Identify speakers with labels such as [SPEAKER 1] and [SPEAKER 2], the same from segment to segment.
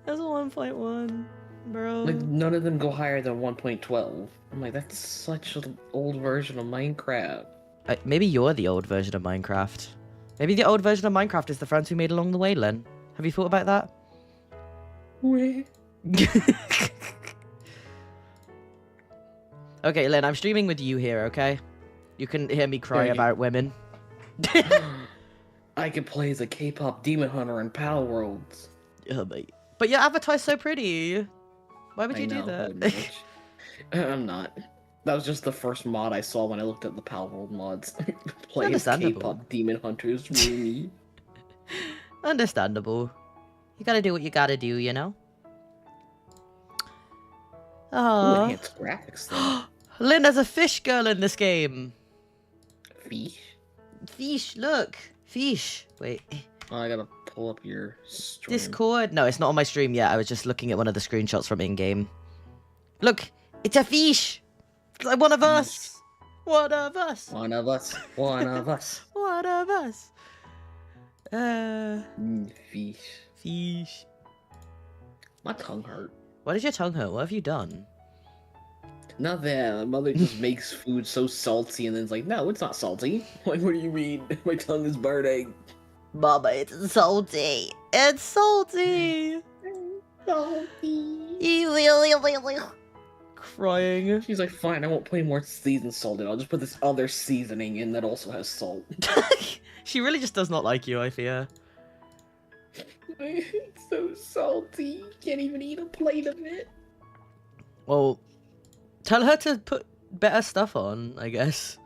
[SPEAKER 1] That's a 1.1, bro.
[SPEAKER 2] Like, none of them go higher than 1.12. I'm like, that's such an old version of Minecraft.
[SPEAKER 1] Maybe you're the old version of Minecraft. Maybe the old version of Minecraft is the friends we made along the way, Len. Have you thought about that?
[SPEAKER 2] Where?
[SPEAKER 1] Okay, Len, I'm streaming with you here, okay? You can hear me cry about women.
[SPEAKER 2] I could play as a K-pop demon hunter in Pal Worlds.
[SPEAKER 1] Oh, mate. But your avatar's so pretty. Why would you do that?
[SPEAKER 2] I'm not. That was just the first mod I saw when I looked at the Pal World mods. Play as K-pop demon hunters, really.
[SPEAKER 1] Understandable. You gotta do what you gotta do, you know? Oh.
[SPEAKER 2] Enhanced graphics, though.
[SPEAKER 1] Lynn, there's a fish girl in this game.
[SPEAKER 2] Fish?
[SPEAKER 1] Fish, look. Fish. Wait.
[SPEAKER 2] Oh, I gotta pull up your stream.
[SPEAKER 1] Discord? No, it's not on my stream yet. I was just looking at one of the screenshots from in-game. Look, it's a fish. It's like one of us. One of us.
[SPEAKER 2] One of us. One of us.
[SPEAKER 1] One of us.
[SPEAKER 2] Fish.
[SPEAKER 1] Fish.
[SPEAKER 2] My tongue hurt.
[SPEAKER 1] Why does your tongue hurt? What have you done?
[SPEAKER 2] Nothing. My mother just makes food so salty and then it's like, no, it's not salty. Like, what do you mean? My tongue is burning.
[SPEAKER 1] Mama, it's salty. It's salty.
[SPEAKER 2] Salty.
[SPEAKER 1] Crying.
[SPEAKER 2] She's like, fine, I won't put any more seasoned salt in. I'll just put this other seasoning in that also has salt.
[SPEAKER 1] She really just does not like you, I fear.
[SPEAKER 2] It's so salty. You can't even eat a plate of it.
[SPEAKER 1] Well, tell her to put better stuff on, I guess.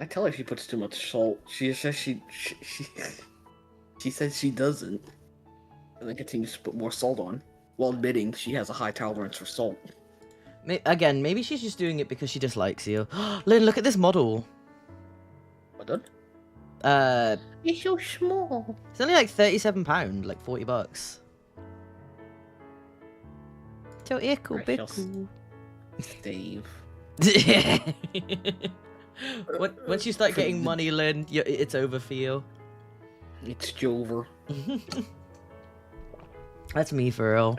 [SPEAKER 2] I tell her she puts too much salt. She says she says she doesn't. And then continues to put more salt on, while admitting she has a high tolerance for salt.
[SPEAKER 1] Again, maybe she's just doing it because she dislikes you. Lynn, look at this model.
[SPEAKER 2] What done?
[SPEAKER 1] It's
[SPEAKER 2] so small.
[SPEAKER 1] It's only like £37, like $40. So ickle bickle.
[SPEAKER 2] Dave.
[SPEAKER 1] Once you start getting money, Lynn, it's over for you.
[SPEAKER 2] It's Jover.
[SPEAKER 1] That's me for real.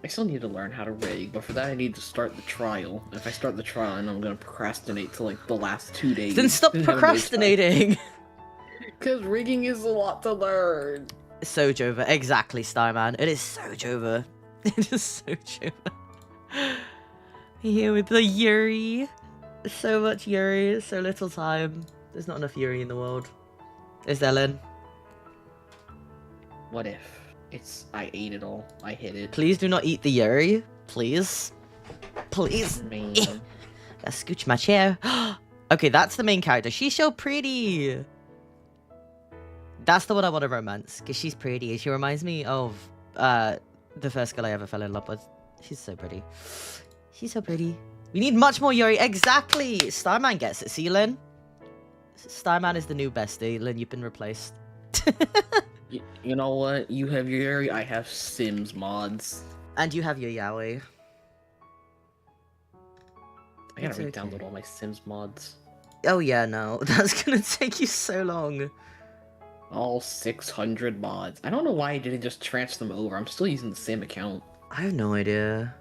[SPEAKER 2] I still need to learn how to rig, but for that I need to start the trial. If I start the trial, and I'm gonna procrastinate till like the last 2 days.
[SPEAKER 1] Then stop procrastinating!
[SPEAKER 2] Because rigging is a lot to learn.
[SPEAKER 1] So Jover, exactly, Starman. It is so Jover. It is so Jover. Here with the Yuri. So much Yuri, so little time. There's not enough Yuri in the world. Is there, Lynn?
[SPEAKER 2] What if? I ate it all. I hit it.
[SPEAKER 1] Please do not eat the Yuri. Please. Please.
[SPEAKER 2] Man.
[SPEAKER 1] Gotta scooch my chair. Okay, that's the main character. She's so pretty. That's the one I want to romance, because she's pretty. She reminds me of the first girl I ever fell in love with. She's so pretty. She's so pretty. We need much more Yuri. Exactly. Starman gets it. See, Lynn? Starman is the new bestie. Lynn, you've been replaced.
[SPEAKER 2] You know what? You have your Yuri, I have Sims mods.
[SPEAKER 1] And you have your Yaoi.
[SPEAKER 2] I gotta re-download all my Sims mods.
[SPEAKER 1] Oh yeah, no. That's gonna take you so long.
[SPEAKER 2] All 600 mods. I don't know why I didn't just transfer them over. I'm still using the same account.
[SPEAKER 1] I have no idea.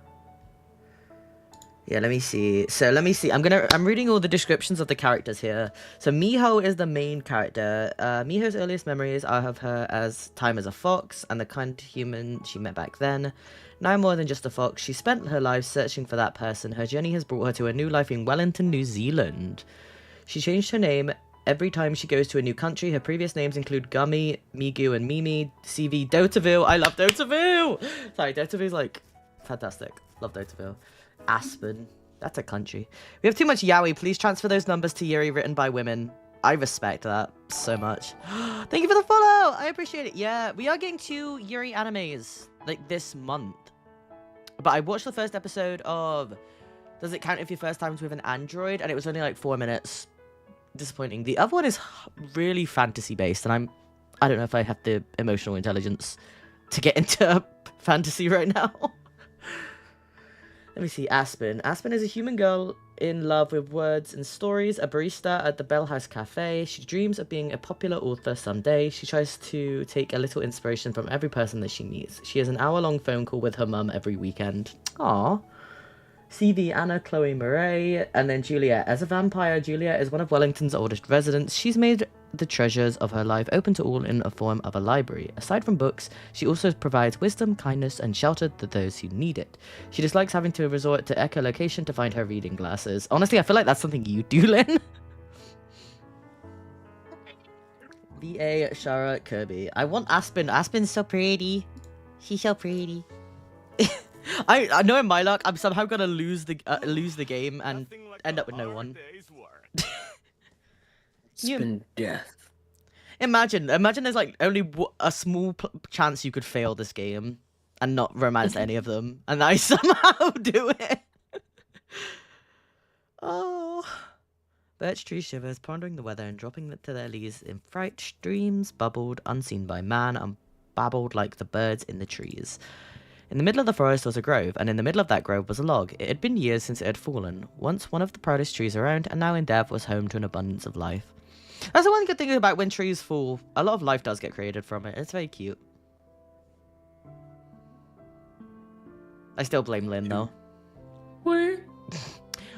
[SPEAKER 1] Yeah, let me see. So let me see. I'm reading all the descriptions of the characters here. So Miho is the main character. Miho's earliest memories are of her as time as a fox and the kind human she met back then. Now more than just a fox, she spent her life searching for that person. Her journey has brought her to a new life in Wellington, New Zealand. She changed her name every time she goes to a new country. Her previous names include Gummy, Migu, and Mimi. CV, Dotaville. I love Dotaville! Sorry, Dotavule's like fantastic. Love Dotaville. Aspen. That's a country. We have too much yaoi. Please transfer those numbers to Yuri written by women. I respect that so much. Thank you for the follow. I appreciate it. Yeah, we are getting 2 Yuri animes like this month. But I watched the first episode of Does It Count If Your First Time's with an Android? And it was only like 4 minutes. Disappointing. The other one is really fantasy based, and I don't know if I have the emotional intelligence to get into fantasy right now. Let me see. Aspen. Aspen is a human girl in love with words and stories, a barista at the Bell House Cafe. She dreams of being a popular author someday. She tries to take a little inspiration from every person that she meets. She has an hour-long phone call with her mum every weekend. Aww. CV Anna Chloe Murray, and then Juliet. As a vampire, Juliet is one of Wellington's oldest residents. She's made the treasures of her life open to all in a form of a library. Aside from books, she also provides wisdom, kindness, and shelter to those who need it. She dislikes having to resort to echolocation to find her reading glasses. Honestly, I feel like that's something you do, Lynn. V.A. Shara Kirby. I want Aspen. Aspen's so pretty. She's so pretty. I know in my luck, I'm somehow gonna lose the game and end up with no one.
[SPEAKER 2] It's been death.
[SPEAKER 1] Imagine there's like only a small chance you could fail this game and not romance any of them, and I somehow do it. Oh. Birch tree shivers, pondering the weather and dropping to their leaves in fright. Streams bubbled, unseen by man, and babbled like the birds in the trees. In the middle of the forest was a grove, and in the middle of that grove was a log. It had been years since it had fallen, once one of the proudest trees around, and now in Dev was home to an abundance of life. That's the one good thing about when trees fall. A lot of life does get created from it. It's very cute. I still blame Lynn, though.
[SPEAKER 2] What?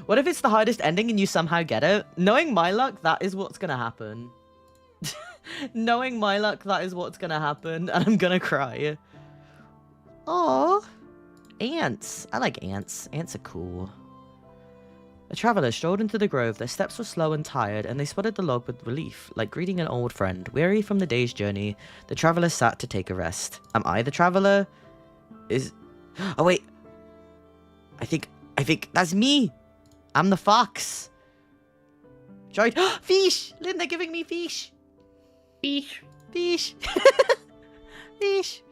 [SPEAKER 1] What if it's the hardest ending and you somehow get it? Knowing my luck, that is what's gonna happen. Knowing my luck, that is what's gonna happen, and I'm gonna cry. Aww. Ants. I like ants. Ants are cool. A traveller strolled into the grove. Their steps were slow and tired, and they spotted the log with relief, like greeting an old friend. Weary from the day's journey, the traveller sat to take a rest. Am I the traveller? Oh, wait. I think that's me. I'm the fox. Fish! Lynn, they're giving me fish.
[SPEAKER 2] Fish.
[SPEAKER 1] Fish. Fish.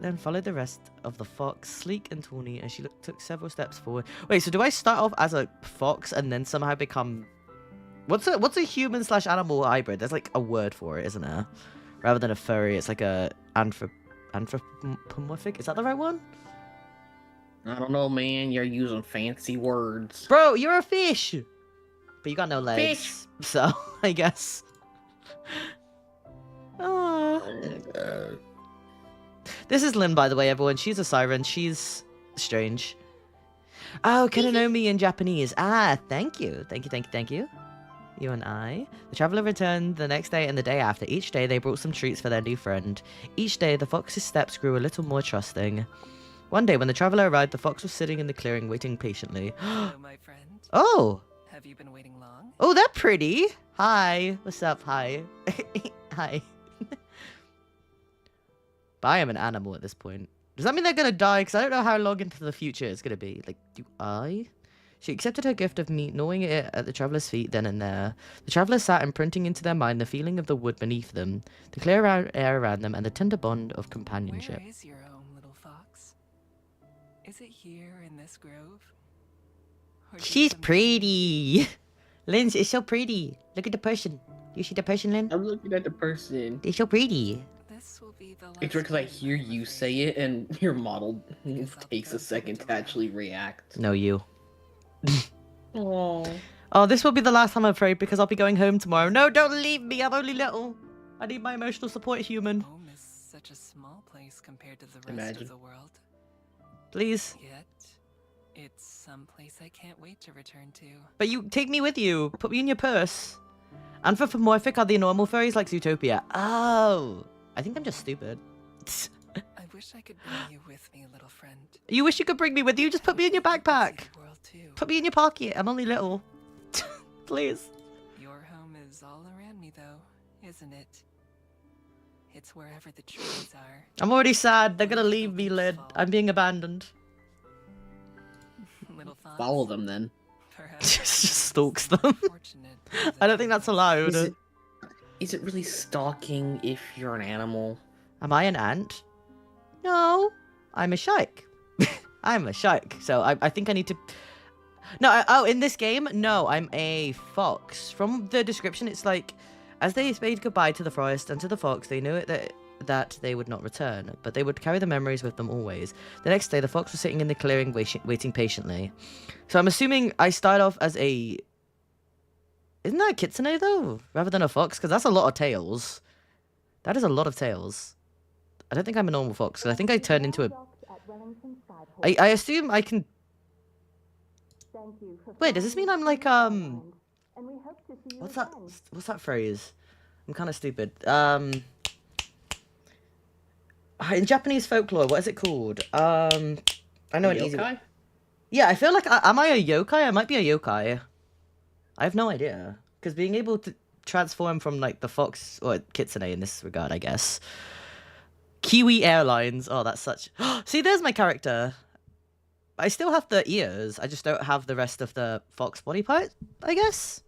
[SPEAKER 1] Then followed the rest of the fox, sleek and tawny, as she took several steps forward. Wait, so do I start off as a fox and then somehow become... What's a human/animal hybrid? There's like a word for it, isn't there? Rather than a furry, it's like a anthropomorphic. Is that the right one?
[SPEAKER 2] I don't know, man. You're using fancy words.
[SPEAKER 1] Bro, you're a fish! But you got no legs.
[SPEAKER 2] Fish!
[SPEAKER 1] So, I guess. Oh. This is Lynn, by the way, everyone. She's a siren. She's strange. Oh, Kananomi in Japanese. Ah, thank you. Thank you. You and I. The traveller returned the next day and the day after. Each day, they brought some treats for their new friend. Each day, the fox's steps grew a little more trusting. One day, when the traveller arrived, the fox was sitting in the clearing, waiting patiently.
[SPEAKER 3] Hello, my friend.
[SPEAKER 1] Oh!
[SPEAKER 3] Have you been waiting long?
[SPEAKER 1] Oh, they're pretty! Hi. What's up? Hi. Hi. But I am an animal at this point. Does that mean they're gonna die? Because I don't know how long into the future it's gonna be. Like, do I? She accepted her gift of meat, gnawing it at the traveller's feet then and there. The traveller sat, imprinting into their mind the feeling of the wood beneath them, the clear air around them, and the tender bond of companionship.
[SPEAKER 3] Where is your home, little fox? Is it here in this grove?
[SPEAKER 1] She's pretty! Lynn is so pretty. Look at the person. You see the person, Lynn?
[SPEAKER 2] I'm looking at the person.
[SPEAKER 1] They're so pretty.
[SPEAKER 3] This will be the last
[SPEAKER 2] It's because I hear you say it and your model takes a second to actually react.
[SPEAKER 1] No, you.
[SPEAKER 2] Oh.
[SPEAKER 1] Oh, this will be the last time I'm afraid because I'll be going home tomorrow. No, don't leave me. I'm only little. I need my emotional support human.
[SPEAKER 3] Home is such a small place compared to the rest of the world.
[SPEAKER 1] Please.
[SPEAKER 3] Yet, it's some place I can't wait to return to.
[SPEAKER 1] But you take me with you. Put me in your purse. Anthropomorphic are the normal furries like Zootopia. Oh. I think I'm just stupid.
[SPEAKER 3] I wish I could bring you with me, little friend.
[SPEAKER 1] You wish you could bring me with you? Just put me in your backpack. Put me in your pocket. I'm only little. Please.
[SPEAKER 3] Your home is all around me, though, isn't it? It's wherever the trees are.
[SPEAKER 1] I'm already sad. They're gonna leave me, Lid. I'm being abandoned.
[SPEAKER 3] Little fox,
[SPEAKER 2] Follow them then.
[SPEAKER 1] Just stalks them. I don't think that's allowed.
[SPEAKER 2] Is it really stalking if you're an animal?
[SPEAKER 1] Am I an ant? No, I'm a shark. I'm a shark. So I think I need to... No, in this game, no, I'm a fox. From the description, it's like, as they bade goodbye to the forest and to the fox, they knew it that that they would not return, but they would carry the memories with them always. The next day, the fox was sitting in the clearing, waiting patiently. So I'm assuming I start off as a... Isn't that a kitsune, though? Rather than a fox? Because that's a lot of tails. That is a lot of tails. I don't think I'm a normal fox, because I think I turned into a... I assume I can... Wait, does this mean I'm like, What's that phrase? I'm kind of stupid. In Japanese folklore, what is it called? I know an easy...
[SPEAKER 2] Yokai?
[SPEAKER 1] Yeah, I feel like... am I a yokai? I might be a yokai. I have no idea. Because being able to transform from, like, the fox... Or kitsune in this regard, I guess. Kiwi Airlines. Oh, that's such... See, there's my character. I still have the ears. I just don't have the rest of the fox body part, I guess.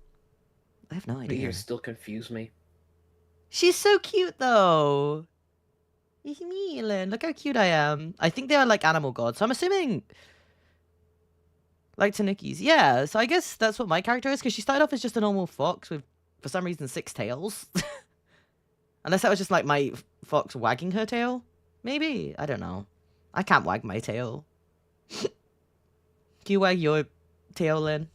[SPEAKER 1] I have no idea.
[SPEAKER 2] The ears still confuse me.
[SPEAKER 1] She's so cute, though. Look how cute I am. I think they are like animal gods, so I'm assuming... Like Tanuki's. Yeah, so I guess that's what my character is, because she started off as just a normal fox with, for some reason, 6 tails. Unless that was just like my fox wagging her tail. Maybe. I don't know. I can't wag my tail. Can you wag your tail, Lynn?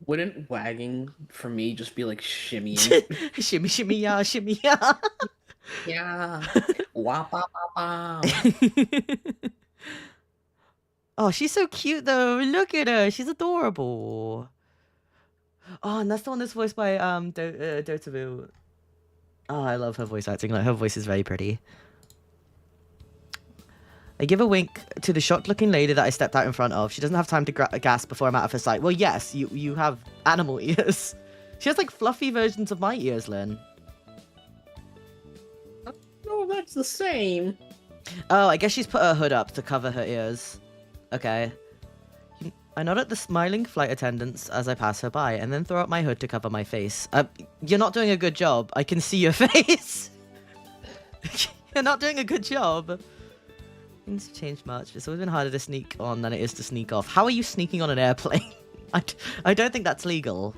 [SPEAKER 2] Wouldn't wagging for me just be like shimmying?
[SPEAKER 1] Shimmy, shimmy, ya, shimmy, ya.
[SPEAKER 2] Yeah. Wah, bah, bah, bah.
[SPEAKER 1] Oh, she's so cute, though. Look at her. She's adorable. Oh, and that's the one that's voiced by Dotabu. Oh, I love her voice acting. Like, her voice is very pretty. I give a wink to the shocked-looking lady that I stepped out in front of. She doesn't have time to gasp before I'm out of her sight. Well, yes, you have animal ears. She has, like, fluffy versions of my ears, Lynn.
[SPEAKER 2] No, that's the same.
[SPEAKER 1] Oh, I guess she's put her hood up to cover her ears. Okay. I nod at the smiling flight attendants as I pass her by, and then throw up my hood to cover my face. You're not doing a good job. I can see your face. You're not doing a good job. Things have changed much. It's always been harder to sneak on than it is to sneak off. How are you sneaking on an airplane? I don't think that's legal.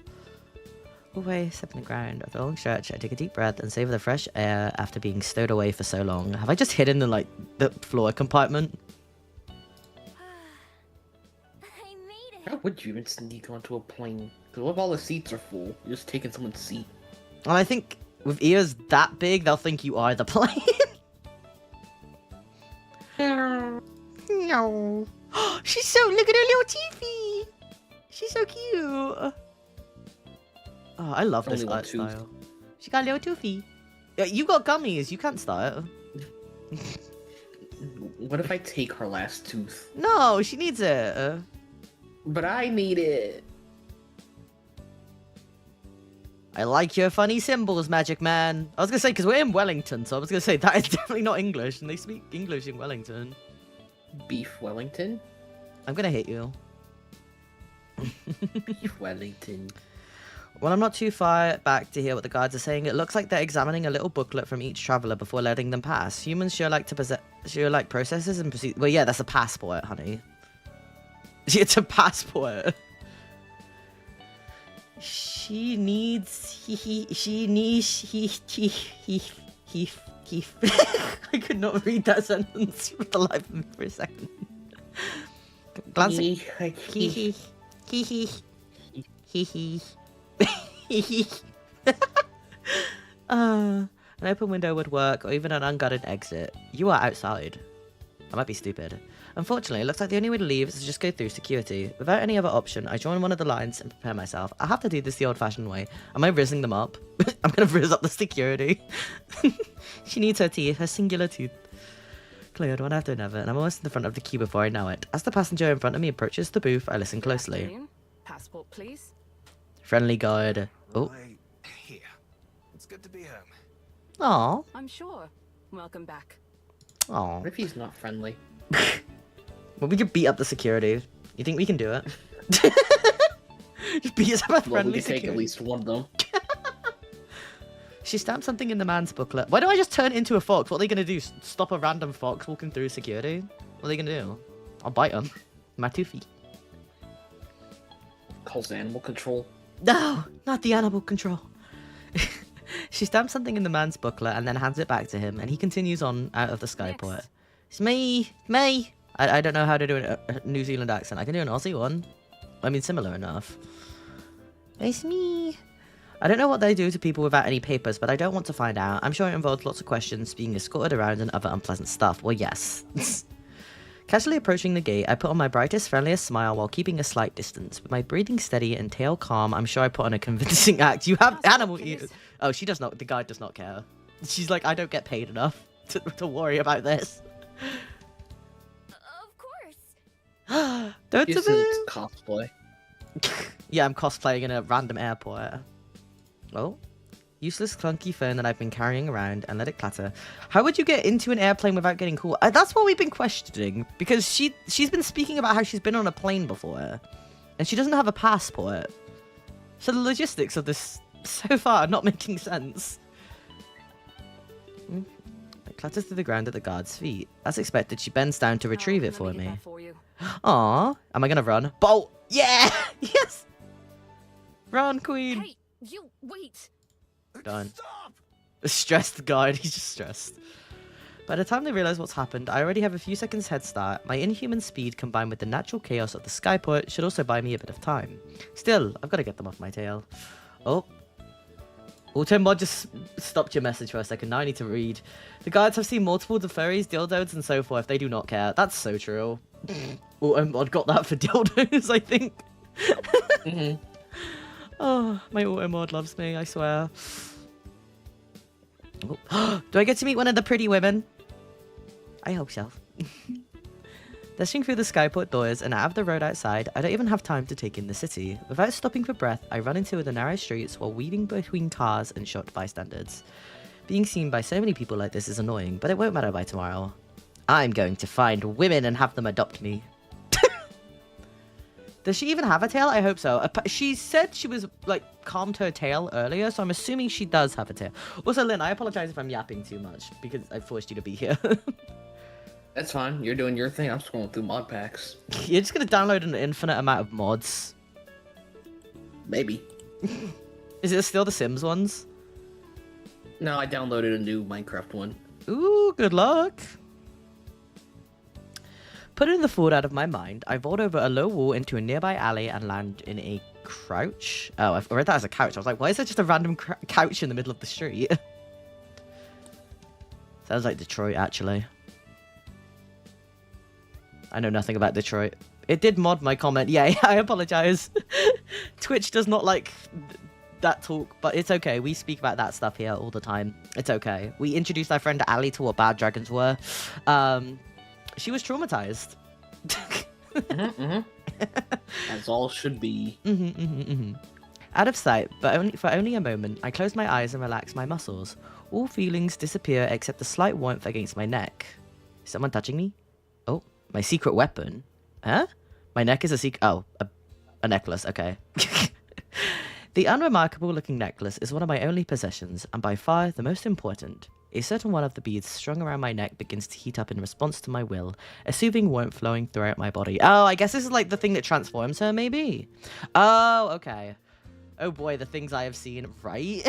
[SPEAKER 1] Away, step in the ground. After a long stretch, I take a deep breath and savor the fresh air after being stowed away for so long. Have I just hidden in, the floor compartment?
[SPEAKER 2] How would you even sneak onto a plane? Because what if all the seats are full? You're just taking someone's seat.
[SPEAKER 1] Well, I think with ears that big, they'll think you are the plane. No. She's so... Look at her little teethy. She's so cute. Oh, I love this art style. She got a little toothy. You got gummies. You can't start.
[SPEAKER 2] What if I take her last tooth?
[SPEAKER 1] No, she needs it.
[SPEAKER 2] But I need it.
[SPEAKER 1] I like your funny symbols, Magic Man. I was going to say, because we're in Wellington, so I was going to say, that is definitely not English, and they speak English in Wellington.
[SPEAKER 2] Beef Wellington?
[SPEAKER 1] I'm going to hit you.
[SPEAKER 2] Beef Wellington.
[SPEAKER 1] Well, I'm not too far back to hear what the guards are saying. It looks like they're examining a little booklet from each traveler before letting them pass. Humans sure like processes and proceed. Well, yeah, that's a passport, honey. It's a passport. She needs I could not read that sentence for the life of me for a second. Glancing. An open window would work, or even an unguarded exit. You are outside. I might be stupid. Unfortunately, it looks like the only way to leave is to just go through security. Without any other option, I join one of the lines and prepare myself. I have to do this the old-fashioned way. Am I rizzing them up? I'm gonna rizz up the security. She needs her teeth, her singular tooth. Cleared one after another, and I'm almost in the front of the queue before I know it. As the passenger in front of me approaches the booth, I listen closely.
[SPEAKER 3] Passport, please.
[SPEAKER 1] Friendly guard. Oh.
[SPEAKER 4] Here. It's good to be home.
[SPEAKER 1] Aw.
[SPEAKER 3] I'm sure. Welcome back.
[SPEAKER 1] Aw.
[SPEAKER 2] What if he's not friendly?
[SPEAKER 1] Well, we could beat up the security. You think we can do it? Just beat us up a friendly
[SPEAKER 2] we could
[SPEAKER 1] security.
[SPEAKER 2] take at least one of them.
[SPEAKER 1] She stamped something in the man's booklet. Why do I just turn into a fox? What are they going to do? Stop a random fox walking through security? What are they going to do? I'll bite them. My toothy.
[SPEAKER 2] Calls animal control.
[SPEAKER 1] No, not the animal control. She stamps something in the man's booklet and then hands it back to him, and he continues on out of the skyport.
[SPEAKER 3] Next.
[SPEAKER 1] It's me. I don't know how to do a New Zealand accent. I can do an Aussie one. I mean, similar enough. It's me. I don't know what they do to people without any papers, but I don't want to find out. I'm sure it involves lots of questions, being escorted around, and other unpleasant stuff. Well, yes. Casually approaching the gate, I put on my brightest, friendliest smile while keeping a slight distance. With my breathing steady and tail calm, I'm sure I put on a convincing act. You have animal ears. Oh, she does not. The guy does not care. She's like, I don't get paid enough to worry about this.
[SPEAKER 5] Of course.
[SPEAKER 1] Don't
[SPEAKER 2] This is cosplay.
[SPEAKER 1] Yeah, I'm cosplaying in a random airport. Oh, useless clunky phone that I've been carrying around and let it clatter. How would you get into an airplane without getting caught? That's what we've been questioning, because she's been speaking about how she's been on a plane before, and she doesn't have a passport. So the logistics of this so far are not making sense. It clatters to the ground at the guard's feet. As expected, she bends down to retrieve it for me. Aww. Am I gonna run? Bolt! Yeah! Yes! Run, queen!
[SPEAKER 5] Hey, you wait.
[SPEAKER 1] Done.
[SPEAKER 4] Stop!
[SPEAKER 1] A stressed guard, he's just stressed. By the time they realize what's happened, I already have a few seconds head start. My inhuman speed combined with the natural chaos of the skyport should also buy me a bit of time. Still, I've got to get them off my tail. Oh. Automod just stopped your message for a second. Now I need to read. The guards have seen multiple furries, dildos, and so forth. They do not care. That's so true. Automod got that for dildos, I think. Oh, my Automod loves me, I swear. Oh. Do I get to meet one of the pretty women? I hope so. Dashing through the skyport doors and out of the road outside, I don't even have time to take in the city. Without stopping for breath, I run into the narrow streets while weaving between cars and shocked bystanders. Being seen by so many people like this is annoying, but it won't matter by tomorrow. I'm going to find women and have them adopt me. Does she even have a tail? I hope so. She said she was, like, calmed her tail earlier, so I'm assuming she does have a tail. Also, Lynn, I apologize if I'm yapping too much, because I forced you to be here.
[SPEAKER 2] That's fine. You're doing your thing. I'm scrolling through mod packs.
[SPEAKER 1] You're just going to download an infinite amount of mods.
[SPEAKER 2] Maybe.
[SPEAKER 1] Is it still the Sims ones?
[SPEAKER 2] No, I downloaded a new Minecraft one.
[SPEAKER 1] Ooh, good luck. Putting the thought out of my mind, I vault over a low wall into a nearby alley and land in a crouch. Oh, I read that as a couch. I was like, why is there just a random couch in the middle of the street? Sounds like Detroit, actually. I know nothing about Detroit. It did mod my comment. Yeah, I apologize. Twitch does not like that talk, but it's okay. We speak about that stuff here all the time. It's okay. We introduced our friend Ali to what bad dragons were. She was traumatized.
[SPEAKER 2] As all should be.
[SPEAKER 1] Out of sight, but for only a moment, I close my eyes and relax my muscles. All feelings disappear except the slight warmth against my neck. Is someone touching me? Oh, my secret weapon. Huh? My neck is a secret. Oh, a necklace. Okay. The unremarkable-looking necklace is one of my only possessions, and by far the most important. A certain one of the beads strung around my neck begins to heat up in response to my will, a soothing warmth flowing throughout my body. Oh, I guess this is like the thing that transforms her, maybe? Oh, okay. Oh boy, the things I have seen, right?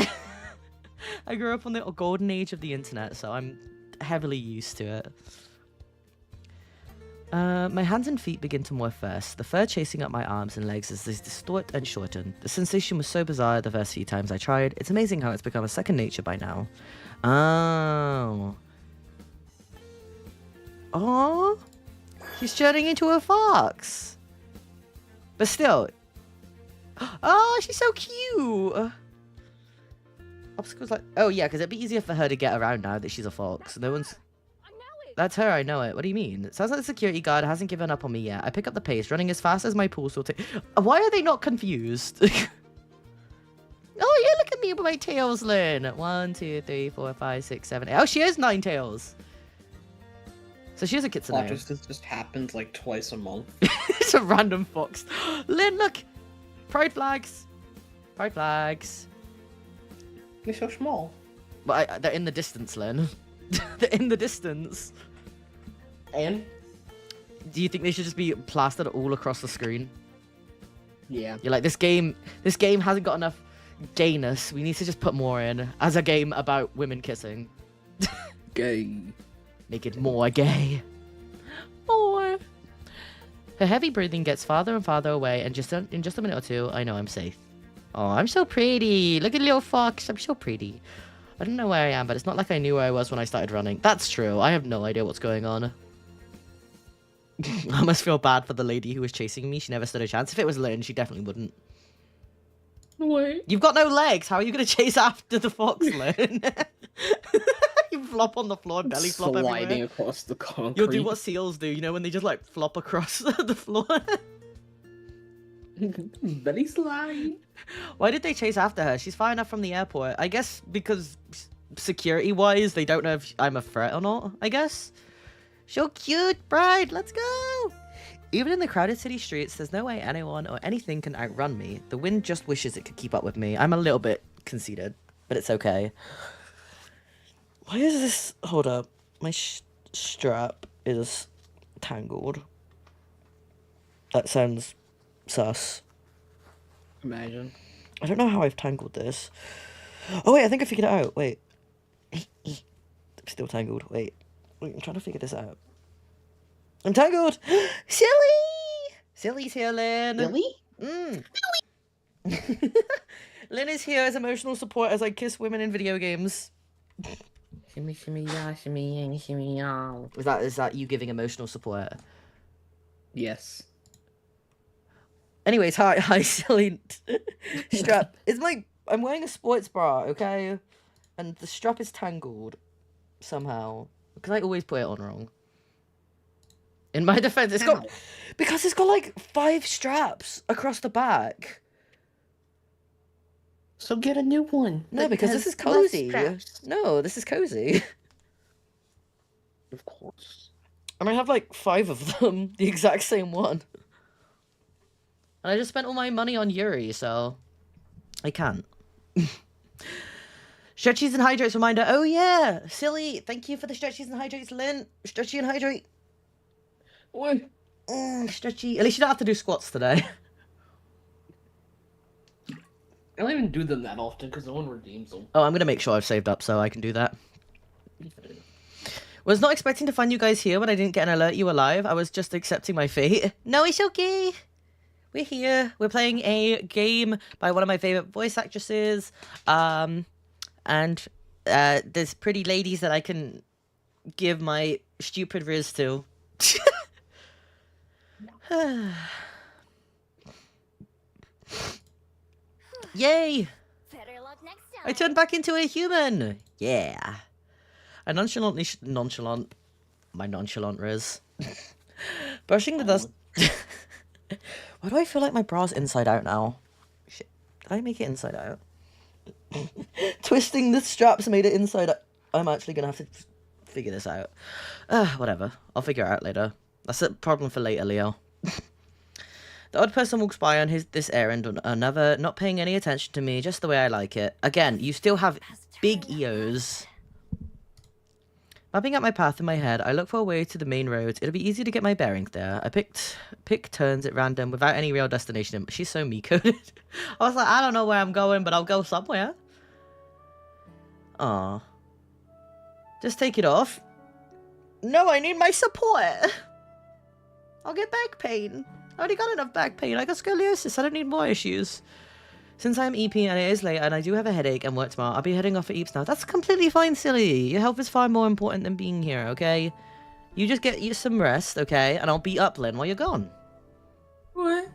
[SPEAKER 1] I grew up on the golden age of the internet, so I'm heavily used to it. My hands and feet begin to morph first, the fur chasing up my arms and legs as they distort and shorten. The sensation was so bizarre the first few times I tried. It's amazing how it's become a second nature by now. Oh. Oh. She's turning into a fox. But still. Oh, she's so cute. Obstacles like... Oh, yeah, because it'd be easier for her to get around now that she's a fox. No one's... That's her, I know it. What do you mean? It sounds like the security guard hasn't given up on me yet. I pick up the pace, running as fast as my pulse will take... Why are they not confused? Oh, yeah, look at me with my tails, Lynn. 1, 2, 3, 4, 5, 6, 7, 8. Oh, she has 9 tails. So she has a kitsune.
[SPEAKER 2] This just happens like twice a month.
[SPEAKER 1] It's a random fox. Lynn, look! Pride flags. Pride flags.
[SPEAKER 2] They're so small.
[SPEAKER 1] But they're in the distance, Lynn. They're in the distance.
[SPEAKER 2] And?
[SPEAKER 1] Do you think they should just be plastered all across the screen?
[SPEAKER 2] Yeah.
[SPEAKER 1] You're like, this game hasn't got enough gayness. We need to just put more in as a game about women kissing.
[SPEAKER 2] Gay.
[SPEAKER 1] Make it more gay. More. Her heavy breathing gets farther and farther away, and in just a minute or two, I know I'm safe. Oh, I'm so pretty. Look at little fox. I'm so pretty. I don't know where I am, but it's not like I knew where I was when I started running. That's true. I have no idea what's going on. I must feel bad for the lady who was chasing me. She never stood a chance. If it was Lynn, she definitely wouldn't.
[SPEAKER 2] Wait.
[SPEAKER 1] You've got no legs. How are you going to chase after the fox, Lynn? You flop on the floor and belly flop
[SPEAKER 2] Sliding
[SPEAKER 1] everywhere.
[SPEAKER 2] across the concrete.
[SPEAKER 1] You'll do what seals do, you know, when they just, like, flop across the floor.
[SPEAKER 2] Belly slide.
[SPEAKER 1] Why did they chase after her? She's far enough from the airport. I guess because security-wise, they don't know if I'm a threat or not, I guess. So cute, bride. Let's go. Even in the crowded city streets, there's no way anyone or anything can outrun me. The wind just wishes it could keep up with me. I'm a little bit conceited, but it's okay. Why is this... Hold up. My strap is tangled. That sounds sus.
[SPEAKER 2] Imagine.
[SPEAKER 1] I don't know how I've tangled this. Oh, wait, I think I figured it out. Wait. Still tangled. Wait, I'm trying to figure this out. I'm tangled! Silly! Silly's here, Lynn.
[SPEAKER 2] Really?
[SPEAKER 1] Lynn is here as emotional support as I kiss women in video games.
[SPEAKER 2] Shimmy, shimmy, yeah, shimmy, yang, shimmy, yow.
[SPEAKER 1] Is that you giving emotional support?
[SPEAKER 2] Yes.
[SPEAKER 1] Anyways, hi, silly. Strap. I'm wearing a sports bra, okay? And the strap is tangled somehow. Because I always put it on wrong. In my defense, because it's got like 5 straps across the back.
[SPEAKER 2] So get a new one.
[SPEAKER 1] No, because this is cozy. No, this is cozy.
[SPEAKER 2] Of course.
[SPEAKER 1] I mean, I have like 5 of them, the exact same one. And I just spent all my money on Yuri, so I can't. Stretchies and hydrates reminder. Oh yeah, silly. Thank you for the stretchies and hydrates, Lynn. Stretchy and hydrate.
[SPEAKER 2] What?
[SPEAKER 1] Stretchy. At least you don't have to do squats today.
[SPEAKER 2] I don't even do them that often because no one redeems them.
[SPEAKER 1] Oh, I'm gonna make sure I've saved up so I can do that. Was not expecting to find you guys here when I didn't get an alert you were alive. I was just accepting my fate. No, it's okay. We're here. We're playing a game by one of my favorite voice actresses. And there's pretty ladies that I can give my stupid riz to. Yay!
[SPEAKER 5] Better luck next time.
[SPEAKER 1] I turned back into a human. Yeah. I nonchalantly my nonchalant riz. Brushing the dust. Why do I feel like my bra's inside out now? Shit. Did I make it inside out? Twisting the straps made it inside out. I'm actually gonna have to figure this out. Whatever. I'll figure it out later. That's a problem for later, Leo. The odd person walks by on this errand, or another, not paying any attention to me, just the way I like it. Again, you still have big EOs. Mapping out my path in my head, I look for a way to the main roads. It'll be easy to get my bearings there. I pick turns at random without any real destination. She's so me-coded. I was like, I don't know where I'm going, but I'll go somewhere. Aw. Just take it off. No, I need my support. I'll get back pain. I already got enough back pain. I got scoliosis. I don't need more issues. Since I'm EP and it is late and I do have a headache and work tomorrow, I'll be heading off for Eeps now. That's completely fine, silly. Your health is far more important than being here, okay? You just get you some rest, okay? And I'll beat up Lynn while you're gone.
[SPEAKER 2] What?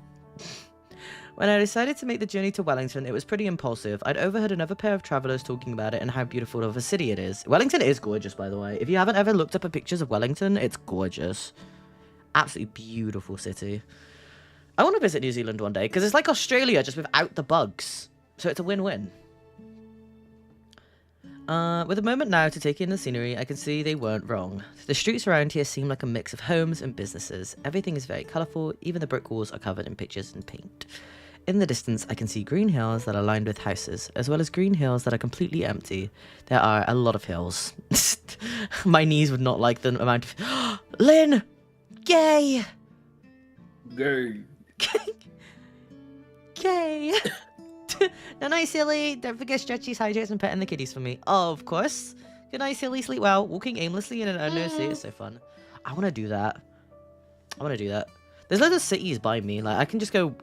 [SPEAKER 1] When I decided to make the journey to Wellington, it was pretty impulsive. I'd overheard another pair of travelers talking about it and how beautiful of a city it is. Wellington is gorgeous, by the way. If you haven't ever looked up at pictures of Wellington, it's gorgeous. Absolutely beautiful city. I want to visit New Zealand one day, because it's like Australia, just without the bugs. So it's a win-win. With a moment now to take in the scenery, I can see they weren't wrong. The streets around here seem like a mix of homes and businesses. Everything is very colourful, even the brick walls are covered in pictures and paint. In the distance, I can see green hills that are lined with houses, as well as green hills that are completely empty. There are a lot of hills. My knees would not like the amount of... Lynn! Gay!
[SPEAKER 2] Gay.
[SPEAKER 1] Gay. No night, silly. Don't forget stretchies, hydrates, and petting the kitties for me. Oh, of course. Good night, silly. Sleep well. Walking aimlessly in an unknown city is so fun. I want to do that. There's loads of cities by me. Like, I can just go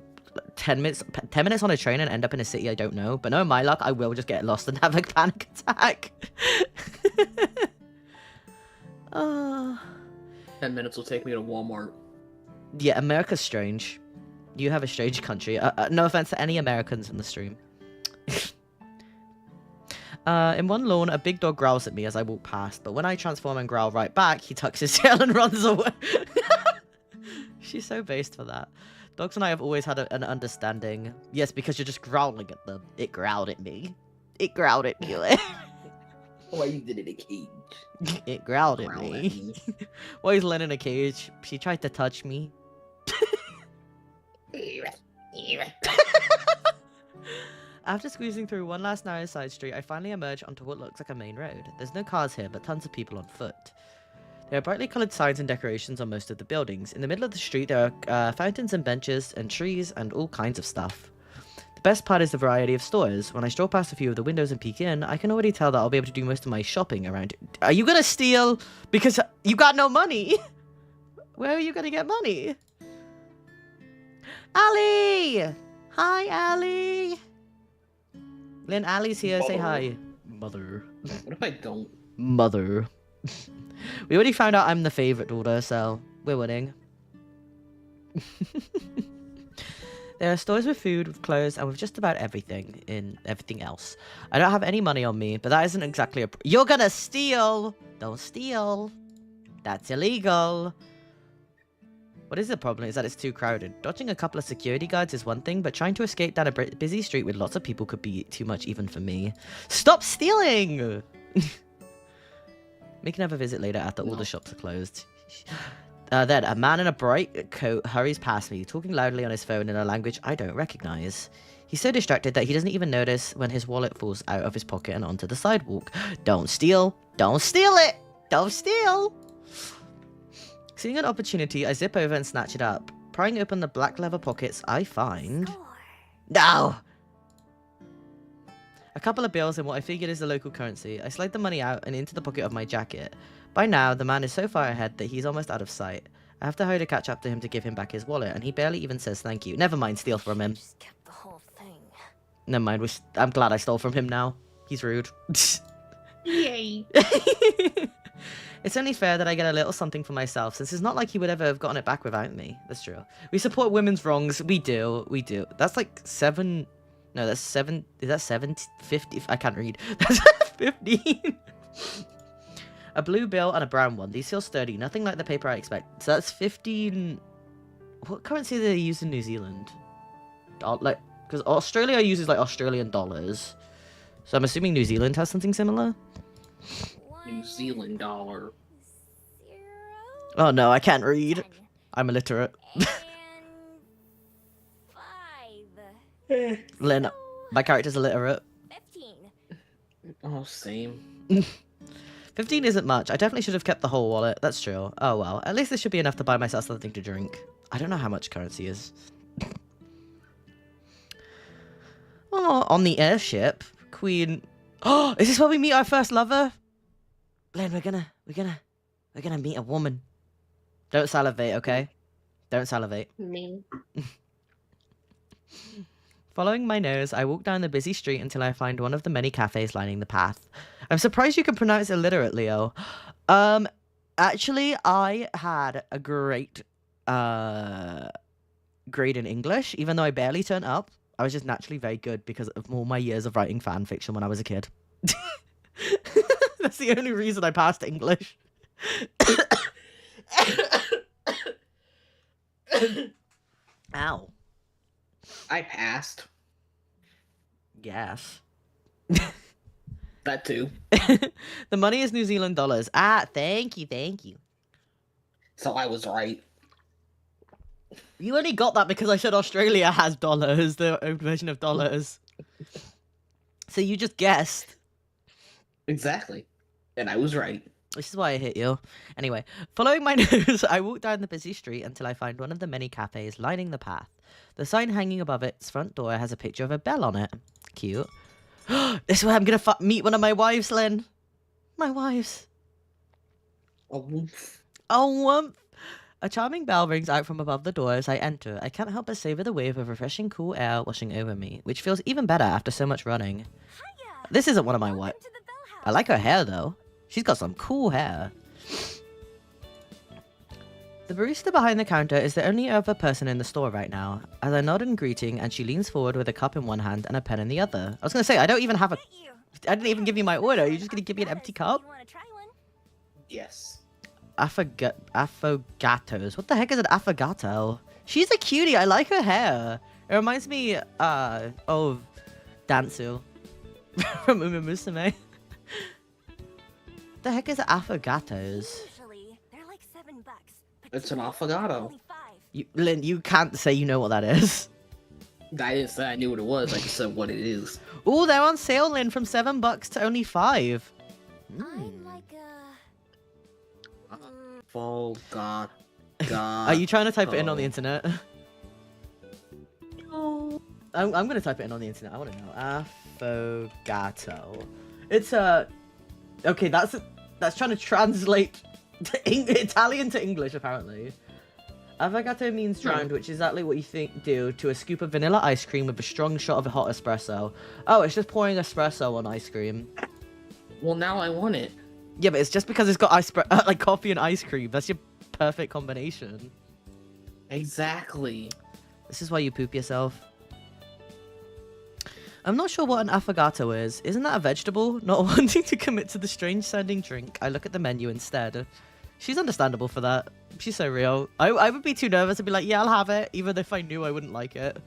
[SPEAKER 1] 10 minutes on a train and end up in a city I don't know. But no, my luck, I will just get lost and have a panic attack.
[SPEAKER 2] 10 minutes will take me to Walmart.
[SPEAKER 1] Yeah, America's strange. You have a strange country. No offense to any Americans in the stream. In one lawn, a big dog growls at me as I walk past, but when I transform and growl right back, he tucks his tail and runs away. She's so based for that. Dogs and I have always had an understanding. Yes, because you're just growling at them. It growled at me. It growled at me.
[SPEAKER 2] Why you did it in a cage?
[SPEAKER 1] It growled at me. Why is Len in a cage? She tried to touch me. After squeezing through one last narrow side street, I finally emerge onto what looks like a main road. There's no cars here, but tons of people on foot. There are brightly coloured signs and decorations on most of the buildings. In the middle of the street, there are fountains and benches and trees and all kinds of stuff. The best part is the variety of stores. When I stroll past a few of the windows and peek in, I can already tell that I'll be able to do most of my shopping around. Are you gonna steal? Because you got no money. Where are you gonna get money? Ali! Hi, Ali! Lynn, Ali's here. Say hi. Mother.
[SPEAKER 2] What if I don't?
[SPEAKER 1] Mother. We already found out I'm the favourite daughter, so we're winning. There are stores with food, with clothes, and with just about everything else. I don't have any money on me, but that isn't exactly a... You're gonna steal! Don't steal. That's illegal. What is the problem is that it's too crowded. Dodging a couple of security guards is one thing, but trying to escape down a busy street with lots of people could be too much even for me. Stop stealing! Make another visit later after all the shops are closed. Then, a man in a bright coat hurries past me, talking loudly on his phone in a language I don't recognize. He's so distracted that he doesn't even notice when his wallet falls out of his pocket and onto the sidewalk. Don't steal! Don't steal it! Don't steal! Seeing an opportunity, I zip over and snatch it up. Prying open the black leather pockets, I find... No! A couple of bills and what I figured is the local currency. I slide the money out and into the pocket of my jacket. By now, the man is so far ahead that he's almost out of sight. I have to hurry to catch up to him to give him back his wallet, and he barely even says thank you. Never mind, steal from him.
[SPEAKER 5] Just kept the whole thing.
[SPEAKER 1] Never mind, I'm glad I stole from him now. He's rude.
[SPEAKER 2] Yay!
[SPEAKER 1] It's only fair that I get a little something for myself, since it's not like he would ever have gotten it back without me. That's true. We support women's wrongs. We do. We do. That's like 7... No, that's 7... Is that 7? 50? I can't read. That's 15. A blue bill and a brown one. These feel sturdy. Nothing like the paper I expect. So that's 15... What currency do they use in New Zealand? Like, because Australia uses like Australian dollars. So I'm assuming New Zealand has something similar?
[SPEAKER 2] New Zealand dollar.
[SPEAKER 5] 0,
[SPEAKER 1] Oh no, I can't read.
[SPEAKER 5] 10,
[SPEAKER 1] I'm illiterate.
[SPEAKER 5] and 5.
[SPEAKER 1] Lynn, my character's illiterate.
[SPEAKER 5] 15.
[SPEAKER 2] Oh, same.
[SPEAKER 1] 15 isn't much. I definitely should have kept the whole wallet. That's true. Oh well. At least this should be enough to buy myself something to drink. I don't know how much currency is. Oh, on the airship. Queen. Oh, is this where we meet our first lover? Lynn, we're gonna meet a woman. Don't salivate, okay? Don't salivate.
[SPEAKER 2] Me.
[SPEAKER 1] Following my nose, I walk down the busy street until I find one of the many cafes lining the path. I'm surprised you can pronounce illiterate, Leo. Actually, I had a great grade in English, even though I barely turned up. I was just naturally very good because of all my years of writing fan fiction when I was a kid. That's the only reason I passed English. Ow.
[SPEAKER 2] I passed.
[SPEAKER 1] Yes.
[SPEAKER 2] That too.
[SPEAKER 1] The money is New Zealand dollars. Ah, thank you.
[SPEAKER 2] So I was right.
[SPEAKER 1] You only got that because I said Australia has dollars, their own version of dollars. So you just guessed.
[SPEAKER 2] Exactly. And I was right.
[SPEAKER 1] This is why I hit you. Anyway, following my nose, I walk down the busy street until I find one of the many cafes lining the path. The sign hanging above its front door has a picture of a bell on it. Cute. This is where I'm gonna meet one of my wives, Lynn. My wives.
[SPEAKER 2] A woof.
[SPEAKER 1] Oh, whoomp. A charming bell rings out from above the door as I enter. I can't help but savor the wave of refreshing cool air washing over me, which feels even better after so much running.
[SPEAKER 5] Hiya.
[SPEAKER 1] This isn't one of my
[SPEAKER 5] Welcome
[SPEAKER 1] wives.
[SPEAKER 5] to the Bell House.
[SPEAKER 1] I like her hair, though. She's got some cool hair. The barista behind the counter is the only other person in the store right now. As I nod in greeting, and she leans forward with a cup in one hand and a pen in the other. I was gonna say, I don't even have a...
[SPEAKER 5] Met you.
[SPEAKER 1] I didn't even give you my order. You're just gonna give me an empty cup?
[SPEAKER 5] You wanna try one?
[SPEAKER 2] Yes.
[SPEAKER 1] Affogatos. What the heck is an affogato? She's a cutie. I like her hair. It reminds me of Dansu from Uma Musume. The heck is affogatos?
[SPEAKER 5] Usually, they're like $7. But
[SPEAKER 2] It's an
[SPEAKER 5] today,
[SPEAKER 2] affogato.
[SPEAKER 5] only 5.
[SPEAKER 1] Lynn, you can't say you know what that is.
[SPEAKER 2] I didn't say I knew what it was. I just said what it is.
[SPEAKER 1] Oh, they're on sale, Lynn, from $7 to only 5.
[SPEAKER 5] I'm like a...
[SPEAKER 2] Oh God.
[SPEAKER 1] Are you trying to type it in on the internet?
[SPEAKER 2] No.
[SPEAKER 1] I'm gonna type it in on the internet. I want to know. Affogato. It's a... Okay, that's trying to translate Italian to English, apparently. Affogato means drowned, which is exactly what you do to a scoop of vanilla ice cream with a strong shot of hot espresso. Oh, it's just pouring espresso on ice cream.
[SPEAKER 2] Well, now I want it.
[SPEAKER 1] Yeah, but it's just because it's got like coffee and ice cream. That's your perfect combination.
[SPEAKER 2] Exactly.
[SPEAKER 1] This is why you poop yourself. I'm not sure what an affogato is. Isn't that a vegetable? Not wanting to commit to the strange-sounding drink, I look at the menu instead. She's understandable for that. She's so real. I would be too nervous to be like, yeah, I'll have it, even if I knew I wouldn't like it.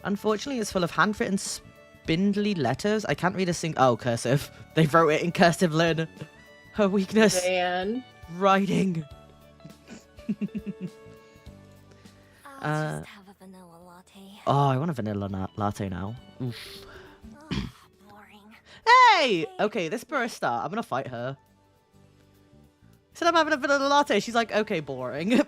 [SPEAKER 1] Unfortunately, it's full of handwritten spindly letters. I can't read a single... Oh, cursive. They wrote it in cursive, Lynn. Her weakness.
[SPEAKER 2] Man.
[SPEAKER 1] Writing.
[SPEAKER 5] I'll just have a vanilla latte.
[SPEAKER 1] Oh, I want a vanilla latte now. Oof.
[SPEAKER 5] Ugh, boring.
[SPEAKER 1] Hey! Okay, this barista, I'm gonna fight her. Said I'm having a vanilla latte. She's like, okay, boring.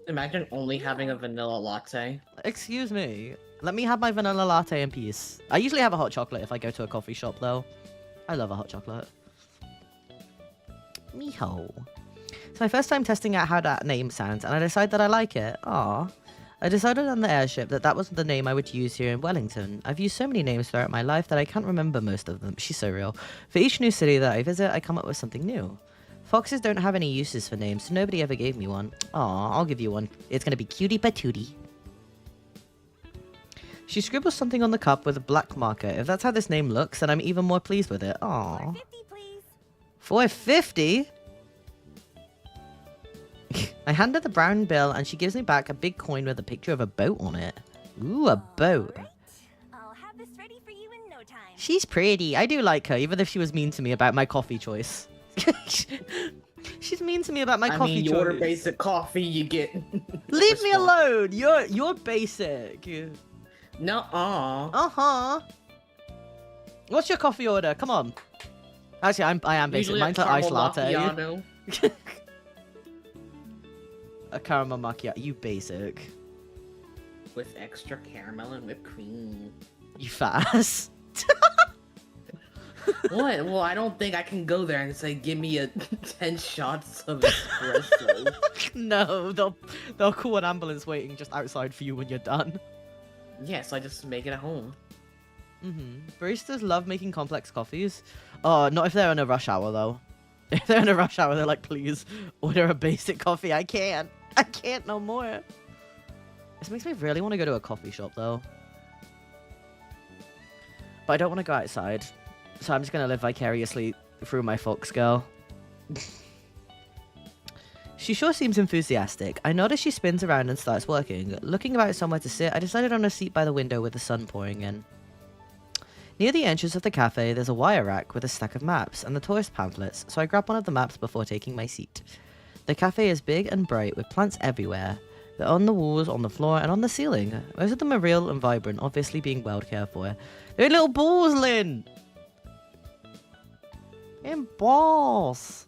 [SPEAKER 2] Imagine only having a vanilla latte.
[SPEAKER 1] Excuse me. Let me have my vanilla latte in peace. I usually have a hot chocolate if I go to a coffee shop, though. I love a hot chocolate. Miho. It's my first time testing out how that name sounds, and I decided that I like it. Aww. I decided on the airship that was the name I would use here in Wellington. I've used so many names throughout my life that I can't remember most of them. She's so real. For each new city that I visit, I come up with something new. Foxes don't have any uses for names, so nobody ever gave me one. Aw, I'll give you one. It's gonna be Cutie Patootie. She scribbles something on the cup with a black marker. If that's how this name looks, then I'm even more pleased with it. Aw.
[SPEAKER 5] $4.50, please.
[SPEAKER 1] $4.50? I hand her the brown bill and she gives me back a big coin with a picture of a boat on it. Ooh, a boat.
[SPEAKER 5] Alright. I'll have this ready for you in no time.
[SPEAKER 1] She's pretty. I do like her, even if she was mean to me about my coffee choice. She's mean to me about my coffee
[SPEAKER 2] you
[SPEAKER 1] choice.
[SPEAKER 2] order basic coffee, you get.
[SPEAKER 1] Leave me alone. You're basic.
[SPEAKER 2] Nuh-uh.
[SPEAKER 1] Uh-huh. What's your coffee order? Come on. Actually, I am basic.
[SPEAKER 2] Usually
[SPEAKER 1] Mine's
[SPEAKER 2] a
[SPEAKER 1] an iced
[SPEAKER 2] caramel
[SPEAKER 1] latte.
[SPEAKER 2] macchiato.
[SPEAKER 1] A caramel macchiato. You basic.
[SPEAKER 2] With extra caramel and whipped cream.
[SPEAKER 1] You fast.
[SPEAKER 2] What? Well, I don't think I can go there and say, give me a 10 shots of espresso.
[SPEAKER 1] No, they'll call an ambulance waiting just outside for you when you're done.
[SPEAKER 2] Yes, I just make it at home.
[SPEAKER 1] Baristas love making complex coffees. Oh, not if they're in a rush hour, though. If they're in a rush hour, they're like, please, order a basic coffee. I can't no more. This makes me really want to go to a coffee shop, though. But I don't want to go outside. So I'm just going to live vicariously through my Fox girl. She sure seems enthusiastic. I nod as she spins around and starts working. Looking about somewhere to sit, I decided on a seat by the window with the sun pouring in. Near the entrance of the cafe, there's a wire rack with a stack of maps and the tourist pamphlets, so I grab one of the maps before taking my seat. The cafe is big and bright with plants everywhere. They're on the walls, on the floor, and on the ceiling. Most of them are real and vibrant, obviously being well cared for. They're in little balls, Lynn! And balls.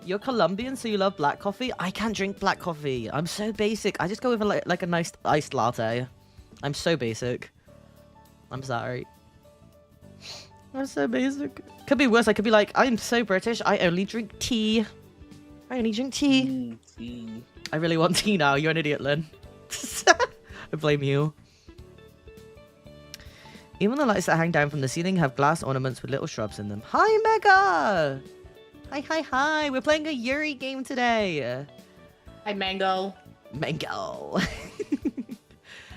[SPEAKER 1] You're Colombian, so you love black coffee? I can't drink black coffee. I'm so basic. I just go with like a nice iced latte. I'm so basic. I'm sorry. I'm so basic. Could be worse. I could be like, I'm so British. I only drink tea. I only drink tea.
[SPEAKER 2] Tea.
[SPEAKER 1] I really want tea now. You're an idiot, Lynn. I blame you. Even the lights that hang down from the ceiling have glass ornaments with little shrubs in them. Hi, Mega! Hi. We're playing a Yuri game today.
[SPEAKER 2] Hi, Mango.
[SPEAKER 1] Mango.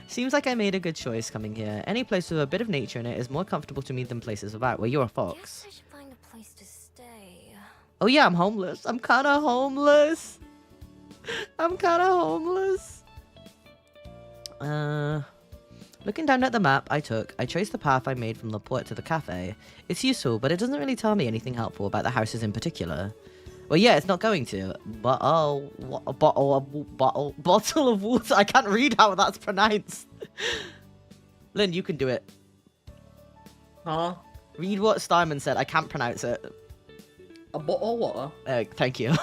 [SPEAKER 1] Seems like I made a good choice coming here. Any place with a bit of nature in it is more comfortable to me than places without. Well, you're a fox.
[SPEAKER 5] Guess I should find a place to stay.
[SPEAKER 1] Oh yeah, I'm homeless. I'm kind of homeless. Looking down at the map I traced the path I made from the port to the cafe. It's useful, but it doesn't really tell me anything helpful about the houses in particular. Well, yeah, it's not going to. But oh, a bottle of water. I can't read how that's pronounced. Lynn, you can do it.
[SPEAKER 2] Huh?
[SPEAKER 1] Read what Steinman said. I can't pronounce it.
[SPEAKER 2] A bottle of water?
[SPEAKER 1] Thank you.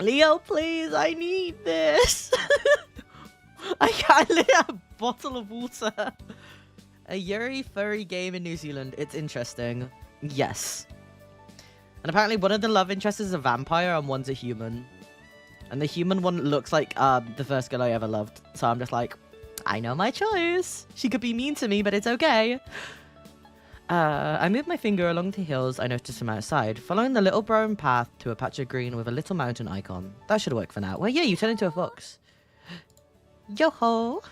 [SPEAKER 1] Leo, please, I need this. I can't live a bottle of water. A Yuri furry game in New Zealand. It's interesting. Yes. And apparently one of the love interests is a vampire and one's a human. And the human one looks like the first girl I ever loved. So I'm just like, I know my choice. She could be mean to me, but it's okay. I moved my finger along the hills I noticed from outside, following the little brown path to a patch of green with a little mountain icon. That should work for now. Well, yeah, you turn into a fox. Yo-ho!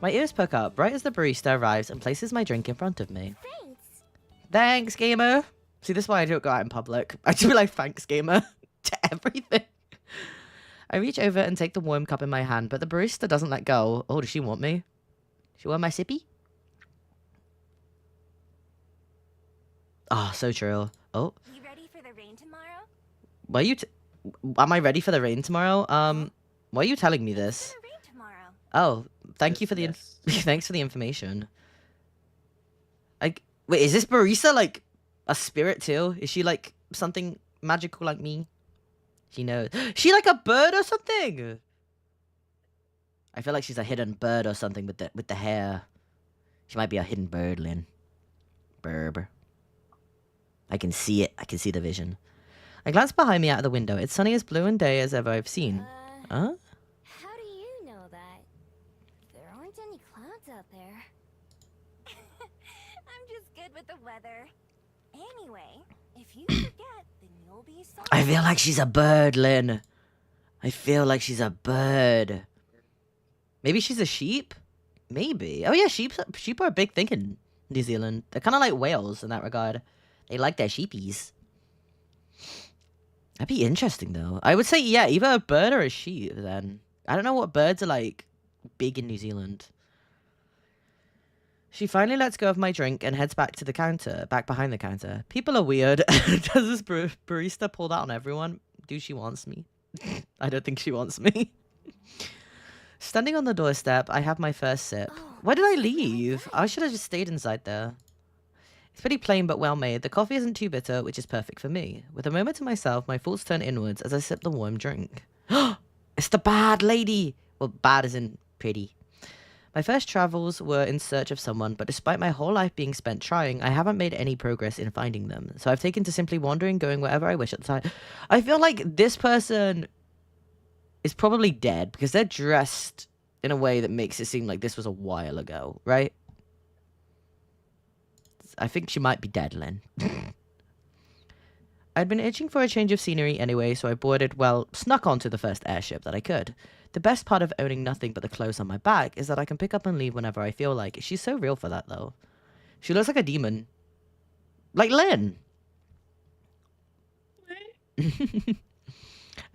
[SPEAKER 1] My ears perk up right as the barista arrives and places my drink in front of me.
[SPEAKER 5] Thanks.
[SPEAKER 1] Thanks, gamer! See, this is why I don't go out in public. I do like thanks, gamer, to everything. I reach over and take the warm cup in my hand, but the barista doesn't let go. Oh, does she want me? She want my sippy? Oh, so true. Oh.
[SPEAKER 5] You ready for the rain tomorrow?
[SPEAKER 1] Why are you am I ready for the rain tomorrow? Why are you telling me this?
[SPEAKER 5] It's gonna rain tomorrow.
[SPEAKER 1] Oh, thank you for the thanks for the information. Wait, is this barista like a spirit too? Is she like something magical like me? She knows. She like a bird or something? I feel like she's a hidden bird or something with the hair. She might be a hidden bird, Lynn. Burb. I can see it. I can see the vision. I glance behind me out of the window. It's sunny as blue and day as ever I've seen. Huh?
[SPEAKER 5] How do you know that? There aren't any clouds out there. I'm just good with the weather. Anyway, if you forget, then you'll be sorry.
[SPEAKER 1] I feel like she's a bird, Lynn. I feel like she's a bird. Maybe she's a sheep? Maybe. Oh yeah, sheep are a big thing in New Zealand. They're kind of like whales in that regard. They like their sheepies. That'd be interesting, though. I would say, yeah, either a bird or a sheep, then. I don't know what birds are, like, big in New Zealand. She finally lets go of my drink and heads back to the counter, back behind the counter. People are weird. Does this barista pull that on everyone? Do she wants me? I don't think she wants me. Standing on the doorstep, I have my first sip. Why did I leave? I should have just stayed inside there. It's pretty plain but well made. The coffee isn't too bitter, which is perfect for me. With a moment to myself, my thoughts turn inwards as I sip the warm drink. It's the bad lady! Well, bad as in pretty. My first travels were in search of someone, but despite my whole life being spent trying, I haven't made any progress in finding them. So I've taken to simply wandering, going wherever I wish at the time. I feel like this person is probably dead because they're dressed in a way that makes it seem like this was a while ago, right? I think she might be dead, Lynn. I'd been itching for a change of scenery anyway, so I boarded, well, snuck onto the first airship that I could. The best part of owning nothing but the clothes on my back is that I can pick up and leave whenever I feel like. She's so real for that, though. She looks like a demon. Like Lynn.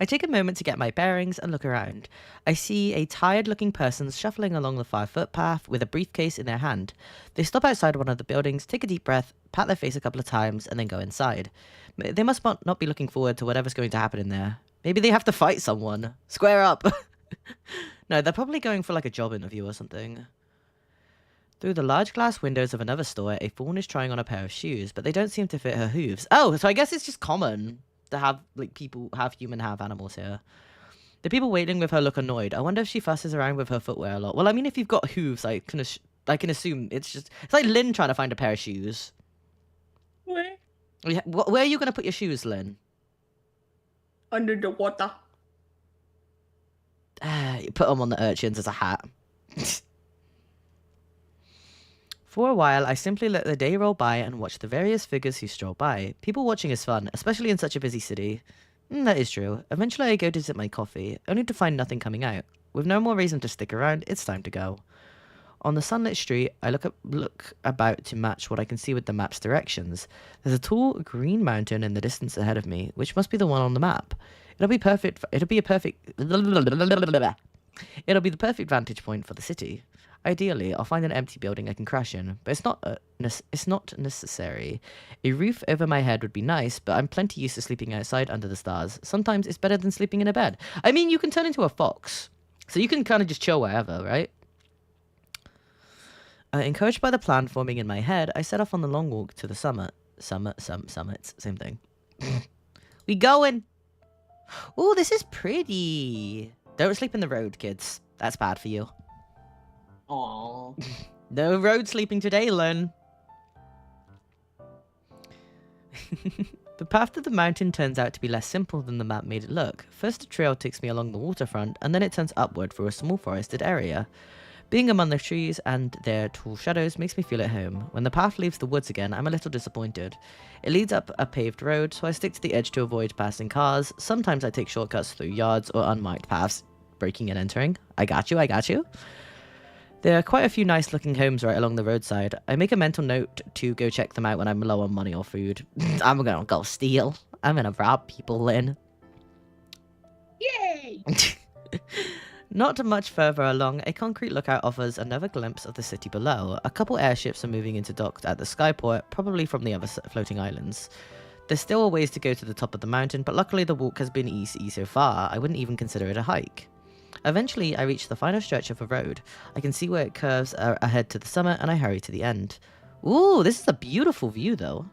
[SPEAKER 1] I take a moment to get my bearings and look around. I see a tired-looking person shuffling along the 5-foot path with a briefcase in their hand. They stop outside one of the buildings, take a deep breath, pat their face a couple of times, and then go inside. They must not be looking forward to whatever's going to happen in there. Maybe they have to fight someone. Square up! No, they're probably going for like a job interview or something. Through the large glass windows of another store, a fawn is trying on a pair of shoes, but they don't seem to fit her hooves. Oh, so I guess it's just common to have, like, people have human, have animals here. The people waiting with her look annoyed. I wonder if she fusses around with her footwear a lot. Well, I mean, if you've got hooves, I can assume it's like Lynn trying to find a pair of shoes.
[SPEAKER 2] Where?
[SPEAKER 1] Where are you going to put your shoes, Lynn?
[SPEAKER 2] Under the water.
[SPEAKER 1] You put them on the urchins as a hat. For a while, I simply let the day roll by and watch the various figures who stroll by. People watching is fun, especially in such a busy city. That is true. Eventually, I go to sip my coffee, only to find nothing coming out. With no more reason to stick around, it's time to go. On the sunlit street, I look about to match what I can see with the map's directions. There's a tall green mountain in the distance ahead of me, which must be the one on the map. It'll be the perfect vantage point for the city. Ideally, I'll find an empty building I can crash in, but it's not necessary. A roof over my head would be nice, but I'm plenty used to sleeping outside under the stars. Sometimes it's better than sleeping in a bed. I mean, you can turn into a fox, so you can kind of just chill wherever, right? Encouraged by the plan forming in my head, I set off on the long walk to the summit. Summits, same thing. We going! Oh, this is pretty. Don't sleep in the road, kids. That's bad for you.
[SPEAKER 2] Aww.
[SPEAKER 1] No road sleeping today, Lynn. The path to the mountain turns out to be less simple than the map made it look. First, a trail takes me along the waterfront, and then it turns upward through a small forested area. Being among the trees and their tall shadows makes me feel at home. When the path leaves the woods again, I'm a little disappointed. It leads up a paved road, so I stick to the edge to avoid passing cars. Sometimes I take shortcuts through yards or unmarked paths, breaking and entering. I got you. There are quite a few nice looking homes right along the roadside. I make a mental note to go check them out when I'm low on money or food. I'm gonna go steal. I'm gonna rob people, Lynn.
[SPEAKER 2] Yay!
[SPEAKER 1] Not much further along, a concrete lookout offers another glimpse of the city below. A couple airships are moving into dock at the skyport, probably from the other floating islands. There's still a ways to go to the top of the mountain, but luckily the walk has been easy so far. I wouldn't even consider it a hike. Eventually, I reach the final stretch of the road. I can see where it curves ahead to the summit, and I hurry to the end. Ooh, this is a beautiful view, though.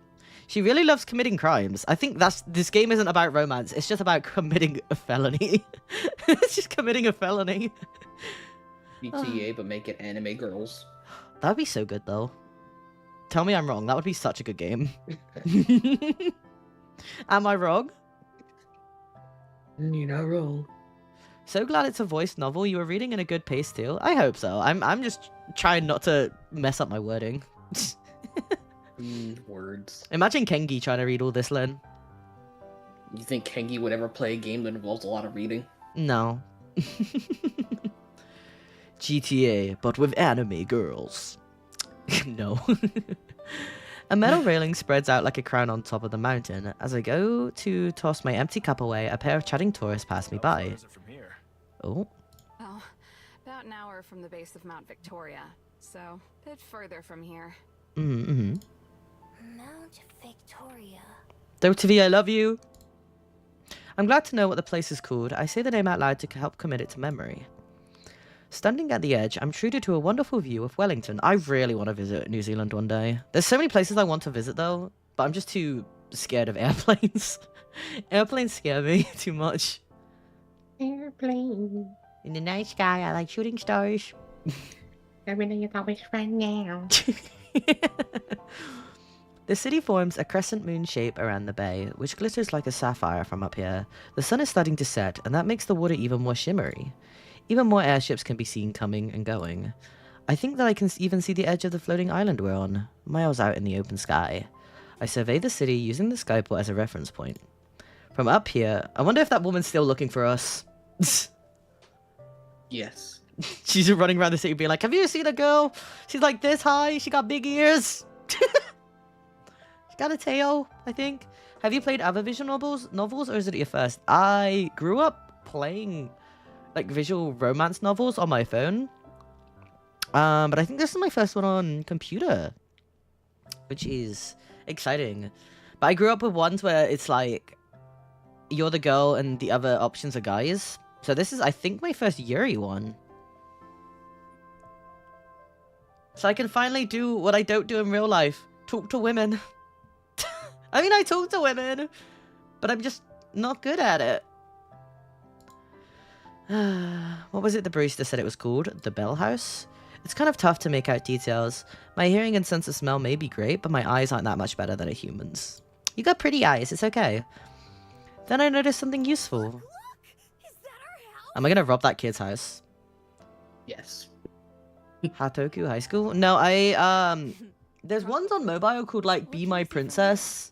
[SPEAKER 1] She really loves committing crimes. I think this game isn't about romance. It's just about committing a felony. It's just committing a felony.
[SPEAKER 2] GTA, but make it anime girls.
[SPEAKER 1] That'd be so good, though. Tell me I'm wrong. That would be such a good game. Am I wrong?
[SPEAKER 2] You're not wrong.
[SPEAKER 1] So glad it's a voiced novel. You were reading in a good pace too. I hope so. I'm just trying not to mess up my wording.
[SPEAKER 2] Words.
[SPEAKER 1] Imagine Kengi trying to read all this, Lynn.
[SPEAKER 2] You think Kengi would ever play a game that involves a lot of reading?
[SPEAKER 1] No. GTA, but with anime girls. No. A metal railing spreads out like a crown on top of the mountain. As I go to toss my empty cup away, a pair of chatting tourists pass me by. Oh.
[SPEAKER 6] Well, about an hour from the base of Mount Victoria, so a bit further from here.
[SPEAKER 1] Mm-hmm.
[SPEAKER 5] Mount Victoria.
[SPEAKER 1] Dotavi, I love you. I'm glad to know what the place is called. I say the name out loud to help commit it to memory. Standing at the edge, I'm treated to a wonderful view of Wellington. I really want to visit New Zealand one day. There's so many places I want to visit though, but I'm just too scared of airplanes. Airplanes scare me too much.
[SPEAKER 7] Airplane.
[SPEAKER 1] In the night sky, I like shooting stars.
[SPEAKER 7] Everything is always fun now.
[SPEAKER 1] The city forms a crescent moon shape around the bay, which glitters like a sapphire from up here. The sun is starting to set, and that makes the water even more shimmery. Even more airships can be seen coming and going. I think that I can even see the edge of the floating island we're on, miles out in the open sky. I survey the city using the skyport as a reference point. From up here, I wonder if that woman's still looking for us.
[SPEAKER 2] Yes.
[SPEAKER 1] She's running around the city being like, have you seen a girl? She's like this high, she got big ears. She got a tail, I think. Have you played other visual novels, or is it your first? I grew up playing like visual romance novels on my phone. But I think this is my first one on computer, which is exciting. But I grew up with ones where it's like you're the girl and the other options are guys. So this is, I think, my first Yuri one. So I can finally do what I don't do in real life. Talk to women. I mean, I talk to women, but I'm just not good at it. What was it the barista said it was called? The Bell House? It's kind of tough to make out details. My hearing and sense of smell may be great, but my eyes aren't that much better than a human's. You got pretty eyes, it's okay. Then I noticed something useful.
[SPEAKER 5] Look! Is that our house?
[SPEAKER 1] Am I gonna rob that kid's house?
[SPEAKER 2] Yes.
[SPEAKER 1] Hatoku High School? No, there's ones on mobile called like Be My Princess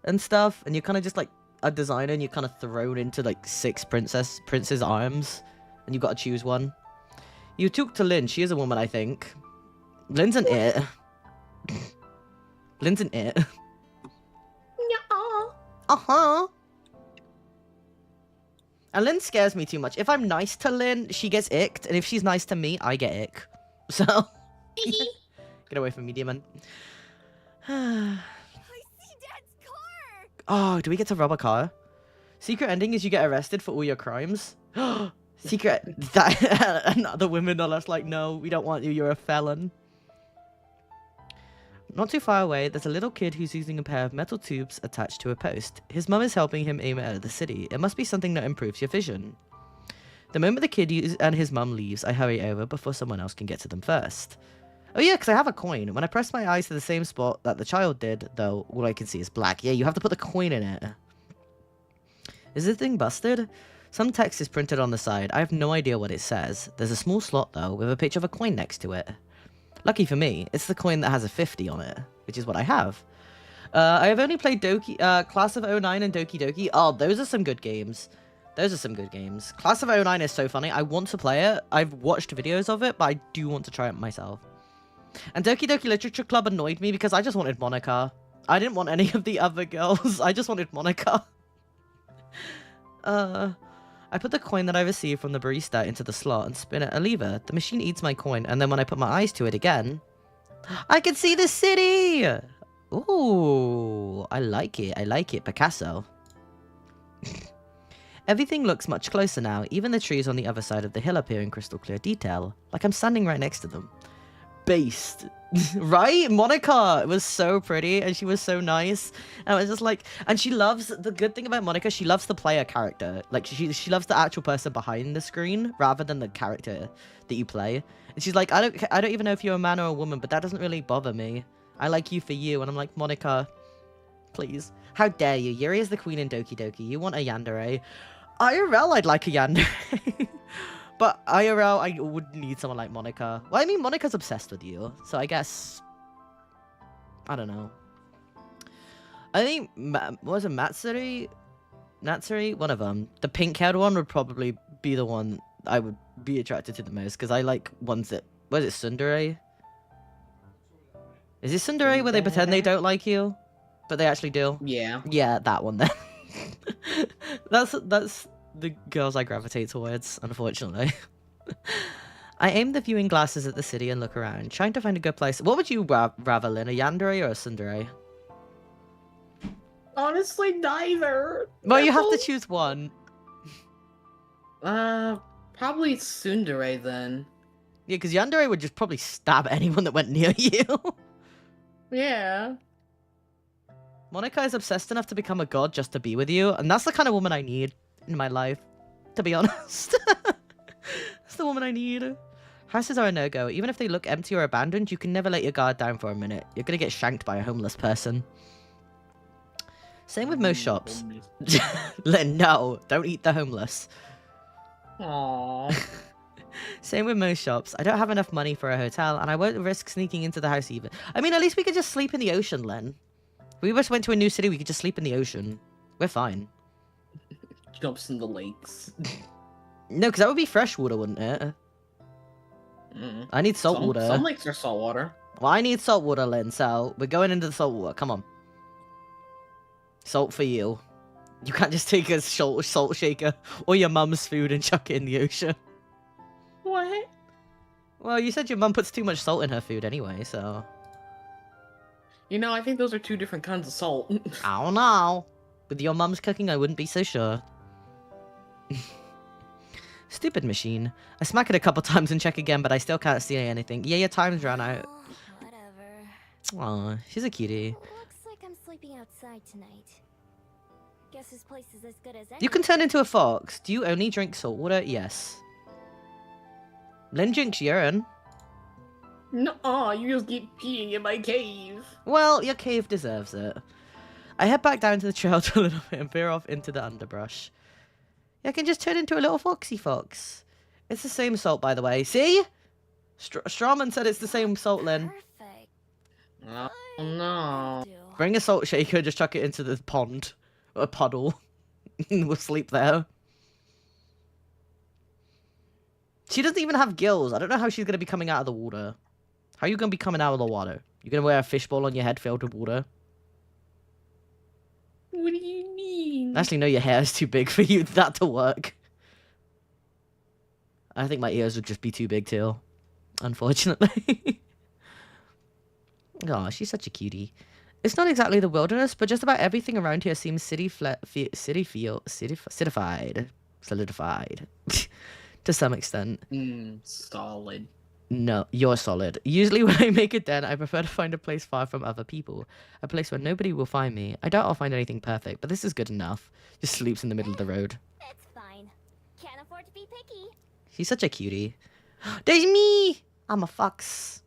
[SPEAKER 1] and stuff, and you're kind of just like a designer and you're kind of thrown into like 6 princes' arms, and you've got to choose one. You talk to Lynn, she is a woman, I think. Lynn's an it. Lynn's an it.
[SPEAKER 7] No.
[SPEAKER 1] Uh-huh. And Lynn scares me too much. If I'm nice to Lynn, she gets icked, and if she's nice to me, I get ick. So, get away from me, demon.
[SPEAKER 5] I see Dad's car!
[SPEAKER 1] Oh, do we get to rob a car? Secret ending is you get arrested for all your crimes. Secret. And other women are less like, no, we don't want you, you're a felon. Not too far away, there's a little kid who's using a pair of metal tubes attached to a post. His mum is helping him aim it out of the city. It must be something that improves your vision. The moment the kid and his mum leaves, I hurry over before someone else can get to them first. Oh yeah, because I have a coin. When I press my eyes to the same spot that the child did, though, all I can see is black. Yeah, you have to put the coin in it. Is this thing busted? Some text is printed on the side. I have no idea what it says. There's a small slot, though, with a picture of a coin next to it. Lucky for me, it's the coin that has a 50 on it, which is what I have. I have only played Class of 09 and Doki Doki. Oh, those are some good games. Those are some good games. Class of 09 is so funny. I want to play it. I've watched videos of it, but I do want to try it myself. And Doki Doki Literature Club annoyed me because I just wanted Monica. I didn't want any of the other girls. I just wanted Monica. I put the coin that I received from the barista into the slot and spin it a lever. The machine eats my coin, and then when I put my eyes to it again, I can see the city! Ooh, I like it. I like it. Picasso. Everything looks much closer now. Even the trees on the other side of the hill appear in crystal clear detail. Like I'm standing right next to them. Based. Right? Monica was so pretty and she was so nice. And I was just like, and she loves, the good thing about Monica, she loves the player character. Like she loves the actual person behind the screen rather than the character that you play. And she's like, I don't even know if you're a man or a woman, but that doesn't really bother me. I like you for you. And I'm like, Monica, please. How dare you? Yuri is the queen in Doki Doki. You want a yandere. IRL, I'd like a yandere. But IRL, I would need someone like Monica. Well, I mean, Monica's obsessed with you, so I guess... I don't know. I think, what was it, Matsuri? Natsuri? One of them. The pink-haired one would probably be the one I would be attracted to the most, because I like ones that... What is it, Tsundere? Is it Tsundere where they pretend they don't like you, but they actually do?
[SPEAKER 2] Yeah.
[SPEAKER 1] Yeah, that one then. That's the girls I gravitate towards, unfortunately. I aim the viewing glasses at the city and look around, trying to find a good place. What would you rather, Lynn, a yandere or a tsundere?
[SPEAKER 2] Honestly, neither.
[SPEAKER 1] Well, you have to choose one.
[SPEAKER 2] Probably tsundere then.
[SPEAKER 1] Yeah, because yandere would just probably stab anyone that went near you.
[SPEAKER 2] Yeah.
[SPEAKER 1] Monica is obsessed enough to become a god just to be with you, and that's the kind of woman I need in my life, to be honest. That's the woman I need. Houses are a no-go. Even if they look empty or abandoned, you can never let your guard down for a minute. You're gonna get shanked by a homeless person. Same with most shops. No, don't eat the homeless.
[SPEAKER 2] Aww.
[SPEAKER 1] Same with most shops. I don't have enough money for a hotel, and I won't risk sneaking into the house either. I mean, at least we could just sleep in the ocean, Len. If we just went to a new city, we could just sleep in the ocean. We're fine.
[SPEAKER 2] Jumps in the lakes.
[SPEAKER 1] No, because that would be freshwater, wouldn't it? I need salt water.
[SPEAKER 2] Some lakes are saltwater.
[SPEAKER 1] Well, I need salt water, Lynn, so we're going into the salt water. Come on. Salt for you. You can't just take a salt shaker or your mum's food and chuck it in the ocean.
[SPEAKER 2] What?
[SPEAKER 1] Well, you said your mum puts too much salt in her food anyway, so...
[SPEAKER 2] You know, I think those are 2 different kinds of salt.
[SPEAKER 1] I don't know. With your mum's cooking, I wouldn't be so sure. Stupid machine. I smack it a couple times and check again, but I still can't see anything. Yeah, your time's run out.
[SPEAKER 5] Oh, whatever.
[SPEAKER 1] Aw, she's a cutie.
[SPEAKER 5] Looks like I'm sleeping outside tonight. Guess this place is as good as any.
[SPEAKER 1] You can turn into a fox. Do you only drink salt water? Yes. Lynn drinks urine.
[SPEAKER 2] No, you just keep peeing in my cave.
[SPEAKER 1] Well, your cave deserves it. I head back down to the trail a little bit and veer off into the underbrush. I can just turn into a little foxy fox. It's the same salt, by the way. See? Strawman said it's the same salt, Lynn.
[SPEAKER 5] Perfect.
[SPEAKER 2] Oh no.
[SPEAKER 1] Bring a salt shaker, just chuck it into the pond. Or a puddle. We'll sleep there. She doesn't even have gills. I don't know how she's going to be coming out of the water. How are you going to be coming out of the water? You're going to wear a fishbowl on your head filled with water?
[SPEAKER 2] What do you mean?
[SPEAKER 1] Actually, no, your hair is too big for you that to work. I think my ears would just be too big too, unfortunately. Oh, she's such a cutie. It's not exactly the wilderness, but just about everything around here seems solidified to some extent.
[SPEAKER 2] Solid.
[SPEAKER 1] No, you're solid. Usually when I make a den, I prefer to find a place far from other people. A place where nobody will find me. I doubt I'll find anything perfect, but this is good enough. Just sleeps in the middle of the road.
[SPEAKER 5] It's fine. Can't afford to be picky.
[SPEAKER 1] She's such a cutie. There's me! I'm a fox.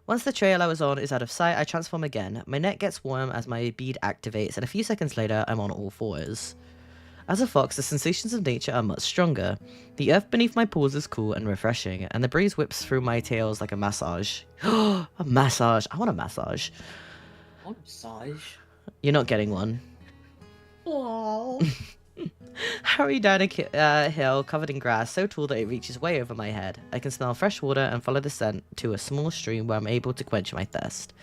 [SPEAKER 1] Once the trail I was on is out of sight, I transform again. My neck gets warm as my bead activates, and a few seconds later, I'm on all fours. As a fox, the sensations of nature are much stronger. The earth beneath my paws is cool and refreshing, and the breeze whips through my tails like a massage. A massage. I want a massage.
[SPEAKER 2] What massage?
[SPEAKER 1] You're not getting one.
[SPEAKER 2] Oh.
[SPEAKER 1] Hurry down a hill covered in grass, so tall that it reaches way over my head. I can smell fresh water and follow the scent to a small stream where I'm able to quench my thirst.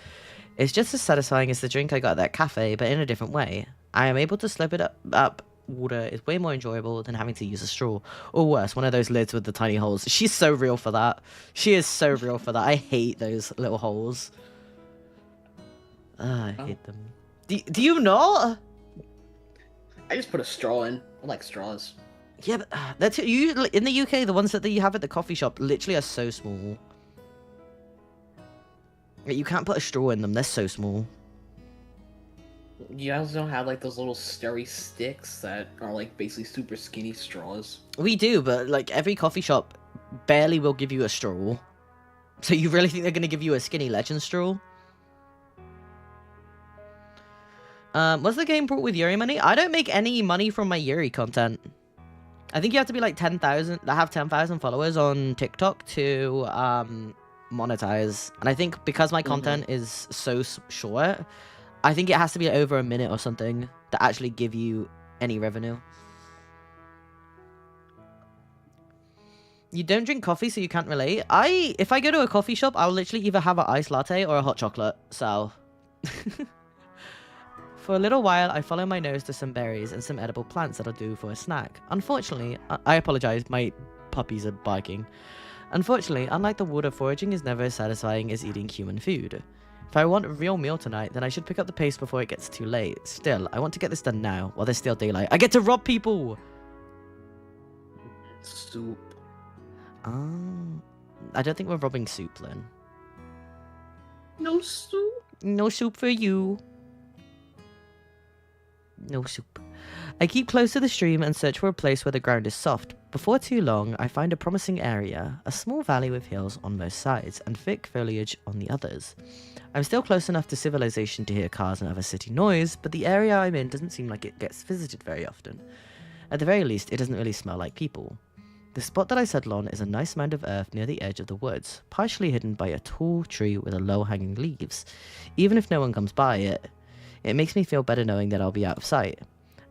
[SPEAKER 1] It's just as satisfying as the drink I got at that cafe, but in a different way. I am able to slip it up. Water is way more enjoyable than having to use a straw. Or worse, one of those lids with the tiny holes. She's so real for that. She is so real for that. I hate those little holes. I hate them. Do you not?
[SPEAKER 2] I just put a straw in. I like straws.
[SPEAKER 1] Yeah, but that's usually in the UK. The ones that you have at the coffee shop literally are so small. You can't put a straw in them. They're so small.
[SPEAKER 2] You guys don't have like those little stirry sticks that are like basically super skinny straws.
[SPEAKER 1] We do, but like every coffee shop barely will give you a straw. So you really think they're going to give you a skinny legend straw? Was the game brought with Yuri money? I don't make any money from my Yuri content. I think you have to be like 10,000, have 10,000 followers on TikTok to monetize. And I think because my content is so short, I think it has to be over a minute or something to actually give you any revenue. You don't drink coffee, so you can't relate. If I go to a coffee shop, I'll literally either have an iced latte or a hot chocolate. So, for a little while, I follow my nose to some berries and some edible plants that'll do for a snack. Unfortunately, I apologize, my puppies are barking. Unfortunately, unlike the water, foraging is never as satisfying as eating human food. If I want a real meal tonight, then I should pick up the pace before it gets too late. Still, I want to get this done now, while there's still daylight. I get to rob people!
[SPEAKER 2] Soup.
[SPEAKER 1] I don't think we're robbing soup, Lynn.
[SPEAKER 2] No soup?
[SPEAKER 1] No soup for you. No soup. I keep close to the stream and search for a place where the ground is soft. Before too long, I find a promising area, a small valley with hills on most sides and thick foliage on the others. I'm still close enough to civilization to hear cars and other city noise, but the area I'm in doesn't seem like it gets visited very often. At the very least, it doesn't really smell like people. The spot that I settle on is a nice mound of earth near the edge of the woods, partially hidden by a tall tree with low-hanging leaves. Even if no one comes by it, it makes me feel better knowing that I'll be out of sight.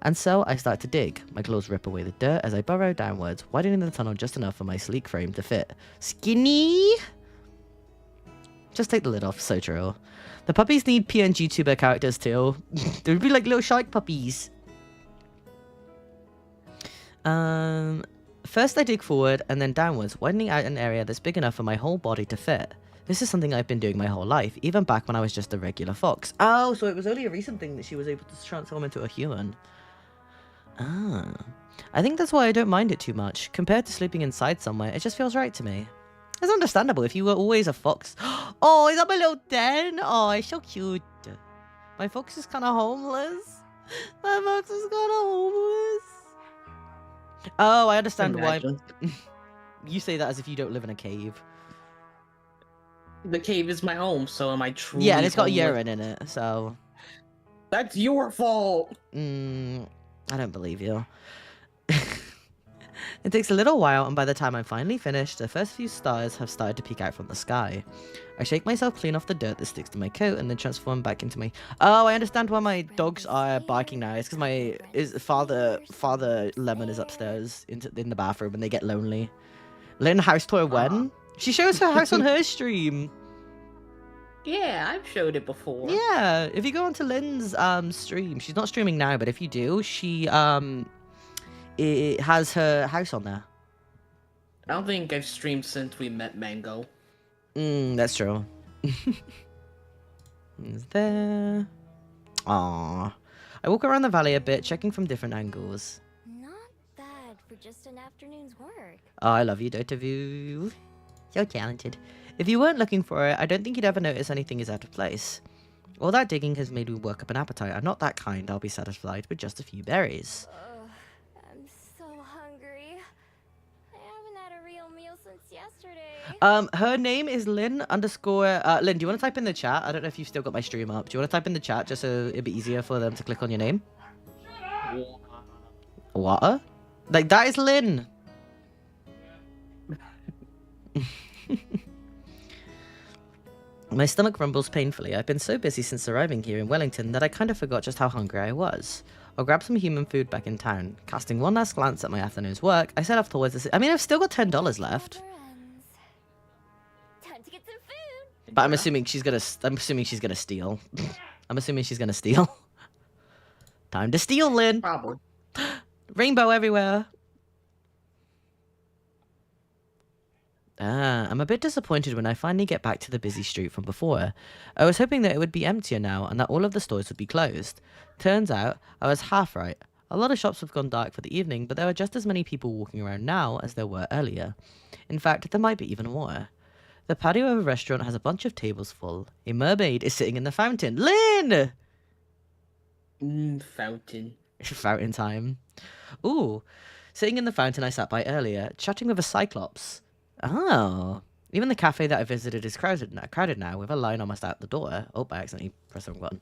[SPEAKER 1] And so I start to dig. My claws rip away the dirt as I burrow downwards, widening the tunnel just enough for my sleek frame to fit. Skinny! Just take the lid off, so true. The puppies need PNG tuber characters too. They would be like little shark puppies. First I dig forward and then downwards, widening out an area that's big enough for my whole body to fit. This is something I've been doing my whole life, even back when I was just a regular fox. Oh, so it was only a recent thing that she was able to transform into a human. Ah. I think that's why I don't mind it too much. Compared to sleeping inside somewhere, it just feels right to me. It's understandable if you were always a fox. Oh, is that my little den? Oh, it's so cute. My fox is kind of homeless. My fox is kind of homeless. Oh, I understand
[SPEAKER 2] Imagine.
[SPEAKER 1] why. You say that as if you don't live in a cave.
[SPEAKER 2] The cave is my home, so am I truly
[SPEAKER 1] Yeah, and it's got a
[SPEAKER 2] homeless?
[SPEAKER 1] urine in it, so...
[SPEAKER 2] That's your fault!
[SPEAKER 1] I don't believe you. It takes a little while, and by the time I'm finally finished, the first few stars have started to peek out from the sky. I shake myself clean off the dirt that sticks to my coat, and then transform back into my... Oh, I understand why my dogs are barking now. It's because my father Lemon is upstairs in the bathroom, and they get lonely. Lynn house tour when? She shows her house on her stream.
[SPEAKER 2] Yeah, I've showed it before.
[SPEAKER 1] Yeah, if you go onto Lynn's stream, she's not streaming now, but if you do, she it has her house on there.
[SPEAKER 2] I don't think I've streamed since we met Mango.
[SPEAKER 1] That's true. Is there? Aww. I walk around the valley a bit, checking from different angles.
[SPEAKER 5] Not bad for just an afternoon's work.
[SPEAKER 1] Oh, I love you, Dotavu. So talented. If you weren't looking for it, I don't think you'd ever notice anything is out of place. All that digging has made me work up an appetite. I'm not that kind. I'll be satisfied with just a few berries.
[SPEAKER 5] I'm so hungry. I haven't had a real meal since yesterday.
[SPEAKER 1] Her name is Lynn _ Lynn, do you want to type in the chat? I don't know if you've still got my stream up. Do you want to type in the chat just so it'd be easier for them to click on your name? What? Like, that is Lynn. My stomach rumbles painfully. I've been so busy since arriving here in Wellington that I kind of forgot just how hungry I was. I'll grab some human food back in town. Casting one last glance at my afternoon's work, I set off towards the city. I mean, I've still got $10 left.
[SPEAKER 5] Time to get some food.
[SPEAKER 1] But I'm assuming she's gonna steal. I'm assuming she's gonna steal. Time to steal, Lynn.
[SPEAKER 2] Probably.
[SPEAKER 1] Rainbow everywhere. I'm a bit disappointed when I finally get back to the busy street from before. I was hoping that it would be emptier now and that all of the stores would be closed. Turns out, I was half right. A lot of shops have gone dark for the evening, but there are just as many people walking around now as there were earlier. In fact, there might be even more. The patio of a restaurant has a bunch of tables full. A mermaid is sitting in the fountain. Lynn!
[SPEAKER 2] Fountain.
[SPEAKER 1] Fountain time. Ooh. Sitting in the fountain I sat by earlier, chatting with a cyclops. Oh. Even the cafe that I visited is crowded now, with a line almost out the door. Oh, I accidentally pressed the wrong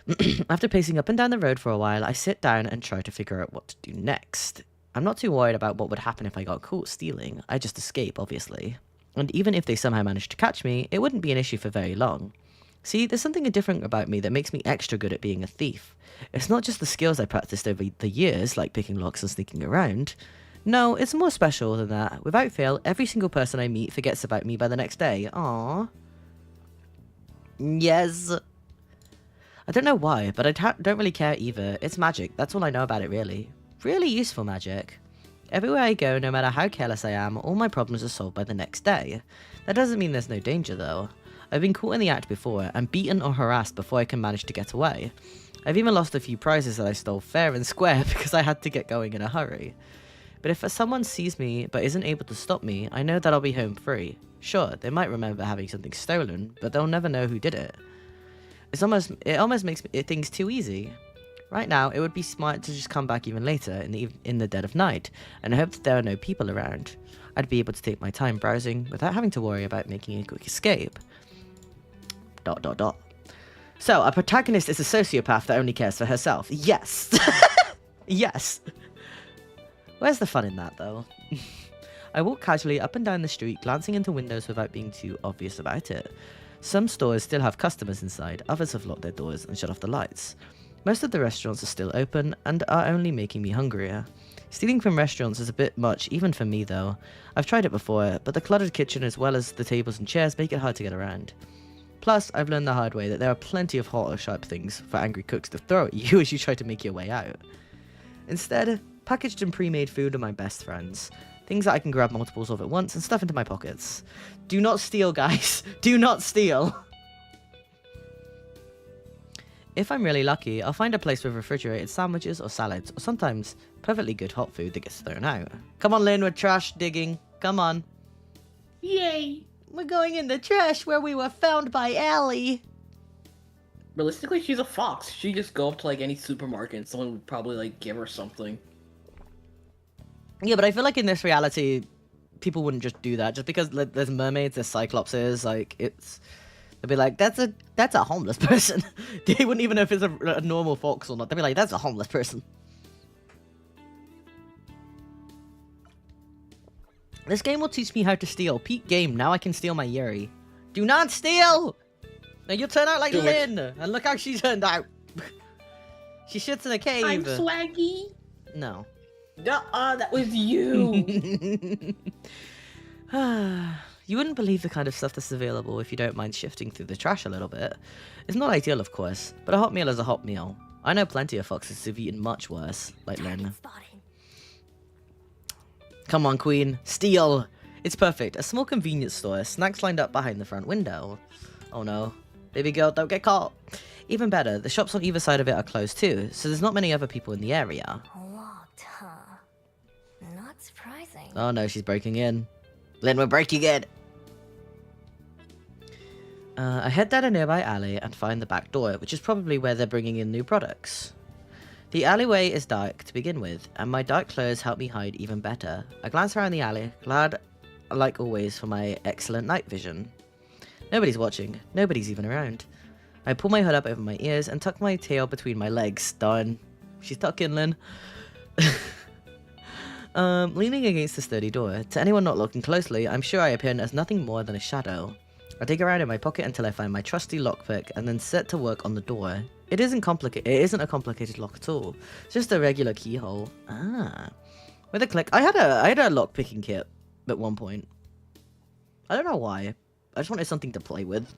[SPEAKER 1] button. After pacing up and down the road for a while, I sit down and try to figure out what to do next. I'm not too worried about what would happen if I got caught stealing. I'd just escape, obviously. And even if they somehow managed to catch me, it wouldn't be an issue for very long. See, there's something different about me that makes me extra good at being a thief. It's not just the skills I practiced over the years, like picking locks and sneaking around. No, it's more special than that. Without fail, every single person I meet forgets about me by the next day. Aww. Yes. I don't know why, but I don't really care either. It's magic. That's all I know about it, really. Really useful magic. Everywhere I go, no matter how careless I am, all my problems are solved by the next day. That doesn't mean there's no danger, though. I've been caught in the act before, and beaten or harassed before I can manage to get away. I've even lost a few prizes that I stole fair and square because I had to get going in a hurry. But if someone sees me but isn't able to stop me, I know that I'll be home free. Sure, they might remember having something stolen, but they'll never know who did it. It almost makes things too easy. Right now, it would be smart to just come back even later in the dead of night, and hope that there are no people around. I'd be able to take my time browsing without having to worry about making a quick escape. ... So, our protagonist is a sociopath that only cares for herself. Yes! Yes! Where's the fun in that, though? I walk casually up and down the street, glancing into windows without being too obvious about it. Some stores still have customers inside, others have locked their doors and shut off the lights. Most of the restaurants are still open, and are only making me hungrier. Stealing from restaurants is a bit much, even for me, though. I've tried it before, but the cluttered kitchen as well as the tables and chairs make it hard to get around. Plus, I've learned the hard way that there are plenty of hot or sharp things for angry cooks to throw at you as you try to make your way out. Instead, packaged and pre-made food are my best friends. Things that I can grab multiples of at once and stuff into my pockets. Do not steal, guys. Do not steal. If I'm really lucky, I'll find a place with refrigerated sandwiches or salads, or sometimes perfectly good hot food that gets thrown out. Come on, Lynn, we're trash digging. Come on.
[SPEAKER 7] Yay!
[SPEAKER 1] We're going in the trash where we were found by Allie.
[SPEAKER 2] Realistically, she's a fox. She just go up to like any supermarket and someone would probably like give her something.
[SPEAKER 1] Yeah, but I feel like in this reality, people wouldn't just do that. Just because there's mermaids, there's cyclopses, like it's, they'd be like, that's a homeless person. They wouldn't even know if it's a normal fox or not. They'd be like, that's a homeless person. This game will teach me how to steal. Peak game. Now I can steal my Yuri. Do not steal. Now you'll turn out like
[SPEAKER 2] Do it.
[SPEAKER 1] Lynn, and look how she turned out. She shits in a cave.
[SPEAKER 7] I'm swaggy.
[SPEAKER 1] No.
[SPEAKER 2] That was you.
[SPEAKER 1] You wouldn't believe the kind of stuff that's available if you don't mind shifting through the trash a little bit. It's not ideal, of course, but a hot meal is a hot meal. I know plenty of foxes who've eaten much worse, like Lynn.
[SPEAKER 5] Target spotted.
[SPEAKER 1] Come on, Queen. Steal! It's perfect. A small convenience store, snacks lined up behind the front window. Oh no. Baby girl, don't get caught. Even better, the shops on either side of it are closed too, so there's not many other people in the area.
[SPEAKER 5] Locked, huh? Not surprising.
[SPEAKER 1] Oh no, she's breaking in. Lynn, we're breaking in! I head down a nearby alley and find the back door, which is probably where they're bringing in new products. The alleyway is dark to begin with, and my dark clothes help me hide even better. I glance around the alley, glad, like always, for my excellent night vision. Nobody's watching. Nobody's even around. I pull my hood up over my ears and tuck my tail between my legs. Darn. She's tucked in, Lynn. Leaning against the sturdy door. To anyone not looking closely, I'm sure I appear as nothing more than a shadow. I dig around in my pocket until I find my trusty lockpick and then set to work on the door. It isn't a complicated lock at all. It's just a regular keyhole. Ah. With a click, I had a lock-picking kit at one point. I don't know why. I just wanted something to play with.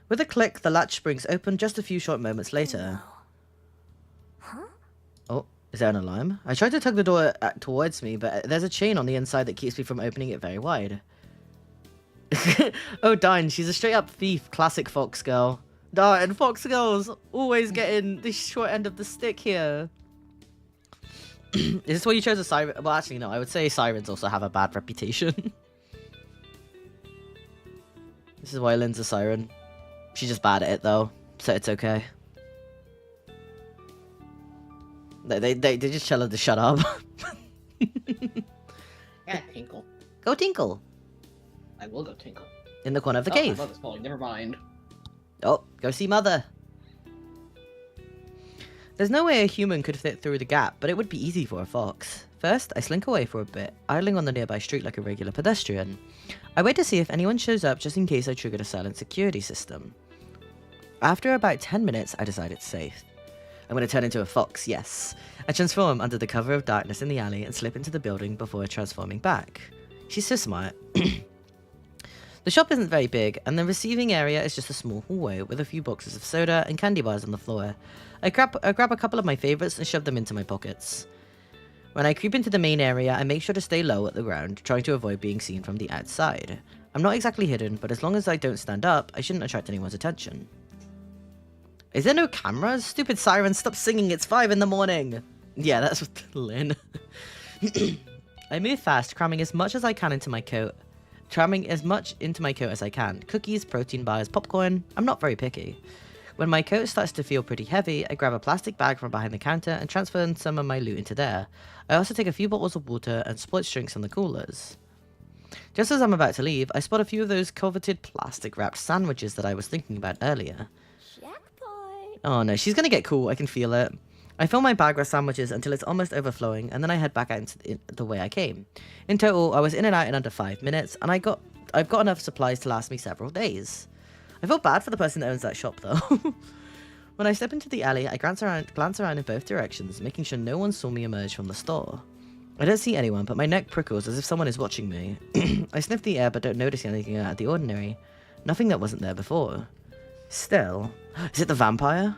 [SPEAKER 1] With a click, the latch springs open just a few short moments later.
[SPEAKER 5] Huh?
[SPEAKER 1] Oh, is there an alarm? I tried to tug the door towards me, but there's a chain on the inside that keeps me from opening it very wide. Oh, darn, she's a straight-up thief. Classic Fox Girl. Darn, Fox Girls always getting the short end of the stick here. Is this why you chose a siren? Well, actually, no. I would say sirens also have a bad reputation. This is why Lynn's a siren. She's just bad at it, though, so it's okay. They just tell her to shut up.
[SPEAKER 2] Yeah, tinkle.
[SPEAKER 1] Go tinkle.
[SPEAKER 2] I will go tinkle.
[SPEAKER 1] In the corner of the
[SPEAKER 2] My
[SPEAKER 1] cave.
[SPEAKER 2] mother's calling. Never mind.
[SPEAKER 1] Oh, go see Mother. There's no way a human could fit through the gap, but it would be easy for a fox. First, I slink away for a bit, idling on the nearby street like a regular pedestrian. I wait to see if anyone shows up just in case I triggered a silent security system. After about 10 minutes, I decide it's safe. I'm going to turn into a fox, yes. I transform under the cover of darkness in the alley and slip into the building before transforming back. She's so smart. The shop isn't very big, and the receiving area is just a small hallway with a few boxes of soda and candy bars on the floor. I grab a couple of my favorites and shove them into my pockets. When I creep into the main area, I make sure to stay low at the ground, trying to avoid being seen from the outside. I'm not exactly hidden, but as long as I don't stand up, I shouldn't attract anyone's attention. Is there no cameras? Stupid siren, stop singing, it's 5 in the morning! Yeah, that's what Lynn. I move fast, cramming as much as I can into my coat. Cramming as much into my coat as I can. Cookies, protein bars, popcorn. I'm not very picky. When my coat starts to feel pretty heavy, I grab a plastic bag from behind the counter and transfer some of my loot into there. I also take a few bottles of water and sports drinks from the coolers. Just as I'm about to leave, I spot a few of those coveted plastic-wrapped sandwiches that I was thinking about earlier.
[SPEAKER 5] Jackpot.
[SPEAKER 1] Oh no, she's gonna get cool, I can feel it. I fill my bag with sandwiches until it's almost overflowing, and then I head back out into the way I came. In total, I was in and out in under 5 minutes, and I've got enough supplies to last me several days. I feel bad for the person that owns that shop, though. When I step into the alley, I glance around in both directions, making sure no one saw me emerge from the store. I don't see anyone, but my neck prickles as if someone is watching me. I sniff the air, but don't notice anything out of the ordinary. Nothing that wasn't there before. Still, is it the vampire?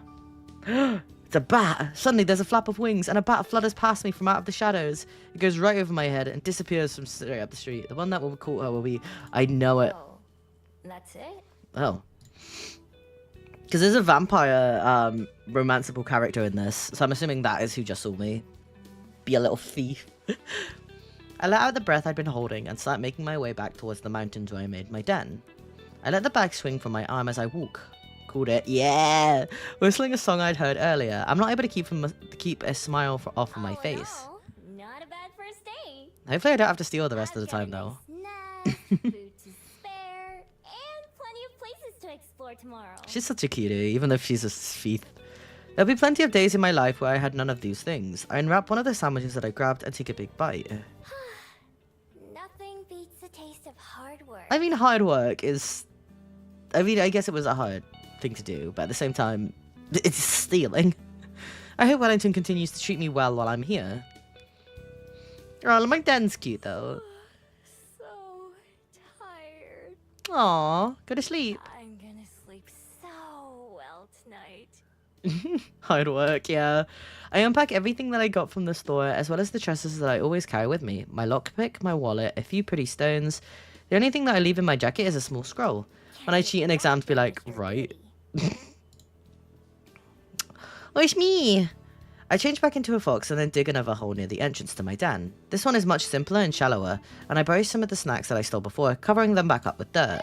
[SPEAKER 1] It's a bat! Suddenly there's a flap of wings, and a bat flutters past me from out of the shadows. It goes right over my head and disappears from straight up the street. The one that will call her will be... I know it.
[SPEAKER 5] Oh, that's it?
[SPEAKER 1] Oh. Because there's a vampire romanceable character in this, so I'm assuming that is who just saw me. Be a little thief. I let out the breath I'd been holding and started making my way back towards the mountains where I made my den. I let the bag swing from my arm as I walk. Called it, yeah! Whistling a song I'd heard earlier, I'm not able to keep a smile off of my face.
[SPEAKER 5] Not a bad first day.
[SPEAKER 1] Hopefully I don't have to steal the rest of the time, though.
[SPEAKER 5] Nice food to spare, and plenty of places to explore tomorrow.
[SPEAKER 1] She's such a cutie, even if she's a thief. There'll be plenty of days in my life where I had none of these things. I unwrap one of the sandwiches that I grabbed and take a big bite.
[SPEAKER 5] Nothing beats the taste of hard work.
[SPEAKER 1] I mean, hard work is... I mean, I guess it was a hard thing to do, but at the same time, it's stealing. I hope Wellington continues to treat me well while I'm here. Oh, my den's cute, though.
[SPEAKER 5] So tired.
[SPEAKER 1] Aw, go to sleep.
[SPEAKER 5] I'm gonna sleep so well tonight.
[SPEAKER 1] Hard work, yeah. I unpack everything that I got from the store, as well as the treasures that I always carry with me. My lockpick, my wallet, a few pretty stones. The only thing that I leave in my jacket is a small scroll. When I cheat in exams, be like, right. Oh, it's me! I change back into a fox and then dig another hole near the entrance to my den. This one is much simpler and shallower, and I bury some of the snacks that I stole before, covering them back up with dirt.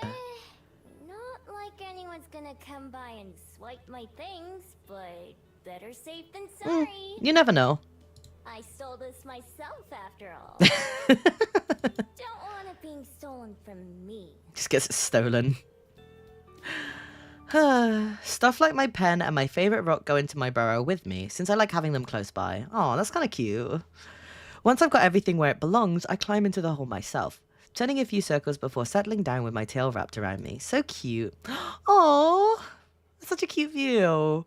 [SPEAKER 5] Not like anyone's gonna come by and swipe my things, but better safe than sorry.
[SPEAKER 1] You never know.
[SPEAKER 5] I stole this myself after all. Don't want it being stolen from me.
[SPEAKER 1] Just gets it stolen. Stuff like my pen and my favourite rock go into my burrow with me, since I like having them close by. Oh, that's kind of cute. Once I've got everything where it belongs, I climb into the hole myself, turning a few circles before settling down with my tail wrapped around me. So cute. Oh, such a cute view.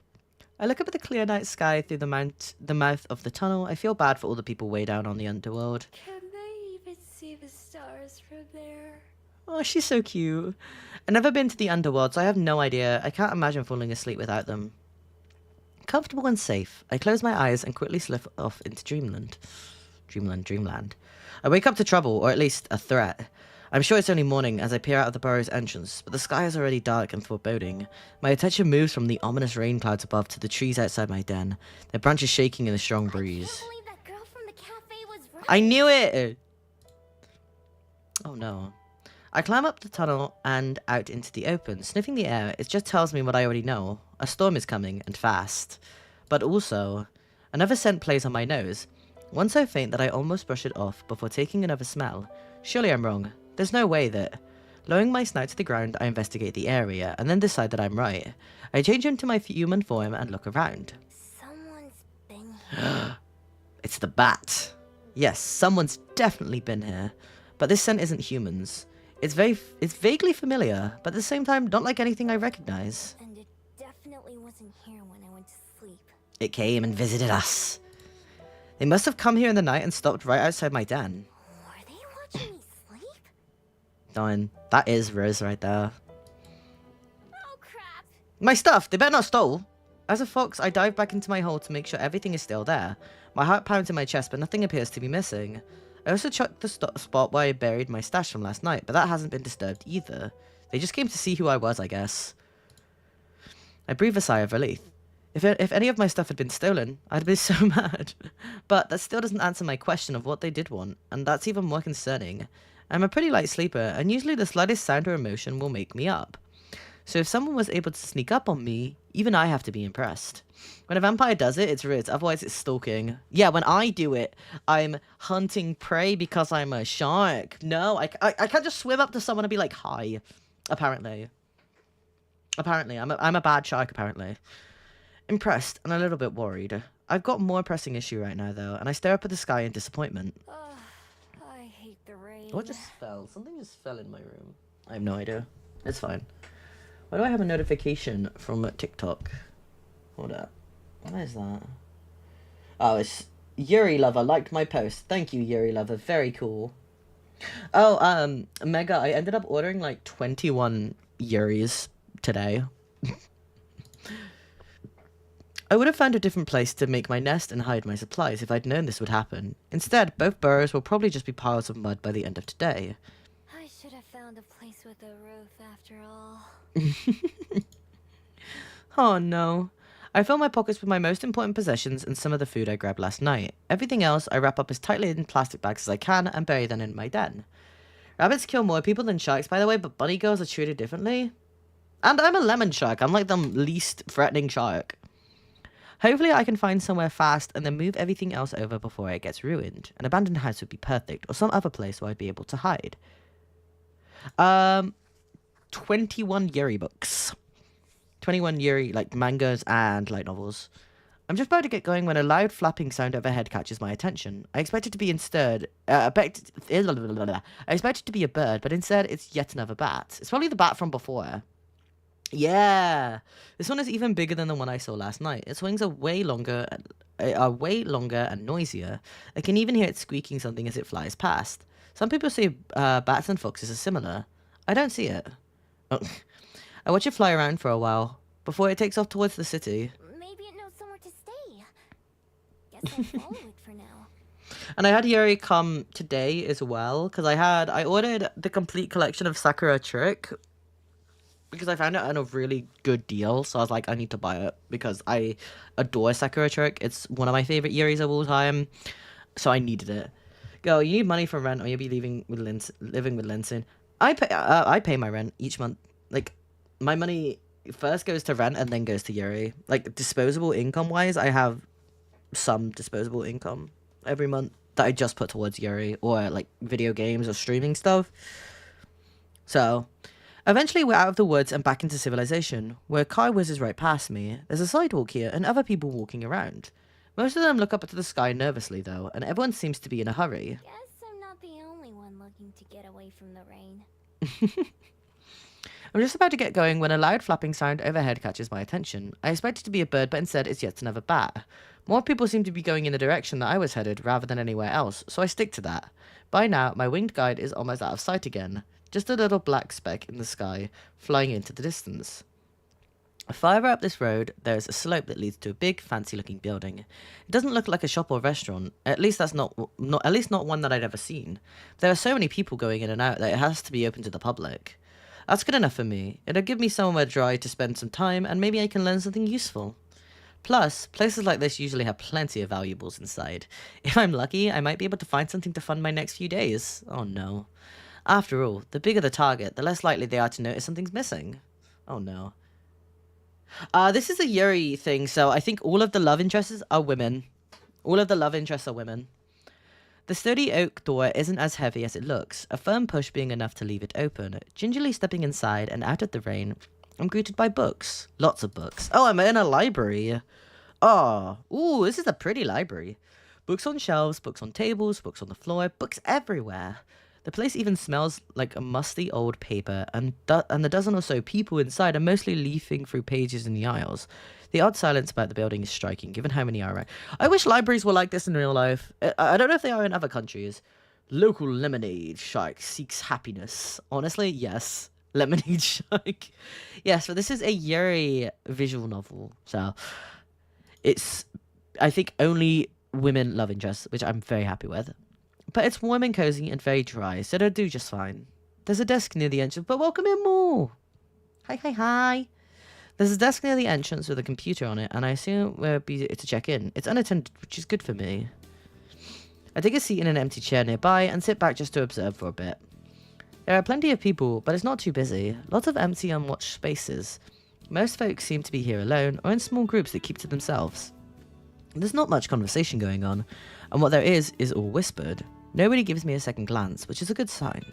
[SPEAKER 1] I look up at the clear night sky through the mouth of the tunnel. I feel bad for all the people way down on the underworld.
[SPEAKER 5] Can they even see the stars from there?
[SPEAKER 1] Oh, she's so cute. I've never been to the underworld, so I have no idea. I can't imagine falling asleep without them. Comfortable and safe, I close my eyes and quickly slip off into dreamland. Dreamland. I wake up to trouble, or at least a threat. I'm sure it's only morning as I peer out of the burrow's entrance, but the sky is already dark and foreboding. My attention moves from the ominous rain clouds above to the trees outside my den, their branches shaking in a strong breeze.
[SPEAKER 5] I can't believe that girl from the cafe was right.
[SPEAKER 1] I knew it! Oh no. I climb up the tunnel and out into the open. Sniffing the air, it just tells me what I already know. A storm is coming, and fast. But also, another scent plays on my nose. One so faint that I almost brush it off before taking another smell. Surely I'm wrong. There's no way that... Lowering my snout to the ground, I investigate the area, and then decide that I'm right. I change into my human form and look around.
[SPEAKER 5] Someone's been here.
[SPEAKER 1] It's the bat. Yes, someone's definitely been here. But this scent isn't humans. It's vaguely familiar, but at the same time, not like anything I recognize.
[SPEAKER 5] And it definitely wasn't here when I went to sleep.
[SPEAKER 1] It came and visited us. They must have come here in the night and stopped right outside my den.
[SPEAKER 5] Were they watching me sleep?
[SPEAKER 1] Darn, that is Rose right there.
[SPEAKER 5] Oh crap!
[SPEAKER 1] My stuff! They better not stole! As a fox, I dive back into my hole to make sure everything is still there. My heart pounds in my chest, but nothing appears to be missing. I also checked the spot where I buried my stash from last night, but that hasn't been disturbed either. They just came to see who I was, I guess. I breathe a sigh of relief. If any of my stuff had been stolen, I'd be so mad. But that still doesn't answer my question of what they did want, and that's even more concerning. I'm a pretty light sleeper, and usually the slightest sound or emotion will make me up. So if someone was able to sneak up on me, even I have to be impressed. When a vampire does it, it's rude, otherwise it's stalking. Yeah, when I do it, I'm hunting prey because I'm a shark. No, I can't just swim up to someone and be like, hi. Apparently. I'm a bad shark, apparently. Impressed and a little bit worried. I've got more pressing issue right now, though, and I stare up at the sky in disappointment.
[SPEAKER 5] I hate the rain.
[SPEAKER 1] What just fell? Something just fell in my room. I have no idea. It's fine. Why do I have a notification from TikTok? Hold up. What is that? Oh, it's Yuri Lover liked my post. Thank you, Yuri Lover. Very cool. Oh, Mega, I ended up ordering like 21 Yuris today. I would have found a different place to make my nest and hide my supplies if I'd known this would happen. Instead, both burrows will probably just be piles of mud by the end of today.
[SPEAKER 5] I should have found a place with a roof after all.
[SPEAKER 1] Oh no. I fill my pockets with my most important possessions and some of the food I grabbed last night. Everything else I wrap up as tightly in plastic bags as I can and bury them in my den. Rabbits kill more people than sharks, by the way, but bunny girls are treated differently. And I'm a lemon shark. I'm like the least threatening shark. Hopefully I can find somewhere fast and then move everything else over before it gets ruined. An abandoned house would be perfect, or some other place where I'd be able to hide. 21 Yuri books. 21 Yuri, like, mangas and light novels. I'm just about to get going when a loud flapping sound overhead catches my attention. I expect it to be I expect it to be a bird, but instead it's yet another bat. It's probably the bat from before. Yeah! This one is even bigger than the one I saw last night. Its wings are way longer and noisier. I can even hear it squeaking something as it flies past. Some people say bats and foxes are similar. I don't see it. Oh. I watch it fly around for a while, before it takes off towards the city.
[SPEAKER 5] Maybe it knows somewhere to stay. Guess I'll follow it for now.
[SPEAKER 1] And I had Yuri come today as well, because I ordered the complete collection of Sakura Trick, because I found it at a really good deal, so I was like, I need to buy it, because I adore Sakura Trick. It's one of my favorite Yuris of all time, so I needed it. Girl, you need money for rent, or you'll be living with Lynn soon. I pay my rent each month. Like, my money first goes to rent and then goes to Yuri. Like, disposable income-wise, I have some disposable income every month that I just put towards Yuri, or, like, video games or streaming stuff. So, eventually we're out of the woods and back into civilization, where a car whizzes right past me. There's a sidewalk here and other people walking around. Most of them look up at the sky nervously, though, and everyone seems to be in a hurry.
[SPEAKER 5] Guess I'm not the only one looking to get away from the rain.
[SPEAKER 1] I'm just about to get going when a loud flapping sound overhead catches my attention. I expect it to be a bird, but instead it's yet another bat. More people seem to be going in the direction that I was headed rather than anywhere else, so I stick to that. By now, my winged guide is almost out of sight again. Just a little black speck in the sky, flying into the distance. Farther up this road, there is a slope that leads to a big, fancy-looking building. It doesn't look like a shop or restaurant. At least that's not one that I'd ever seen. There are so many people going in and out that it has to be open to the public. That's good enough for me. It'll give me somewhere dry to spend some time, and maybe I can learn something useful. Plus, places like this usually have plenty of valuables inside. If I'm lucky, I might be able to find something to fund my next few days. Oh no. After all, the bigger the target, the less likely they are to notice something's missing. Oh no. This is a Yuri thing, so I think all of the love interests are women. All of the love interests are women. The sturdy oak door isn't as heavy as it looks, a firm push being enough to leave it open. Gingerly stepping inside and out of the rain, I'm greeted by books. Lots of books. Oh, I'm in a library. Oh, ooh, this is a pretty library. Books on shelves, books on tables, books on the floor, books everywhere. The place even smells like a musty old paper, and the dozen or so people inside are mostly leafing through pages in the aisles. The odd silence about the building is striking, given how many are around. I wish libraries were like this in real life. I don't know if they are in other countries. Local lemonade shark seeks happiness. Honestly, yes. Lemonade shark. Yes, but this is a Yuri visual novel, so it's, I think, only women love interest, which I'm very happy with. But it's warm and cozy and very dry, so it'll do just fine. There's a desk near the entrance, but welcome in more. Hi, hi, hi. There's a desk near the entrance with a computer on it, and I assume we'll be to check in. It's unattended, which is good for me. I take a seat in an empty chair nearby and sit back just to observe for a bit. There are plenty of people, but it's not too busy. Lots of empty, unwatched spaces. Most folks seem to be here alone, or in small groups that keep to themselves. There's not much conversation going on, and what there is all whispered. Nobody gives me a second glance, which is a good sign.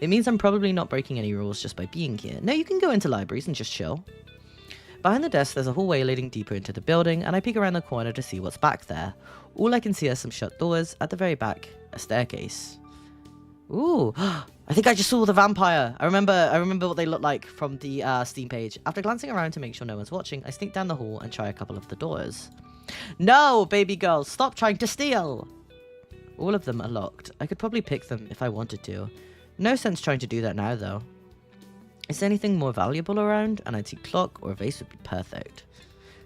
[SPEAKER 1] It means I'm probably not breaking any rules just by being here. No, you can go into libraries and just chill. Behind the desk, there's a hallway leading deeper into the building, and I peek around the corner to see what's back there. All I can see are some shut doors, at the very back, a staircase. Ooh, I think I just saw the vampire. I remember what they look like from the Steam page. After glancing around to make sure no one's watching, I sneak down the hall and try a couple of the doors. No, baby girl, stop trying to steal! All of them are locked. I could probably pick them if I wanted to. No sense trying to do that now, though. Is there anything more valuable around? An antique clock or a vase would be perfect.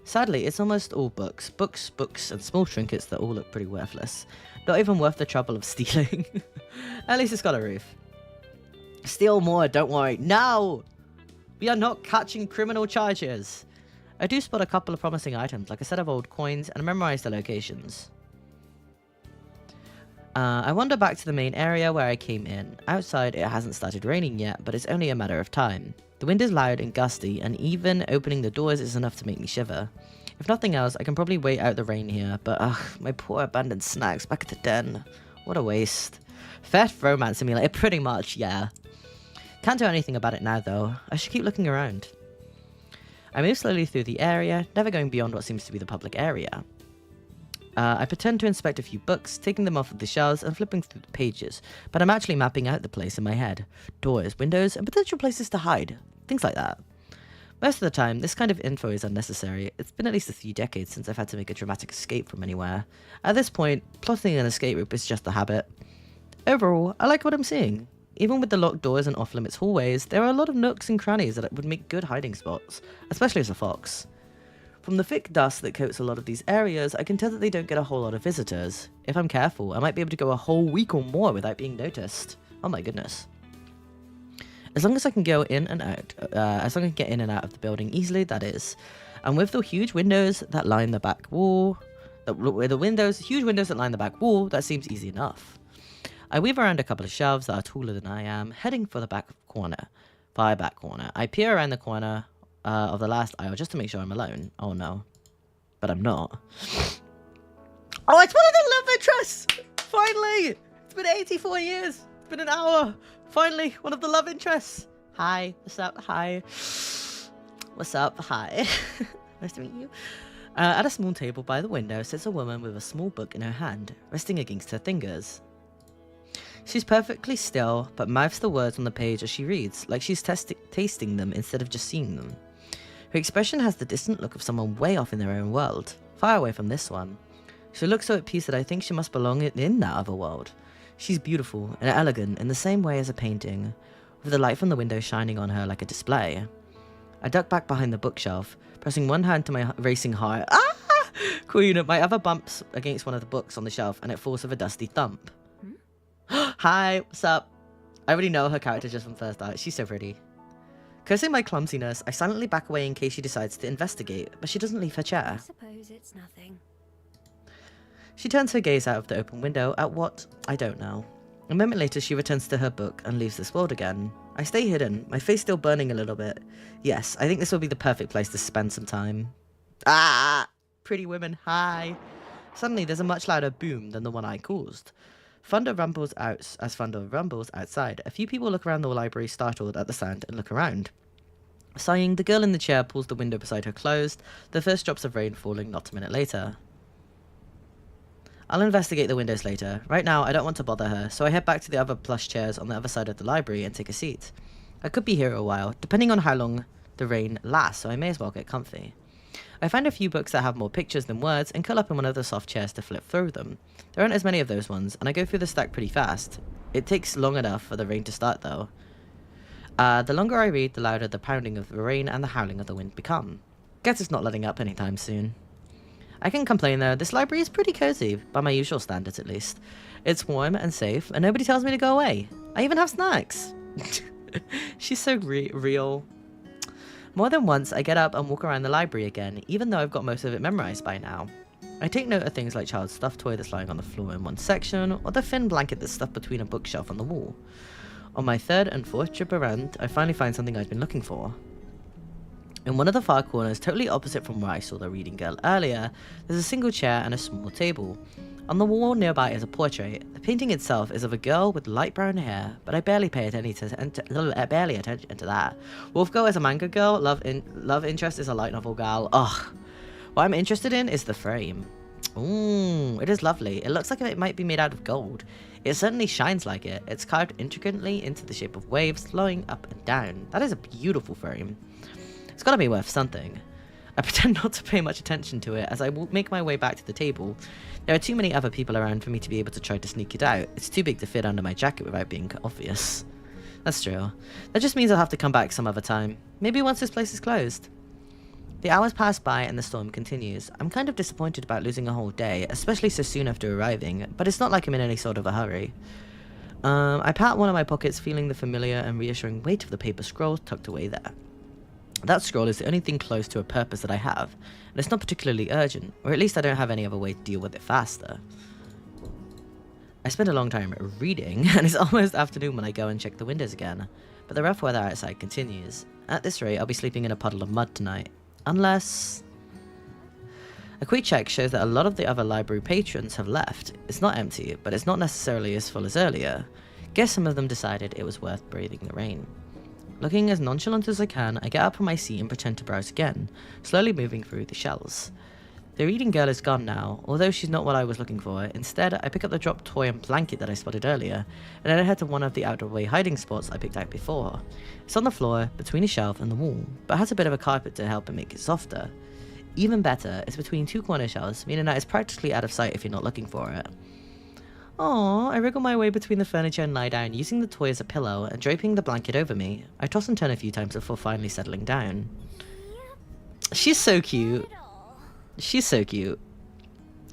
[SPEAKER 1] Sadly, it's almost all books. Books, and small trinkets that all look pretty worthless. Not even worth the trouble of stealing. At least it's got a roof. Steal more, don't worry. No! We are not catching criminal charges. I do spot a couple of promising items, like a set of old coins, and memorize the locations. I wander back to the main area where I came in. Outside, it hasn't started raining yet, but it's only a matter of time. The wind is loud and gusty, and even opening the doors is enough to make me shiver. If nothing else, I can probably wait out the rain here, but my poor abandoned snacks back at the den. What a waste. Theft romance simulator, pretty much, yeah. Can't do anything about it now, though. I should keep looking around. I move slowly through the area, never going beyond what seems to be the public area. I pretend to inspect a few books, taking them off of the shelves and flipping through the pages, but I'm actually mapping out the place in my head. Doors, windows, and potential places to hide. Things like that. Most of the time, this kind of info is unnecessary. It's been at least a few decades since I've had to make a dramatic escape from anywhere. At this point, plotting an escape route is just a habit. Overall, I like what I'm seeing. Even with the locked doors and off-limits hallways, there are a lot of nooks and crannies that would make good hiding spots, especially as a fox. From the thick dust that coats a lot of these areas, I can tell that they don't get a whole lot of visitors. If I'm careful, I might be able to go a whole week or more without being noticed. Oh my goodness. As long as I can go in and out, as long as I can get in and out of the building easily, that is. And with the huge windows that line the back wall, huge windows that line the back wall, that seems easy enough. I weave around a couple of shelves that are taller than I am, heading for the back corner. Far back corner. I peer around the corner of the last aisle just to make sure I'm alone. Oh no. But I'm not. Oh, it's one of the love interests! Finally! It's been 84 years! It's been an hour! Finally, one of the love interests! Hi, what's up? Hi. What's up? Hi. Nice to meet you. At a small table by the window sits a woman with a small book in her hand, resting against her fingers. She's perfectly still, but mouths the words on the page as she reads, like she's tasting them instead of just seeing them. Her expression has the distant look of someone way off in their own world, far away from this one. She looks so at peace that I think she must belong in that other world. She's beautiful and elegant in the same way as a painting, with the light from the window shining on her like a display. I duck back behind the bookshelf, pressing one hand to my racing heart. Ah! Queen, my other bumps against one of the books on the shelf and it falls with a dusty thump. Hi, what's up? I already know her character just from first art. She's so pretty. Cursing my clumsiness, I silently back away in case she decides to investigate, but she doesn't leave her chair.
[SPEAKER 5] I suppose it's nothing.
[SPEAKER 1] She turns her gaze out of the open window at what? I don't know. A moment later, she returns to her book and leaves this world again. I stay hidden, my face still burning a little bit. Yes, I think this will be the perfect place to spend some time. Ah! Pretty women, hi! Suddenly, there's a much louder boom than the one I caused. Thunder rumbles outside. A few people look around the library startled at the sound and look around. Sighing, the girl in the chair pulls the window beside her closed, the first drops of rain falling not a minute later. I'll investigate the windows later. Right now, I don't want to bother her, so I head back to the other plush chairs on the other side of the library and take a seat. I could be here a while, depending on how long the rain lasts, so I may as well get comfy. I find a few books that have more pictures than words and curl up in one of the soft chairs to flip through them. There aren't as many of those ones, and I go through the stack pretty fast. It takes long enough for the rain to start, though. The longer I read, the louder the pounding of the rain and the howling of the wind become. Guess it's not letting up anytime soon. I can complain though, this library is pretty cozy, by my usual standards at least. It's warm and safe, and nobody tells me to go away. I even have snacks. She's so real. More than once, I get up and walk around the library again, even though I've got most of it memorized by now. I take note of things like child's stuffed toy that's lying on the floor in one section, or the thin blanket that's stuffed between a bookshelf on the wall. On my third and fourth trip around, I finally find something I've been looking for. In one of the far corners, totally opposite from where I saw the reading girl earlier, there's a single chair and a small table. On the wall nearby is a portrait. The painting itself is of a girl with light brown hair, but I barely pay attention to that. Wolf Girl is a manga girl, love interest is a light novel gal. Ugh. What I'm interested in is the frame. Ooh, it is lovely. It looks like it might be made out of gold. It certainly shines like it. It's carved intricately into the shape of waves flowing up and down. That is a beautiful frame. It's gotta be worth something. I pretend not to pay much attention to it as I make my way back to the table. There are too many other people around for me to be able to try to sneak it out. It's too big to fit under my jacket without being obvious. That's true. That just means I'll have to come back some other time. Maybe once this place is closed. The hours pass by and the storm continues. I'm kind of disappointed about losing a whole day, especially so soon after arriving, but it's not like I'm in any sort of a hurry. I pat one of my pockets, feeling the familiar and reassuring weight of the paper scroll tucked away there. That scroll is the only thing close to a purpose that I have, and it's not particularly urgent, or at least I don't have any other way to deal with it faster. I spend a long time reading, and it's almost afternoon when I go and check the windows again, but the rough weather outside continues. At this rate, I'll be sleeping in a puddle of mud tonight. Unless... A quick check shows that a lot of the other library patrons have left. It's not empty, but it's not necessarily as full as earlier. Guess some of them decided it was worth braving the rain. Looking as nonchalant as I can, I get up from my seat and pretend to browse again, slowly moving through the shelves. The reading girl is gone now, although she's not what I was looking for. Instead, I pick up the dropped toy and blanket that I spotted earlier, and then I head to one of the out-of-the-way hiding spots I picked out before. It's on the floor, between a shelf and the wall, but has a bit of a carpet to help it make it softer. Even better, it's between two corner shelves, meaning that it's practically out of sight if you're not looking for it. Aww, I wriggle my way between the furniture and lie down, using the toy as a pillow and draping the blanket over me. I toss and turn a few times before finally settling down. She's so cute. She's so cute.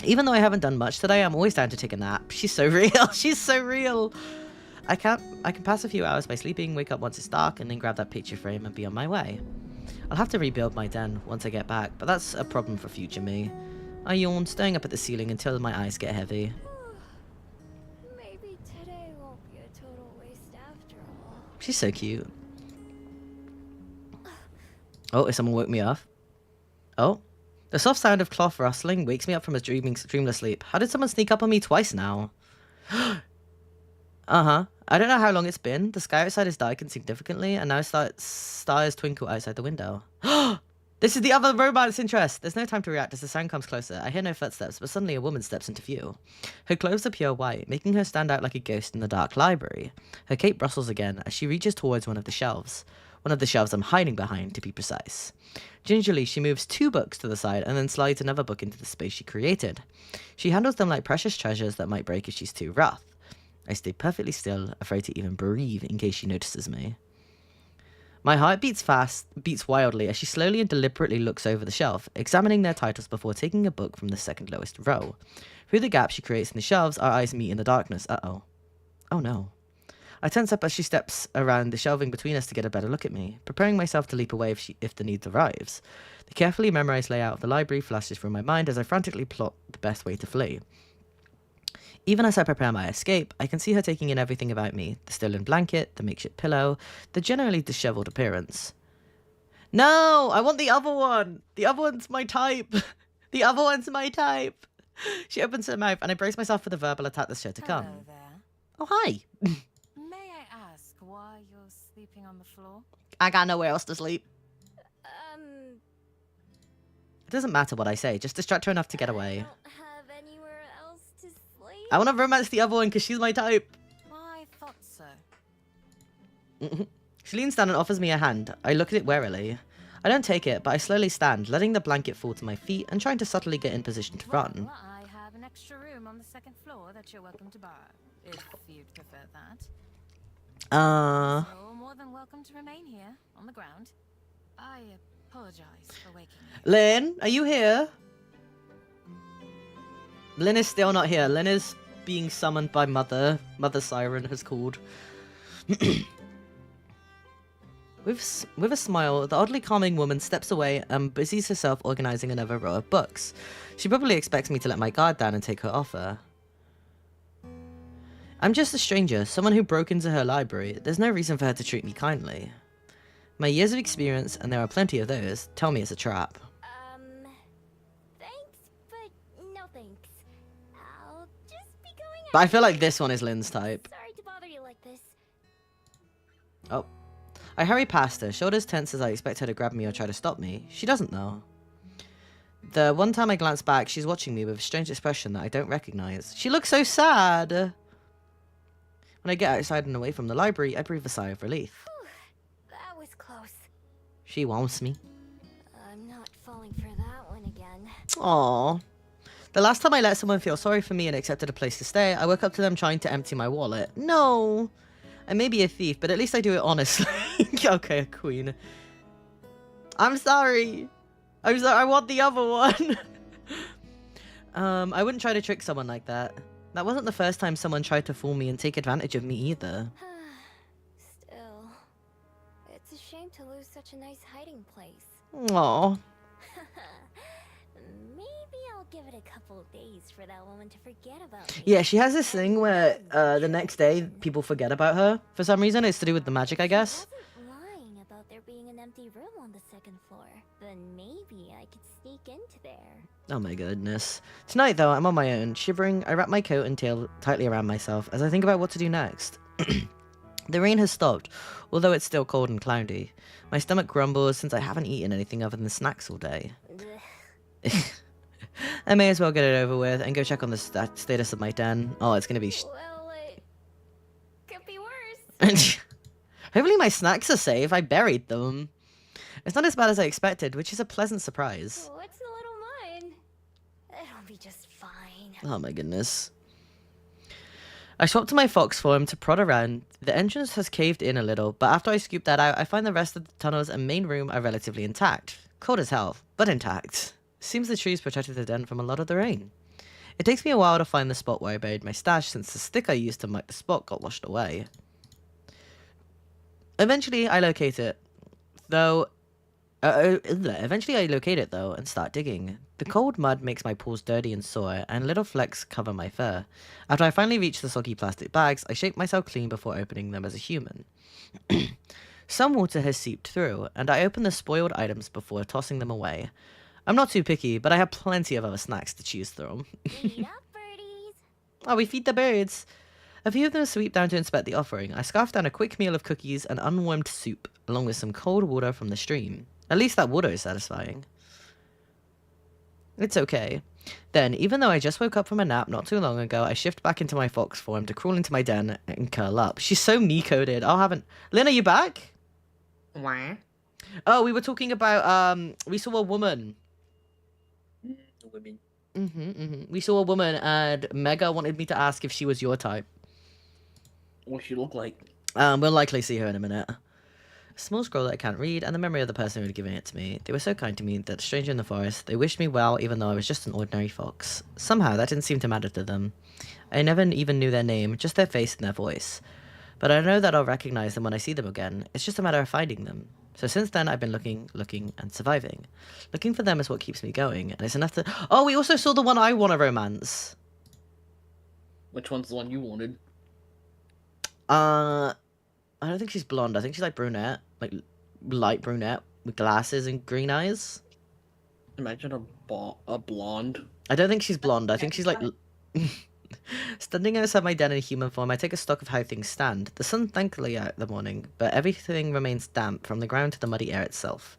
[SPEAKER 1] Even though I haven't done much today, I'm always down to take a nap. She's so real. She's so real. I can pass a few hours by sleeping, wake up once it's dark, and then grab that picture frame and be on my way. I'll have to rebuild my den once I get back, but that's a problem for future me. I yawn, staring up at the ceiling until my eyes get heavy.
[SPEAKER 5] Maybe today won't be a total waste after all.
[SPEAKER 1] She's so cute. Oh, if someone woke me up. Oh. The soft sound of cloth rustling wakes me up from a dreamless sleep. How did someone sneak up on me twice now? Uh-huh. I don't know how long it's been. The sky outside has darkened significantly, and now stars twinkle outside the window. This is the other romance interest! There's no time to react as the sound comes closer. I hear no footsteps, but suddenly a woman steps into view. Her clothes are pure white, making her stand out like a ghost in the dark library. Her cape rustles again as she reaches towards one of the shelves. One of the shelves I'm hiding behind, to be precise. Gingerly, she moves 2 books to the side and then slides another book into the space she created. She handles them like precious treasures that might break if she's too rough. I stay perfectly still, afraid to even breathe in case she notices me. My heart beats wildly as she slowly and deliberately looks over the shelf, examining their titles before taking a book from the second lowest row. Through the gap she creates in the shelves, our eyes meet in the darkness. Uh-oh. Oh no. I tense up as she steps around the shelving between us to get a better look at me, preparing myself to leap away if the need arrives. The carefully memorized layout of the library flashes through my mind as I frantically plot the best way to flee. Even as I prepare my escape, I can see her taking in everything about me, the stolen blanket, the makeshift pillow, the generally disheveled appearance. No! I want the other one! The other one's my type! The other one's my type! She opens her mouth and I brace myself for the verbal attack that's sure to come.
[SPEAKER 6] Hello there.
[SPEAKER 1] Oh, hi!
[SPEAKER 6] May I ask why you're sleeping on the floor?
[SPEAKER 1] I got nowhere else to sleep. It doesn't matter what I say, just distract her enough to get away.
[SPEAKER 5] I don't have anywhere else to sleep.
[SPEAKER 1] I want to romance the other one because she's my type.
[SPEAKER 6] I thought so.
[SPEAKER 1] She leans down and offers me a hand. I look at it warily. I don't take it, but I slowly stand, letting the blanket fall to my feet and trying to subtly get in position to run.
[SPEAKER 6] Well, I have an extra room on the 2nd floor that you're welcome to borrow, if you'd prefer that. So, more than welcome to remain here, on the ground. I apologize for waking you.
[SPEAKER 1] Lynn, are you here? Lynn is still not here. Lynn is being summoned by Mother. Mother Siren has called. With a smile, the oddly calming woman steps away and busies herself organizing another row of books. She probably expects me to let my guard down and take her offer. I'm just a stranger, someone who broke into her library. There's no reason for her to treat me kindly. My years of experience, and there are plenty of those, tell me it's a trap.
[SPEAKER 5] Thanks, but no thanks. I'll just be going out.
[SPEAKER 1] But I feel like this one is Lynn's type.
[SPEAKER 5] Sorry to bother you like this.
[SPEAKER 1] Oh. I hurry past her, shoulders tense as I expect her to grab me or try to stop me. She doesn't though. The one time I glance back, she's watching me with a strange expression that I don't recognize. She looks so sad! When I get outside and away from the library, I breathe a sigh of relief.
[SPEAKER 5] Whew, that was close.
[SPEAKER 1] She wants me.
[SPEAKER 5] I'm not falling for that one again.
[SPEAKER 1] Aww. The last time I let someone feel sorry for me and accepted a place to stay, I woke up to them trying to empty my wallet. No! I may be a thief, but at least I do it honestly. Okay, queen. I'm sorry. I'm sorry. I want the other one. I wouldn't try to trick someone like that. That wasn't the first time someone tried to fool me and take advantage of me either.
[SPEAKER 5] Still, it's a shame to lose such a nice hiding place.
[SPEAKER 1] Aw.
[SPEAKER 5] Maybe I'll give it a couple days for that woman to forget about me.
[SPEAKER 1] Yeah, she has this thing where the next day people forget about her for some reason. It's to do with the magic, I guess.
[SPEAKER 5] She wasn't lying about there being an empty room on the second floor. Then maybe I could sneak into there.
[SPEAKER 1] Oh my goodness. Tonight, though, I'm on my own. Shivering, I wrap my coat and tail tightly around myself as I think about what to do next. The rain has stopped, although it's still cold and cloudy. My stomach grumbles since I haven't eaten anything other than snacks all day. I may as well get it over with and go check on the status of my den. Oh, it's gonna be...
[SPEAKER 5] Well, it could be worse.
[SPEAKER 1] Hopefully my snacks are safe. I buried them. It's not as bad as I expected, which is a pleasant surprise.
[SPEAKER 5] What's a little mine? It'll be just fine.
[SPEAKER 1] Oh my goodness. I swap to my fox form to prod around. The entrance has caved in a little, but after I scoop that out, I find the rest of the tunnels and main room are relatively intact. Cold as hell, but intact. Seems the trees protected the den from a lot of the rain. It takes me a while to find the spot where I buried my stash since the stick I used to mark the spot got washed away. Eventually, I locate it, though, and start digging. The cold mud makes my paws dirty and sore, and little flecks cover my fur. After I finally reach the soggy plastic bags, I shake myself clean before opening them as a human. Some water has seeped through, and I open the spoiled items before tossing them away. I'm not too picky, but I have plenty of other snacks to choose from.
[SPEAKER 5] Eat up, birdies.
[SPEAKER 1] Oh, we feed the birds. A few of them sweep down to inspect the offering. I scarf down a quick meal of cookies and unwarmed soup, along with some cold water from the stream. At least that water is satisfying. It's okay. Then, even though I just woke up from a nap not too long ago, I shift back into my fox form to crawl into my den and curl up. She's so me-coded. Lynn, are you back?
[SPEAKER 2] What?
[SPEAKER 1] Oh, we were talking about, we saw a woman.
[SPEAKER 2] Women.
[SPEAKER 1] We saw a woman, and Mega wanted me to ask if she was your type.
[SPEAKER 2] What she look like?
[SPEAKER 1] We'll likely see her in a minute. A small scroll that I can't read, and the memory of the person who had given it to me. They were so kind to me that, stranger in the forest, they wished me well even though I was just an ordinary fox. Somehow, that didn't seem to matter to them. I never even knew their name, just their face and their voice. But I know that I'll recognize them when I see them again. It's just a matter of finding them. So since then, I've been looking, and surviving. Looking for them is what keeps me going, and it's enough to... Oh, we also saw the one I want to romance.
[SPEAKER 2] Which one's the one you wanted?
[SPEAKER 1] I don't think she's blonde. I think she's like brunette. Like, light brunette with glasses and green eyes.
[SPEAKER 2] Imagine a blonde.
[SPEAKER 1] I don't think she's blonde. I think she's like... Standing outside my den in human form, I take a stock of how things stand. The sun's thankfully out in the morning, but everything remains damp from the ground to the muddy air itself.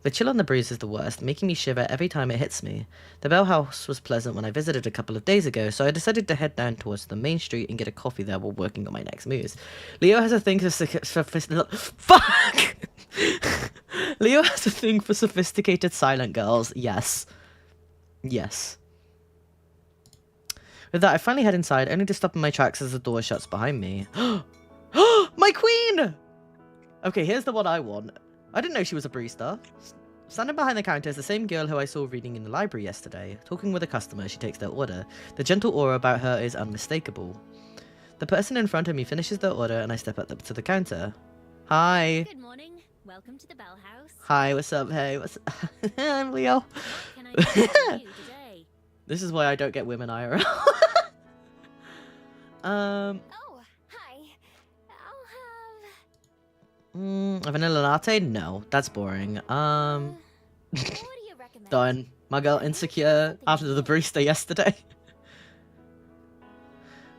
[SPEAKER 1] The chill on the breeze is the worst, making me shiver every time it hits me. The Bell House was pleasant when I visited a couple of days ago, so I decided to head down towards the main street and get a coffee there while working on my next moves. Leo has a thing for fuck! Leo has a thing for sophisticated silent girls. Yes. Yes. With that, I finally head inside, only to stop in my tracks as the door shuts behind me. My queen! Okay, here's the one I want. I didn't know she was a barista. Standing behind the counter is the same girl who I saw reading in the library yesterday. Talking with a customer, she takes their order. The gentle aura about her is unmistakable. The person in front of me finishes their order, and I step up to the counter. Hi.
[SPEAKER 5] Good morning. Welcome to the Bell House.
[SPEAKER 1] Hi, what's up? Hey, what's I'm Leo.
[SPEAKER 5] What can I do for you today?
[SPEAKER 1] This is why I don't get women IRL.
[SPEAKER 5] Oh, hi. I'll have...
[SPEAKER 1] A vanilla latte? No, that's boring.
[SPEAKER 5] what do you recommend?
[SPEAKER 1] Done. My girl insecure after the barista yesterday.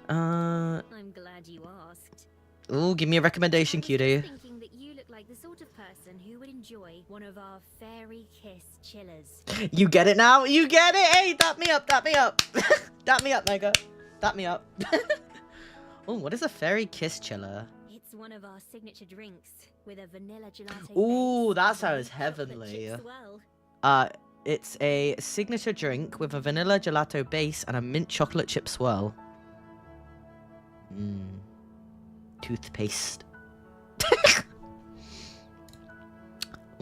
[SPEAKER 5] I'm glad you asked.
[SPEAKER 1] Ooh, give me a recommendation,
[SPEAKER 5] I was
[SPEAKER 1] cutie.
[SPEAKER 5] thinking that you look like the sort of person who would enjoy one of our fairy kiss chillers.
[SPEAKER 1] You get it now? You get it? Hey, dap me up, dap me up. Dap me up, Mega. Dap me up. Oh, what is a fairy kiss chiller?
[SPEAKER 5] It's one of our signature drinks with a vanilla gelato.
[SPEAKER 1] Ooh,
[SPEAKER 5] base
[SPEAKER 1] that
[SPEAKER 5] and
[SPEAKER 1] sounds
[SPEAKER 5] chocolate
[SPEAKER 1] heavenly.
[SPEAKER 5] chips swirl.
[SPEAKER 1] It's a signature drink with a vanilla gelato base and a mint chocolate chip swirl. Mmm. Toothpaste.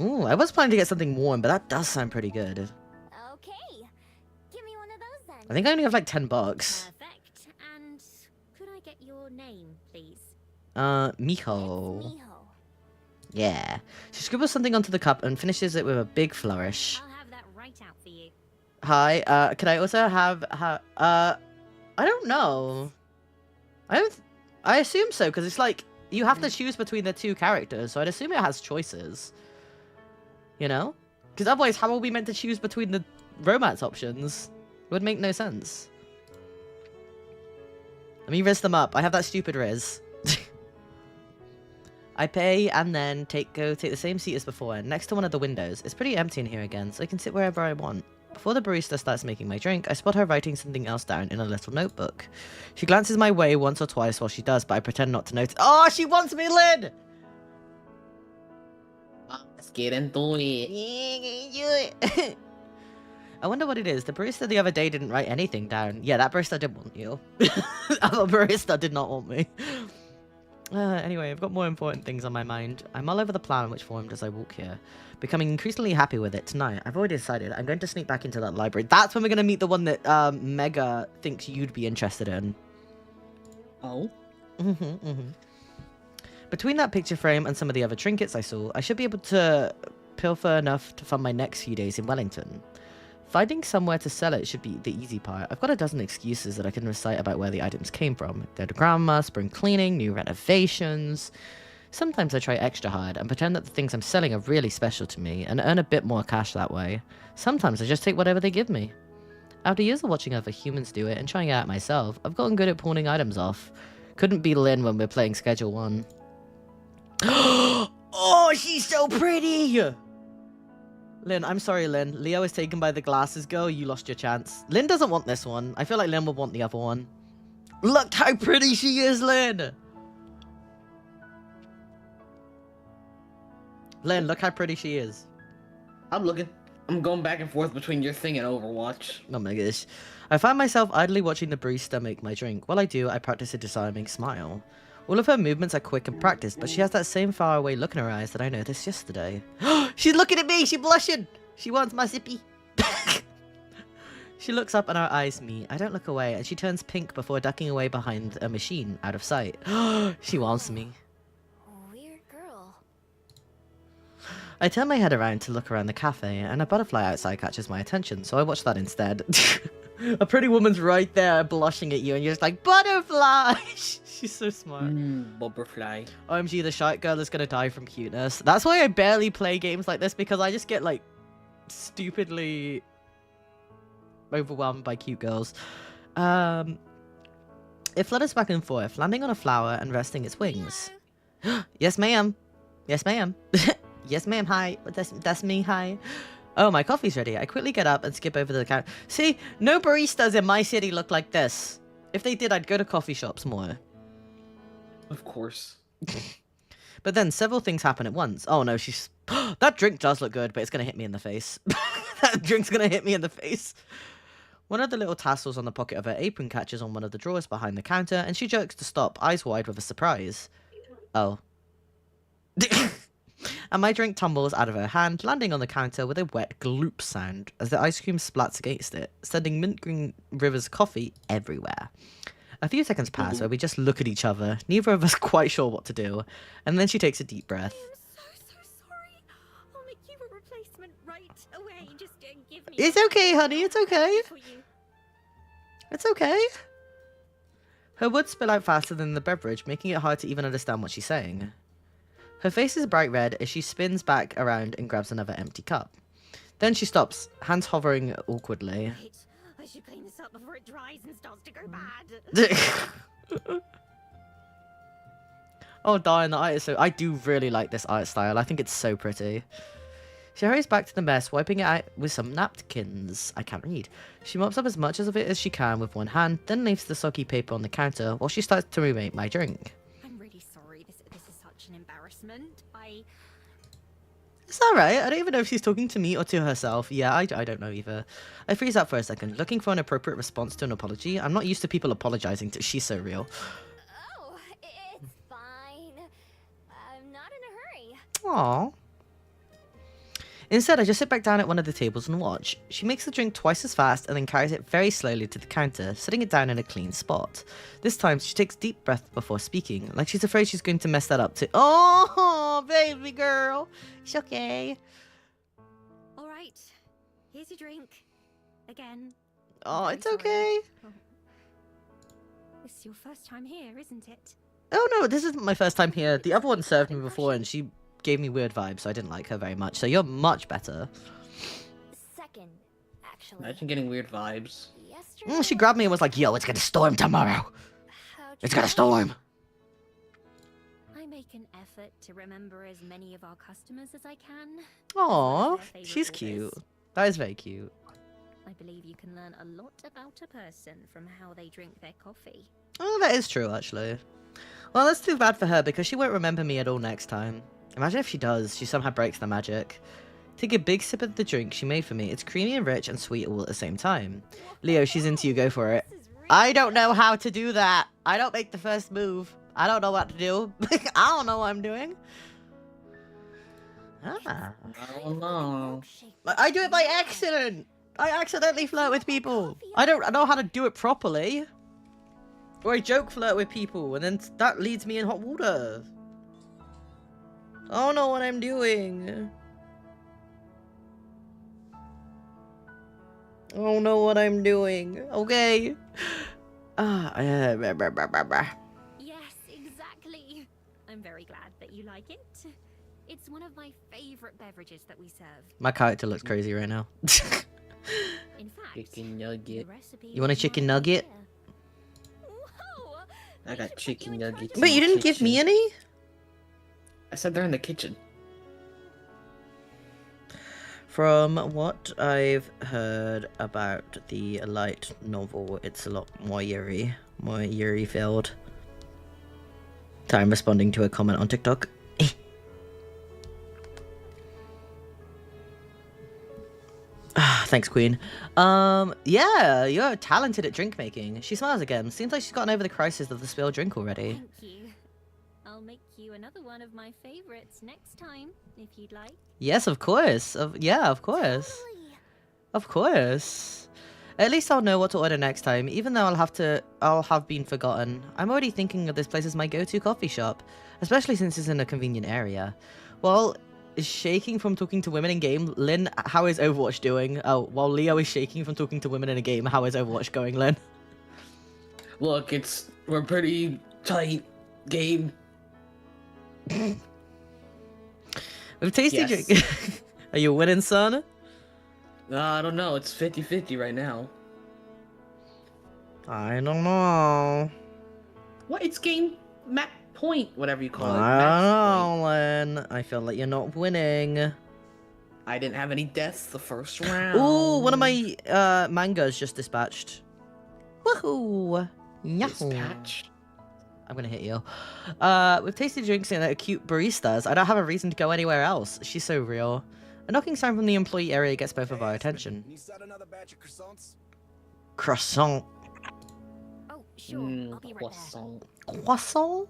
[SPEAKER 1] Ooh, I was planning to get something warm, but that does sound pretty good.
[SPEAKER 5] Okay. Give me one of those then.
[SPEAKER 1] I think I only have like $10.
[SPEAKER 5] Perfect. And could I get your name, please?
[SPEAKER 1] Miho.
[SPEAKER 5] It's Miho.
[SPEAKER 1] Yeah. She scribbles something onto the cup and finishes it with a big flourish.
[SPEAKER 5] I'll have that right out for you.
[SPEAKER 1] Hi, can I also have, I don't know. I assume so, because it's like, you have to choose between the two characters, so I'd assume it has choices. You know? Because otherwise, how are we meant to choose between the romance options? It would make no sense. Let me riz them up. I have that stupid riz. I pay and then go take the same seat as before, next to one of the windows. It's pretty empty in here again, so I can sit wherever I want. Before the barista starts making my drink, I spot her writing something else down in a little notebook. She glances my way once or twice while she does, but I pretend not to notice. Oh, she wants me, Lynn!
[SPEAKER 2] Let's get into it.
[SPEAKER 1] I wonder what it is. The barista the other day didn't write anything down. Yeah, that barista did want you. Other barista did not want me. Anyway, I've got more important things on my mind. I'm all over the plan which formed as I walk here, becoming increasingly happy with it tonight. I've already decided I'm going to sneak back into that library. That's when we're going to meet the one that Mega thinks you'd be interested in.
[SPEAKER 2] Oh?
[SPEAKER 1] Between that picture frame and some of the other trinkets I saw, I should be able to pilfer enough to fund my next few days in Wellington. Finding somewhere to sell it should be the easy part. I've got a dozen excuses that I can recite about where the items came from. Dead grandma, spring cleaning, new renovations. Sometimes I try extra hard and pretend that the things I'm selling are really special to me and earn a bit more cash that way. Sometimes I just take whatever they give me. After years of watching other humans do it and trying it out myself, I've gotten good at pawning items off. Couldn't be Lynn when we're playing Schedule 1. Oh, she's so pretty! Lynn, I'm sorry, Lynn. Leo is taken by the glasses girl. You lost your chance. Lynn doesn't want this one. I feel like Lynn would want the other one. Look how pretty she is, Lynn! Lynn, look how pretty she is.
[SPEAKER 2] I'm looking. I'm going back and forth between your thing and Overwatch.
[SPEAKER 1] Oh my gosh. I find myself idly watching the barista make my drink. While I do, I practice a disarming smile. All of her movements are quick and practiced, but she has that same faraway look in her eyes that I noticed yesterday. She's looking at me! She's blushing! She wants my zippy. She looks up and our eyes meet. I don't look away, and she turns pink before ducking away behind a machine, out of sight. She wants me.
[SPEAKER 5] Weird girl.
[SPEAKER 1] I turn my head around to look around the cafe, and a butterfly outside catches my attention, so I watch that instead. A pretty woman's right there blushing at you, and you're just like, butterfly! She's so smart.
[SPEAKER 2] Butterfly.
[SPEAKER 1] OMG, the shark girl is gonna die from cuteness. That's why I barely play games like this, because I just get, like, stupidly overwhelmed by cute girls. It flutters back and forth, landing on a flower and resting its wings. Yes, ma'am. Yes, ma'am. Yes, ma'am. Hi. That's me. Hi. Oh, my coffee's ready. I quickly get up and skip over to the counter. See, no baristas in my city look like this. If they did, I'd go to coffee shops more.
[SPEAKER 2] Of course.
[SPEAKER 1] But then several things happen at once. Oh no, she's... That drink does look good, but it's going to hit me in the face. That drink's going to hit me in the face. One of the little tassels on the pocket of her apron catches on one of the drawers behind the counter, and she jerks to stop, eyes wide with a surprise. Oh. And my drink tumbles out of her hand, landing on the counter with a wet gloop sound as the ice cream splats against it, sending mint green River's coffee everywhere. A few seconds pass where we just look at each other, neither of us quite sure what to do, and then she takes a deep breath.
[SPEAKER 5] I'm so sorry. I'll make you a replacement right away. Just give me.
[SPEAKER 1] It's okay, honey, it's okay. It's okay. Her words spill out faster than the beverage, making it hard to even understand what she's saying. Her face is bright red as she spins back around and grabs another empty cup. Then she stops, hands hovering awkwardly.
[SPEAKER 5] Wait, I should clean this up before it dries and starts to go bad.
[SPEAKER 1] Oh darn, the art is so... I do really like this art style. I think it's so pretty. She hurries back to the mess, wiping it out with some napkins. I can't read. She mops up as much of it as she can with one hand, then leaves the soggy paper on the counter while she starts to remake my drink.
[SPEAKER 5] I'm really sorry. This is such an embarrassment.
[SPEAKER 1] It's alright. I don't even know if she's talking to me or to herself. Yeah, I don't know either. I freeze up for a second, looking for an appropriate response to an apology. I'm not used to people apologizing to... She's so real.
[SPEAKER 5] Oh, it's fine. I'm not in a hurry.
[SPEAKER 1] Aww. Instead, I just sit back down at one of the tables and watch. She makes the drink twice as fast and then carries it very slowly to the counter, setting it down in a clean spot. This time, she takes a deep breath before speaking, like she's afraid she's going to mess that up too. Oh, baby girl. It's okay.
[SPEAKER 8] All right. Here's your drink. Again.
[SPEAKER 1] Oh,
[SPEAKER 8] I'm
[SPEAKER 1] it's
[SPEAKER 8] very sorry.
[SPEAKER 1] okay.
[SPEAKER 8] Oh. This is your first time here, isn't it?
[SPEAKER 1] Oh no, this isn't my first time here. The other one served me before and she gave me weird vibes, so I didn't like her very much. So you're much better.
[SPEAKER 5] Second, actually.
[SPEAKER 2] Imagine getting weird vibes.
[SPEAKER 5] Yesterday
[SPEAKER 1] She grabbed me and was like, yo, it's gonna storm tomorrow. It's gonna storm.
[SPEAKER 8] I make an effort to remember as many of our customers as I can.
[SPEAKER 1] Aw,
[SPEAKER 8] their favourite
[SPEAKER 1] she's
[SPEAKER 8] orders.
[SPEAKER 1] cute. That is very cute.
[SPEAKER 8] I believe you can learn a lot about a person from how they drink their coffee.
[SPEAKER 1] Oh, that is true, actually. Well, that's too bad for her because she won't remember me at all next time. Imagine if she does. She somehow breaks the magic. Take a big sip of the drink she made for me. It's creamy and rich and sweet all at the same time. Leo, she's into you. Go for it. I don't know how to do that. I don't make the first move. I don't know what to do. I don't know what I'm doing. Ah.
[SPEAKER 2] I don't know.
[SPEAKER 1] I do it by accident. I accidentally flirt with people. I don't know how to do it properly. Or I joke flirt with people, and then that leads me in hot water. I don't know what I'm doing. I don't know what I'm doing. Okay.
[SPEAKER 8] Yes, exactly. I'm very glad that you like it. It's one of my favorite beverages that we serve.
[SPEAKER 1] My character looks crazy right now.
[SPEAKER 8] In fact,
[SPEAKER 2] Chicken nugget.
[SPEAKER 8] the recipe
[SPEAKER 1] You want a
[SPEAKER 8] is
[SPEAKER 1] chicken
[SPEAKER 8] right
[SPEAKER 1] nugget?
[SPEAKER 8] here. Whoa!
[SPEAKER 2] I got chicken nuggets.
[SPEAKER 1] But you didn't give me any?
[SPEAKER 2] I said they're in the kitchen.
[SPEAKER 1] From what I've heard about the light novel, it's a lot more Yuri filled. Sorry, I'm responding to a comment on TikTok. Thanks, Queen. Yeah, you're talented at drink making. She smiles again. Seems like she's gotten over the crisis of the spilled drink already.
[SPEAKER 8] Thank you. I'll make you another one of my favorites next time, if you'd like.
[SPEAKER 1] Yes, of course. Yeah, of course.
[SPEAKER 5] Totally.
[SPEAKER 1] Of course. At least I'll know what to order next time, even though I'll have been forgotten. I'm already thinking of this place as my go-to coffee shop, especially since it's in a convenient area. Well, is shaking from talking to women in game. Lynn, how is Overwatch doing? Oh, while Leo is shaking from talking to women in a game, how is Overwatch going, Lynn?
[SPEAKER 2] Look, we're pretty tight game.
[SPEAKER 1] With tasty
[SPEAKER 2] Yes.
[SPEAKER 1] drink. Are you winning, son?
[SPEAKER 2] I don't know. It's 50-50 right now.
[SPEAKER 1] I don't know.
[SPEAKER 2] What? It's game map point, whatever you call it.
[SPEAKER 1] I
[SPEAKER 2] Match
[SPEAKER 1] don't know, Lynn. I feel like you're not winning.
[SPEAKER 2] point. I didn't have any deaths the first round.
[SPEAKER 1] Ooh, one of my mangas just dispatched. Woohoo! Yahoo!
[SPEAKER 2] Dispatch.
[SPEAKER 1] I'm gonna hit you. With tasty drinks and cute baristas, I don't have a reason to go anywhere else. She's so real. A knocking sound from the employee area gets both of our attention.
[SPEAKER 4] Can you set another batch of croissants?
[SPEAKER 1] Croissant.
[SPEAKER 8] Oh, sure. I'll be right
[SPEAKER 2] Croissant.
[SPEAKER 1] Croissant?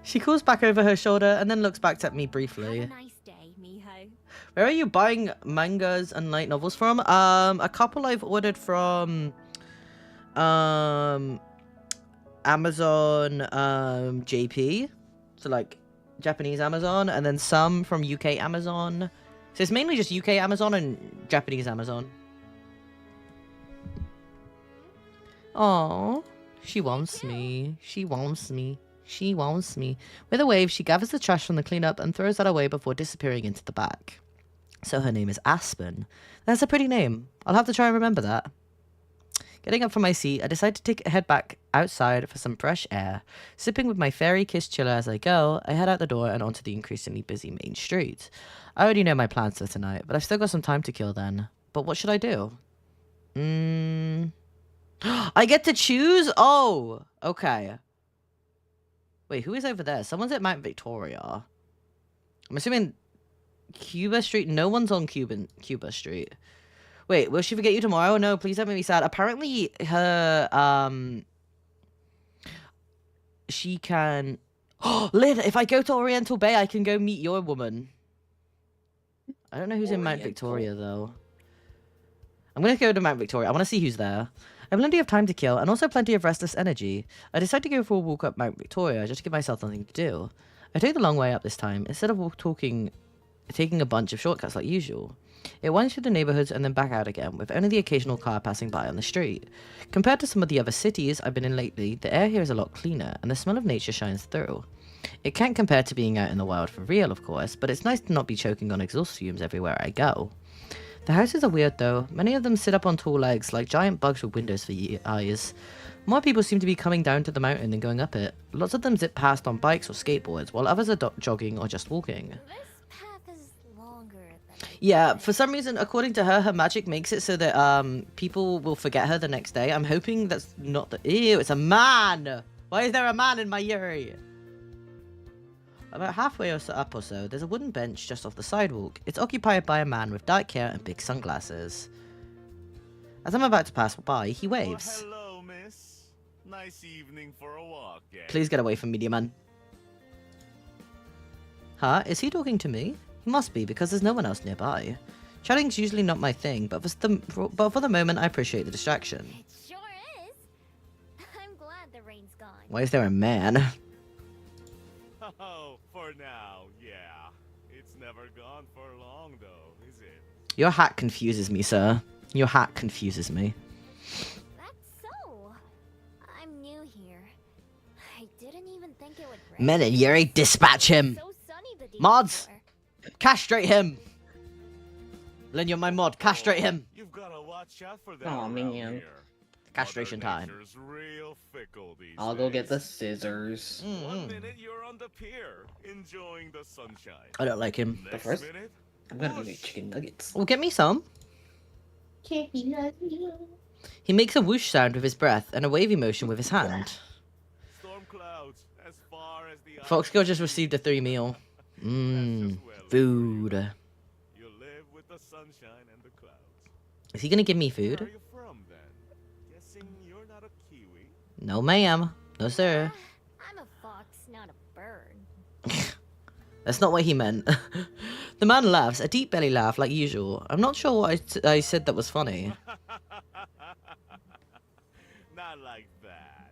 [SPEAKER 1] She calls back over her shoulder and then looks back at me
[SPEAKER 8] there.
[SPEAKER 1] briefly.
[SPEAKER 8] Have a nice day, Miho.
[SPEAKER 1] Where are you buying mangas and light novels from? A couple I've ordered from Amazon JP. So like Japanese Amazon, and then some from UK Amazon. So it's mainly just UK Amazon and Japanese Amazon. Aww. She wants me. She wants me. She wants me. With a wave, she gathers the trash from the cleanup and throws that away before disappearing into the back. So her name is Aspen. That's a pretty name. I'll have to try and remember that. Getting up from my seat, I decide to head back outside for some fresh air. Sipping with my fairy-kissed chiller as I go, I head out the door and onto the increasingly busy main street. I already know my plans for tonight, but I've still got some time to kill then. But what should I do? I get to choose? Oh, okay. Wait, who is over there? Someone's at Mount Victoria. I'm assuming Cuba Street. No one's on Cuba Street. Wait, will she forget you tomorrow? No, please don't make me sad. Apparently, her, she can... Oh, Lynn, if I go to Oriental Bay, I can go meet your woman. I don't know who's in Mount
[SPEAKER 2] Oriental.
[SPEAKER 1] Victoria, though. I'm gonna go to Mount Victoria. I want to see who's there. I have plenty of time to kill, and also plenty of restless energy. I decide to go for a walk up Mount Victoria, just to give myself something to do. I take the long way up this time, instead of taking a bunch of shortcuts like usual. It winds through the neighborhoods and then back out again, with only the occasional car passing by on the street. Compared to some of the other cities I've been in lately, the air here is a lot cleaner, and the smell of nature shines through. It can't compare to being out in the wild for real, of course, but it's nice to not be choking on exhaust fumes everywhere I go. The houses are weird though. Many of them sit up on tall legs, like giant bugs with windows for eyes. More people seem to be coming down to the mountain than going up it. Lots of them zip past on bikes or skateboards, while others are jogging or just walking.
[SPEAKER 5] This path is longer than
[SPEAKER 1] Yeah, for some reason, according to her, her magic makes it so that people will forget her the next day. I'm hoping that's not the... Ew, it's a man! Why is there a man in my Yuri? About halfway up or so, there's a wooden bench just off the sidewalk. It's occupied by a man with dark hair and big sunglasses. As I'm about to pass by, he waves.
[SPEAKER 9] Well, hello, miss. Nice evening for a walk, eh?
[SPEAKER 1] Please get away from me, dear man. Huh? Is he talking to me? He must be, because there's no one else nearby. Chatting's usually not my thing, but for the moment, I appreciate the distraction.
[SPEAKER 5] It sure is. I'm glad the rain's gone.
[SPEAKER 1] Why is there a man?
[SPEAKER 9] Oh, for now, yeah. It's never gone for long, though, is it?
[SPEAKER 1] Your hat confuses me, sir. Your hat confuses me.
[SPEAKER 5] That's so. I'm new here. I didn't even think it would rain.
[SPEAKER 1] Men and Yuri, dispatch him!
[SPEAKER 5] So sunny the day
[SPEAKER 1] Mods!
[SPEAKER 5] before.
[SPEAKER 1] Castrate him! Len, you're my mod. Castrate him!
[SPEAKER 9] You've gotta watch out for them
[SPEAKER 2] Aw,
[SPEAKER 9] around
[SPEAKER 2] man.
[SPEAKER 9] here.
[SPEAKER 1] Castration
[SPEAKER 9] Mother
[SPEAKER 1] time.
[SPEAKER 9] Nature's real fickle these
[SPEAKER 2] I'll go get the
[SPEAKER 9] days.
[SPEAKER 2] scissors.
[SPEAKER 9] One minute you're on the pier, enjoying the sunshine.
[SPEAKER 1] I don't like him.
[SPEAKER 9] Next
[SPEAKER 2] first-
[SPEAKER 9] minute,
[SPEAKER 2] I'm gonna
[SPEAKER 9] whoosh.
[SPEAKER 2] make chicken nuggets.
[SPEAKER 1] Well, get me some.
[SPEAKER 7] Chicken nuggets.
[SPEAKER 1] He makes a whoosh sound with his breath and a wavy motion with his hand.
[SPEAKER 9] Storm clouds, as far as the eye
[SPEAKER 1] Foxgirl
[SPEAKER 9] can
[SPEAKER 1] just
[SPEAKER 9] see.
[SPEAKER 1] received a 3 meal.
[SPEAKER 9] That's
[SPEAKER 1] Mmm.
[SPEAKER 9] just well
[SPEAKER 1] Food.
[SPEAKER 9] You live with the sunshine and the clouds.
[SPEAKER 1] Is he gonna give me
[SPEAKER 9] Where are
[SPEAKER 1] food?
[SPEAKER 9] you from then? Guessing you're not a Kiwi.
[SPEAKER 1] No, ma'am. No, sir.
[SPEAKER 5] I'm a fox, not a bird.
[SPEAKER 1] That's not what he meant. The man laughs, a deep belly laugh like usual. I'm not sure what I said that was funny.
[SPEAKER 9] Not like that.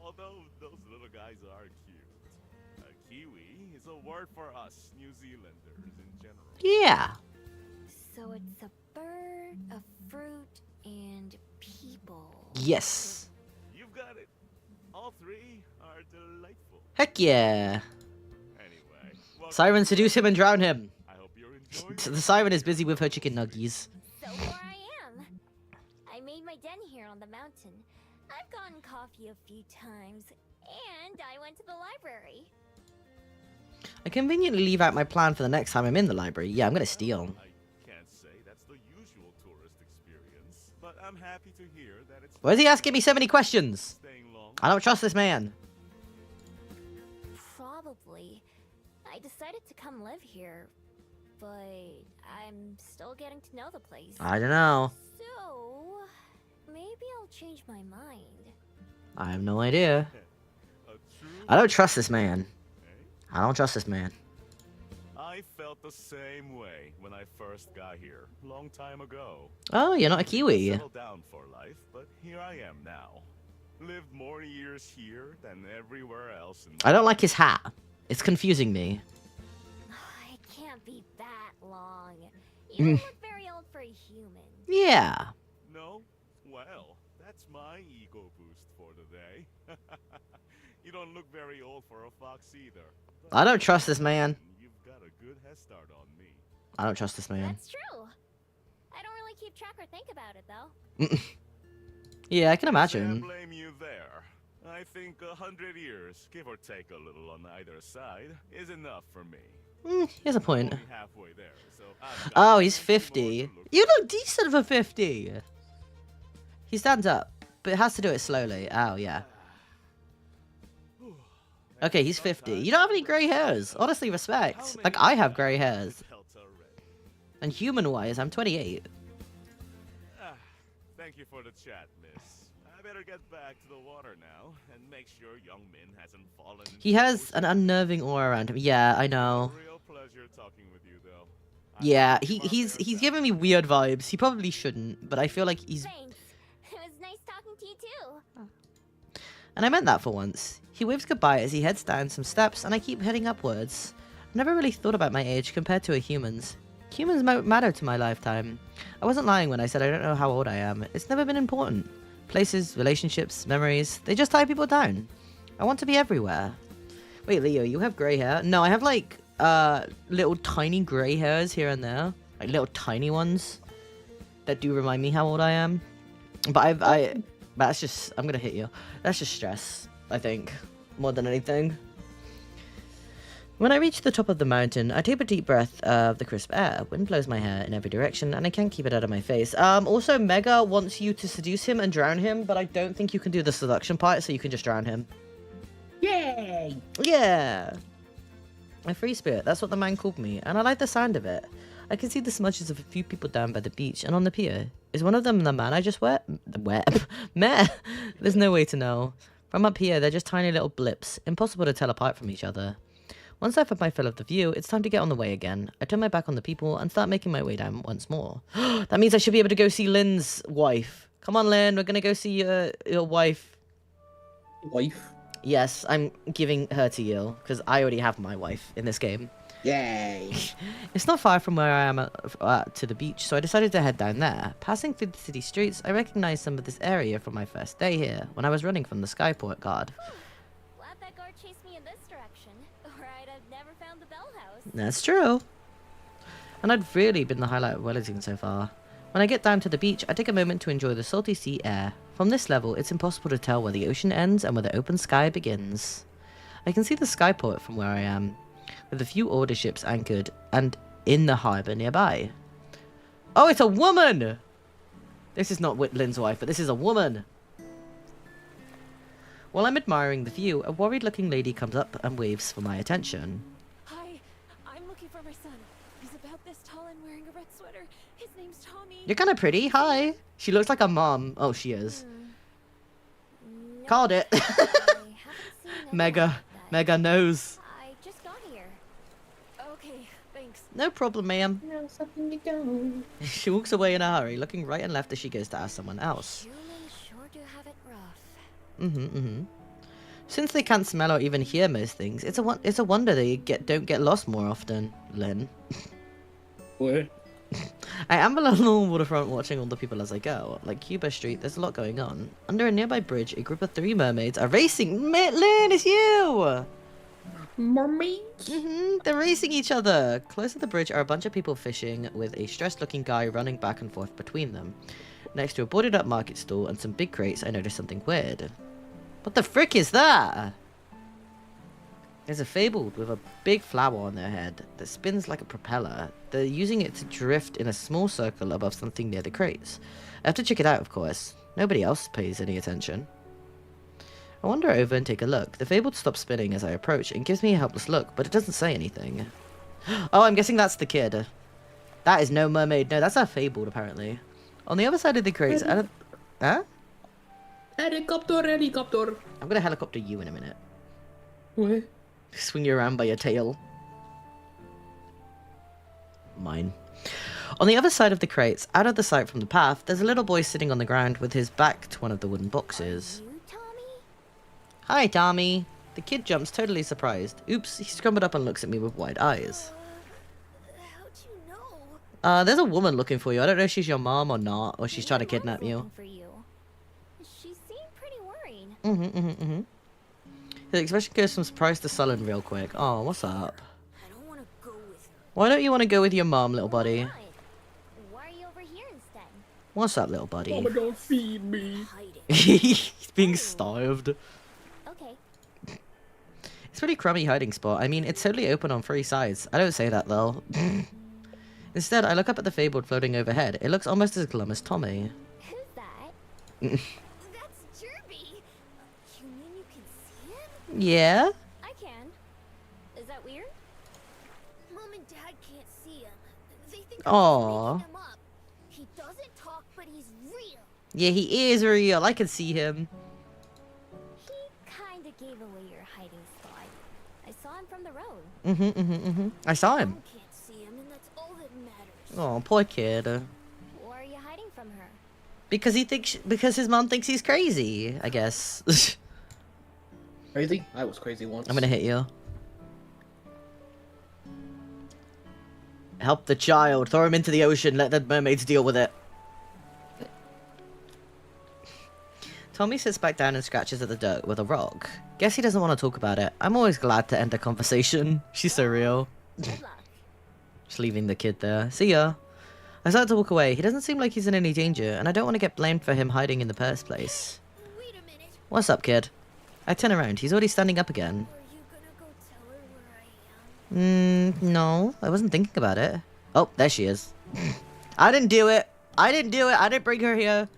[SPEAKER 9] Although those little guys are cute. A Kiwi is a word for us New Zealanders in general.
[SPEAKER 1] Yeah.
[SPEAKER 5] So it's a bird, a fruit, and people.
[SPEAKER 1] Yes.
[SPEAKER 9] You've got it. All three are delightful.
[SPEAKER 1] Heck yeah.
[SPEAKER 9] Anyway, welcome
[SPEAKER 1] Siren,
[SPEAKER 9] to
[SPEAKER 1] seduce him and drown him.
[SPEAKER 9] I hope you're enjoying
[SPEAKER 1] The siren is busy with her chicken nuggies.
[SPEAKER 5] So here I am. I made my den here on the mountain. I've gotten coffee a few times, and I went to the library.
[SPEAKER 1] I conveniently leave out my plan for the next time I'm in the library. Yeah, I'm gonna steal.
[SPEAKER 9] I can't say that's the usual tourist experience, but I'm happy to hear that it's
[SPEAKER 1] Why is he asking me so many questions?
[SPEAKER 9] staying long.
[SPEAKER 1] I don't trust this man.
[SPEAKER 5] Probably. I decided to come live here, but I'm still getting to know the place.
[SPEAKER 1] I don't know.
[SPEAKER 5] So, maybe I'll change my mind.
[SPEAKER 1] I have no idea.
[SPEAKER 9] A true
[SPEAKER 1] I don't trust this man.
[SPEAKER 9] eh?
[SPEAKER 1] I don't trust this man.
[SPEAKER 9] I felt the same way when I first got here, long time ago.
[SPEAKER 1] Oh, you're not a Kiwi.
[SPEAKER 9] Settled down for life, but here I am now. Lived more years here than everywhere else.
[SPEAKER 1] I don't like his hat. It's confusing me.
[SPEAKER 5] It can't be that long.
[SPEAKER 1] Mm.
[SPEAKER 5] You don't look very old for a human.
[SPEAKER 1] Yeah.
[SPEAKER 9] No? Well, that's my ego boost for the day. You don't look very old for a fox either.
[SPEAKER 1] I don't trust this man.
[SPEAKER 9] You've got a good head start on me.
[SPEAKER 1] I don't trust this man.
[SPEAKER 5] That's true. I don't really keep track or think about it, though.
[SPEAKER 1] Yeah, I can
[SPEAKER 9] Can't
[SPEAKER 1] imagine.
[SPEAKER 9] blame you there. I think 100 years, give or take a little on either side, is enough for me.
[SPEAKER 1] He has a point.
[SPEAKER 9] Only halfway there, so I've got
[SPEAKER 1] Oh, he's
[SPEAKER 9] plenty more
[SPEAKER 1] 50.
[SPEAKER 9] to look
[SPEAKER 1] You look decent for 50. He stands up, but has to do it slowly. Oh, yeah. Okay, he's 50. You don't have any grey hairs. Honestly, respect. Like, I have grey hairs. And human-wise, I'm 28.
[SPEAKER 9] Thank you for the chat, miss. I better get back to the water now and make sure young Min hasn't fallen.
[SPEAKER 1] He has an unnerving aura around him. Yeah, I know.
[SPEAKER 9] Real pleasure talking with you, though.
[SPEAKER 1] Yeah, he's giving me weird vibes. He probably shouldn't, but I feel like he's...
[SPEAKER 5] Thanks. It was nice talking to you too.
[SPEAKER 1] And I meant that for once. He waves goodbye as he heads down some steps, and I keep heading upwards. I've never really thought about my age compared to a human's. Humans matter to my lifetime. I wasn't lying when I said I don't know how old I am. It's never been important. Places, relationships, memories, they just tie people down. I want to be everywhere. Wait, Leo, you have grey hair? No, I have like little tiny grey hairs here and there. Like little tiny ones that do remind me how old I am. But that's just, I'm gonna hit you. That's just stress, I think, more than anything. When I reach the top of the mountain, I take a deep breath of the crisp air. Wind blows my hair in every direction, and I can't keep it out of my face. Also, Mega wants you to seduce him and drown him, but I don't think you can do the seduction part, so you can just drown him.
[SPEAKER 2] Yay!
[SPEAKER 1] Yeah! A free spirit, that's what the man called me, and I like the sound of it. I can see the smudges of a few people down by the beach and on the pier. Is one of them the man I just met? There's no way to know. From up here, they're just tiny little blips, impossible to tell apart from each other. Once I've had my fill of the view, it's time to get on the way again. I turn my back on the people and start making my way down once more. That means I should be able to go see Lynn's wife. Come on, Lynn, we're gonna go see your wife.
[SPEAKER 2] Wife?
[SPEAKER 1] Yes, I'm giving her to you, because I already have my wife in this game.
[SPEAKER 2] Yay!
[SPEAKER 1] It's not far from where I am to the beach, so I decided to head down there. Passing through the city streets, I recognized some of this area from my first day here, when I was running from the Skyport guard.
[SPEAKER 5] Glad that guard chased me in this direction, or I'd have never found the Bell House.
[SPEAKER 1] That's true. And I'd really been the highlight of Wellington so far. When I get down to the beach, I take a moment to enjoy the salty sea air. From this level, it's impossible to tell where the ocean ends and where the open sky begins. I can see the Skyport from where I am, with a few order ships anchored and in the harbour nearby. Oh, it's a woman! This is not Lynn's wife, but this is a woman. While I'm admiring the view, a worried-looking lady comes up and waves for my attention.
[SPEAKER 6] Hi, I'm looking for my son. He's about this tall and wearing a red sweater. His name's Tommy.
[SPEAKER 1] You're kind of pretty. Hi. She looks like a mom. Oh, she is.
[SPEAKER 5] No,
[SPEAKER 1] Called it.
[SPEAKER 5] I haven't seen
[SPEAKER 1] Mega.
[SPEAKER 5] anyone like that.
[SPEAKER 1] Mega knows.
[SPEAKER 5] I just got here.
[SPEAKER 6] Okay, thanks.
[SPEAKER 1] No problem, ma'am.
[SPEAKER 7] No, something to go.
[SPEAKER 1] She walks away in a hurry, looking right and left as she goes to ask someone else.
[SPEAKER 5] Humans sure do have it rough.
[SPEAKER 1] Since they can't smell or even hear most things, it's a wonder they don't get lost more often, Lynn.
[SPEAKER 2] What?
[SPEAKER 1] I amble along the waterfront watching all the people as I go. Like Cuba Street, there's a lot going on. Under a nearby bridge, a group of 3 mermaids are racing. Lynn, it's you!
[SPEAKER 2] Mermaids?
[SPEAKER 1] They're racing each other. Close to the bridge are a bunch of people fishing, with a stressed-looking guy running back and forth between them. Next to a boarded-up market stall and some big crates, I notice something weird. What the frick is that? There's a fabled with a big flower on their head that spins like a propeller. They're using it to drift in a small circle above something near the crates. I have to check it out, of course. Nobody else pays any attention. I wander over and take a look. The fabled stops spinning as I approach and gives me a helpless look, but it doesn't say anything. Oh, I'm guessing that's the kid. That is no mermaid. No, that's a fabled, apparently. On the other side of the crates... Huh?
[SPEAKER 2] Helicopter.
[SPEAKER 1] I'm gonna helicopter you in a minute.
[SPEAKER 2] What?
[SPEAKER 1] Swing you around by your tail. Mine. On the other side of the crates, out of the sight from the path, there's a little boy sitting on the ground with his back to one of the wooden boxes.
[SPEAKER 5] You, Tommy?
[SPEAKER 1] Hi, Tommy. The kid jumps, totally surprised. Oops, he scrambled up and looks at me with wide eyes.
[SPEAKER 5] How'd you know?
[SPEAKER 1] There's a woman looking for you. I don't know if she's your mom or not, or she's trying to kidnap you.
[SPEAKER 5] Looking for you. She seemed pretty worried.
[SPEAKER 1] His expression goes from surprise to sullen real quick. Oh, what's up?
[SPEAKER 5] I don't want to go with her.
[SPEAKER 1] Why don't you want to go with your mom, little buddy?
[SPEAKER 5] Why? Why are you over here instead?
[SPEAKER 1] What's up, little buddy?
[SPEAKER 2] Mama, don't feed me.
[SPEAKER 5] Hiding.
[SPEAKER 1] He's being starved.
[SPEAKER 5] Okay.
[SPEAKER 1] It's a pretty crummy hiding spot. I mean, it's totally open on 3 sides. I don't say that, though. Instead, I look up at the fabled floating overhead. It looks almost as glum as Tommy.
[SPEAKER 5] Who's that? That's Jerby. You mean you can see him?
[SPEAKER 1] Yeah?
[SPEAKER 5] I can. Is that weird? Mom and Dad can't see him. They think
[SPEAKER 1] Aww.
[SPEAKER 5] I'm making him up. He doesn't talk, but he's real.
[SPEAKER 1] Yeah, he is real. I can see him.
[SPEAKER 5] He kinda gave away your hiding spot. I saw him from the road.
[SPEAKER 1] I saw him.
[SPEAKER 5] Mom can't see him, and that's all that matters.
[SPEAKER 1] Oh, poor kid.
[SPEAKER 5] Why are you hiding from her?
[SPEAKER 1] Because because his mom thinks he's crazy, I guess.
[SPEAKER 2] Crazy? I was crazy once.
[SPEAKER 1] I'm gonna hit you. Help the child. Throw him into the ocean. Let the mermaids deal with it. Tommy sits back down and scratches at the dirt with a rock. Guess he doesn't want to talk about it. I'm always glad to end a conversation. She's so real.
[SPEAKER 5] Good luck.
[SPEAKER 1] Just leaving the kid there. See ya. I start to walk away. He doesn't seem like he's in any danger, and I don't want to get blamed for him hiding in the first place.
[SPEAKER 5] Wait a minute.
[SPEAKER 1] What's up, kid? I turn around. He's already standing up again.
[SPEAKER 5] Are you gonna go tell her where I am?
[SPEAKER 1] No. I wasn't thinking about it. Oh, there she is. I didn't do it. I didn't do it. I didn't bring her here.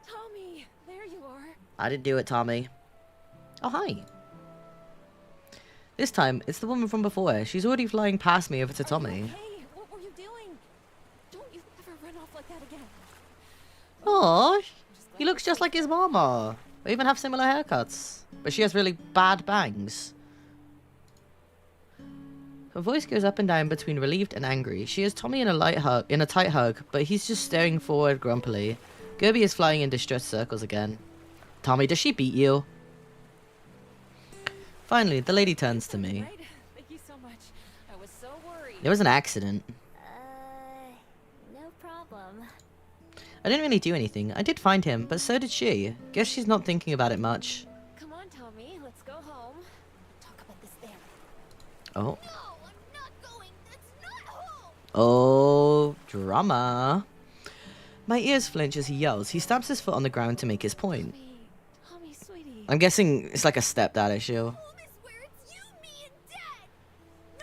[SPEAKER 6] Tommy, there you are.
[SPEAKER 1] I didn't do it, Tommy. Oh, hi. This time, it's the woman from before. She's already flying past me over to Tommy.
[SPEAKER 6] Hey, what were you doing? Don't you ever run off like that again.
[SPEAKER 1] Oh, he looks just like his mama. We even have similar haircuts. But she has really bad bangs. Her voice goes up and down between relieved and angry. She has Tommy in a tight hug, but he's just staring forward grumpily. Gerby is flying in distressed circles again. Tommy, does she beat you? Finally, the lady turns to me.
[SPEAKER 6] Right? Thank you so much. I was so worried.
[SPEAKER 1] There was an accident.
[SPEAKER 5] No problem.
[SPEAKER 1] I didn't really do anything. I did find him, but so did she. Guess she's not thinking about it much.
[SPEAKER 6] Come on, Tommy, let's go home. Talk about this there.
[SPEAKER 1] Oh.
[SPEAKER 5] No, I'm not going. That's not home.
[SPEAKER 1] Oh, drama. My ears flinch as he yells. He stamps his foot on the ground to make his point.
[SPEAKER 6] Tommy, sweetie.
[SPEAKER 1] I'm guessing it's like a stepdad issue.
[SPEAKER 5] Home is where it's you, me, and Dad.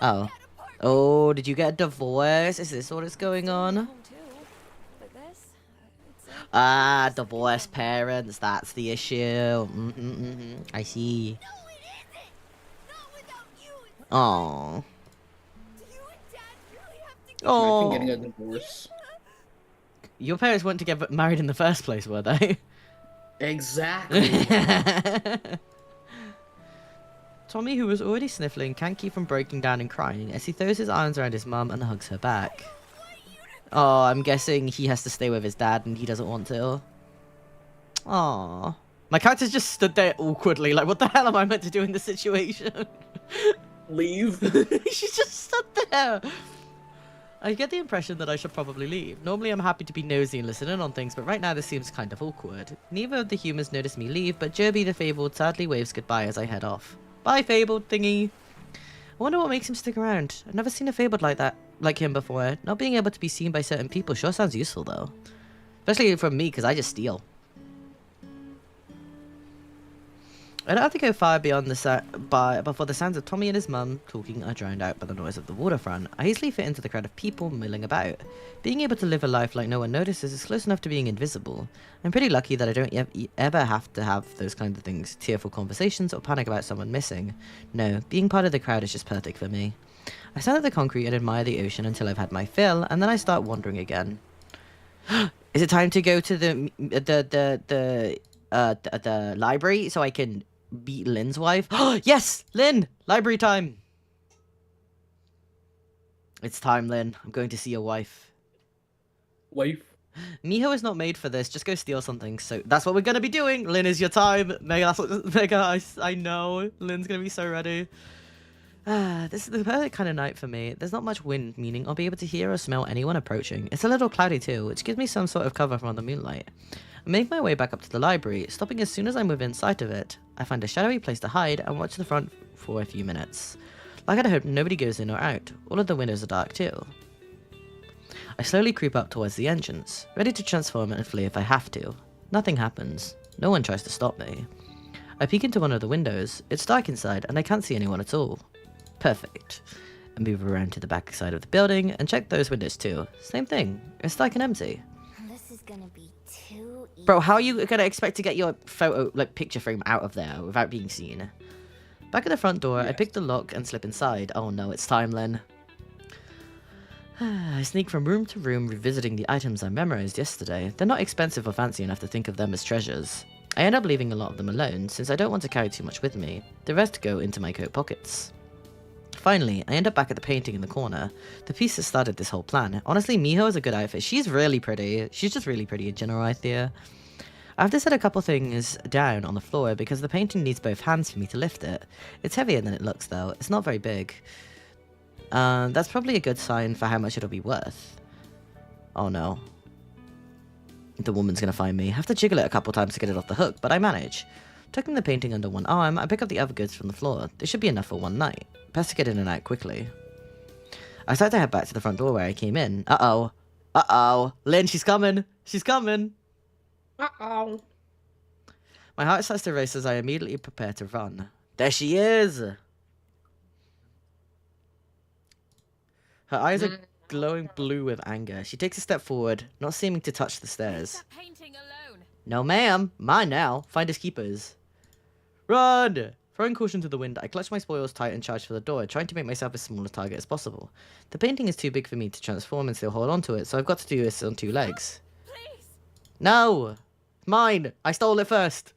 [SPEAKER 1] Oh.
[SPEAKER 5] That apartment.
[SPEAKER 1] Oh, did you get a divorce? Is this what is going on?
[SPEAKER 6] Home too. But this, it's
[SPEAKER 1] Ah, divorced parents. That's the issue. I see.
[SPEAKER 5] No, it isn't. Not without you.
[SPEAKER 1] Oh.
[SPEAKER 5] Do you and Dad really have to get
[SPEAKER 1] Oh.
[SPEAKER 2] Imagine getting a divorce.
[SPEAKER 1] Your parents weren't to get married in the first place, were they?
[SPEAKER 2] Exactly.
[SPEAKER 1] Tommy, who was already sniffling, can't keep from breaking down and crying as he throws his arms around his mum and hugs her back. Oh, I'm guessing he has to stay with his dad and he doesn't want to. Aww. My character's just stood there awkwardly, like, what the hell am I meant to do in this situation?
[SPEAKER 2] Leave.
[SPEAKER 1] She just stood there. I get the impression that I should probably leave. Normally I'm happy to be nosy and listen in on things, but right now this seems kind of awkward. Neither of the humans notice me leave, but Jerby the Fabled sadly waves goodbye as I head off. Bye, Fabled thingy. I wonder what makes him stick around. I've never seen a Fabled like him before. Not being able to be seen by certain people sure sounds useful though. Especially from me, because I just steal. I don't have to go far beyond before the sounds of Tommy and his mum talking are drowned out by the noise of the waterfront. I easily fit into the crowd of people milling about. Being able to live a life like no one notices is close enough to being invisible. I'm pretty lucky that I don't ever have to have those kinds of things, tearful conversations or panic about someone missing. No, being part of the crowd is just perfect for me. I stand at the concrete and admire the ocean until I've had my fill, and then I start wandering again. Is it time to go to the library so I can beat Lynn's wife? Yes! Lynn! Library time! It's time, Lynn. I'm going to see your wife.
[SPEAKER 2] Wife.
[SPEAKER 1] Miho is not made for this. Just go steal something. So that's what we're going to be doing. Lynn is your time. Mega, I know. Lynn's going to be so ready. This is the perfect kind of night for me. There's not much wind, meaning I'll be able to hear or smell anyone approaching. It's a little cloudy too, which gives me some sort of cover from the moonlight. I make my way back up to the library, stopping as soon as I'm within sight of it. I find a shadowy place to hide and watch the front for a few minutes. Like I'd hoped, nobody goes in or out. All of the windows are dark too. I slowly creep up towards the entrance, ready to transform and flee if I have to. Nothing happens. No one tries to stop me. I peek into one of the windows. It's dark inside and I can't see anyone at all. Perfect. I move around to the back side of the building and check those windows too. Same thing. It's dark and empty.
[SPEAKER 5] This is gonna be too easy.
[SPEAKER 1] Bro, how are you gonna expect to get your photo, like, picture frame out of there without being seen? Back at the front door, I pick the lock and slip inside. Oh no, it's time, Lynn. I sneak from room to room, revisiting the items I memorized yesterday. They're not expensive or fancy enough to think of them as treasures. I end up leaving a lot of them alone, since I don't want to carry too much with me. The rest go into my coat pockets. Finally, I end up back at the painting in the corner. The piece that started this whole plan. Honestly, Miho is a good outfit. She's really pretty. She's just really pretty in general, I think. I have to set a couple things down on the floor because the painting needs both hands for me to lift it. It's heavier than it looks though. It's not very big. That's probably a good sign for how much it'll be worth. Oh no. The woman's gonna find me. I have to jiggle it a couple times to get it off the hook, but I manage. Tucking the painting under one arm, I pick up the other goods from the floor. This should be enough for one night. Best to get in and out quickly. I start to head back to the front door where I came in. Uh-oh. Uh-oh. Lynn, she's coming. She's coming.
[SPEAKER 7] Uh-oh.
[SPEAKER 1] My heart starts to race as I immediately prepare to run. There she is! Her eyes are glowing blue with anger. She takes a step forward, not seeming to touch the stairs.
[SPEAKER 8] Leave that painting alone.
[SPEAKER 1] No, ma'am. Mine now. Finders keepers. Run! Throwing caution to the wind, I clutch my spoils tight and charge for the door, trying to make myself as small a target as possible. The painting is too big for me to transform and still hold onto it, so I've got to do this on two legs.
[SPEAKER 8] Please.
[SPEAKER 1] No! Mine! I stole it first!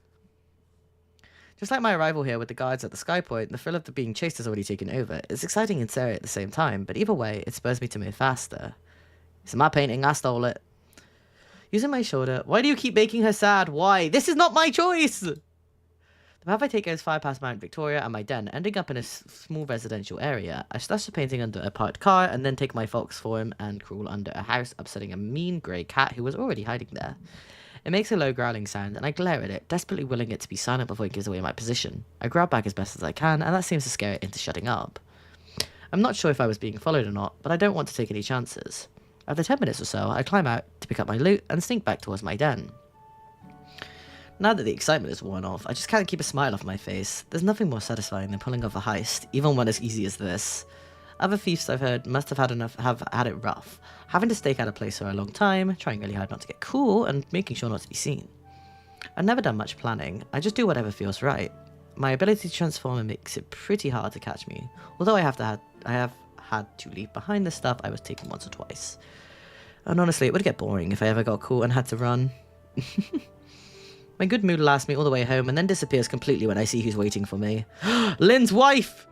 [SPEAKER 1] Just like my arrival here with the guards at the sky point, the thrill of being chased has already taken over. It's exciting and scary at the same time, but either way, it spurs me to move faster. It's my painting, I stole it. Using my shoulder, why do you keep making her sad? Why? This is not my choice! The path I take goes far past Mount Victoria and my den, ending up in a small residential area. I stash the painting under a parked car, and then take my fox form and crawl under a house, upsetting a mean grey cat who was already hiding there. It makes a low growling sound, and I glare at it, desperately willing it to be silent before it gives away my position. I grab back as best as I can, and that seems to scare it into shutting up. I'm not sure if I was being followed or not, but I don't want to take any chances. After 10 minutes or so, I climb out to pick up my loot and sneak back towards my den. Now that the excitement is worn off, I just can't keep a smile off my face. There's nothing more satisfying than pulling off a heist, even one as easy as this. Other thieves I've heard must have had it rough, having to stake out a place for a long time, trying really hard not to get cool, and making sure not to be seen. I've never done much planning, I just do whatever feels right. My ability to transform makes it pretty hard to catch me, although I have had to leave behind the stuff I was taking once or twice. And honestly, it would get boring if I ever got cool and had to run. My good mood lasts me all the way home and then disappears completely when I see who's waiting for me. Lynn's wife!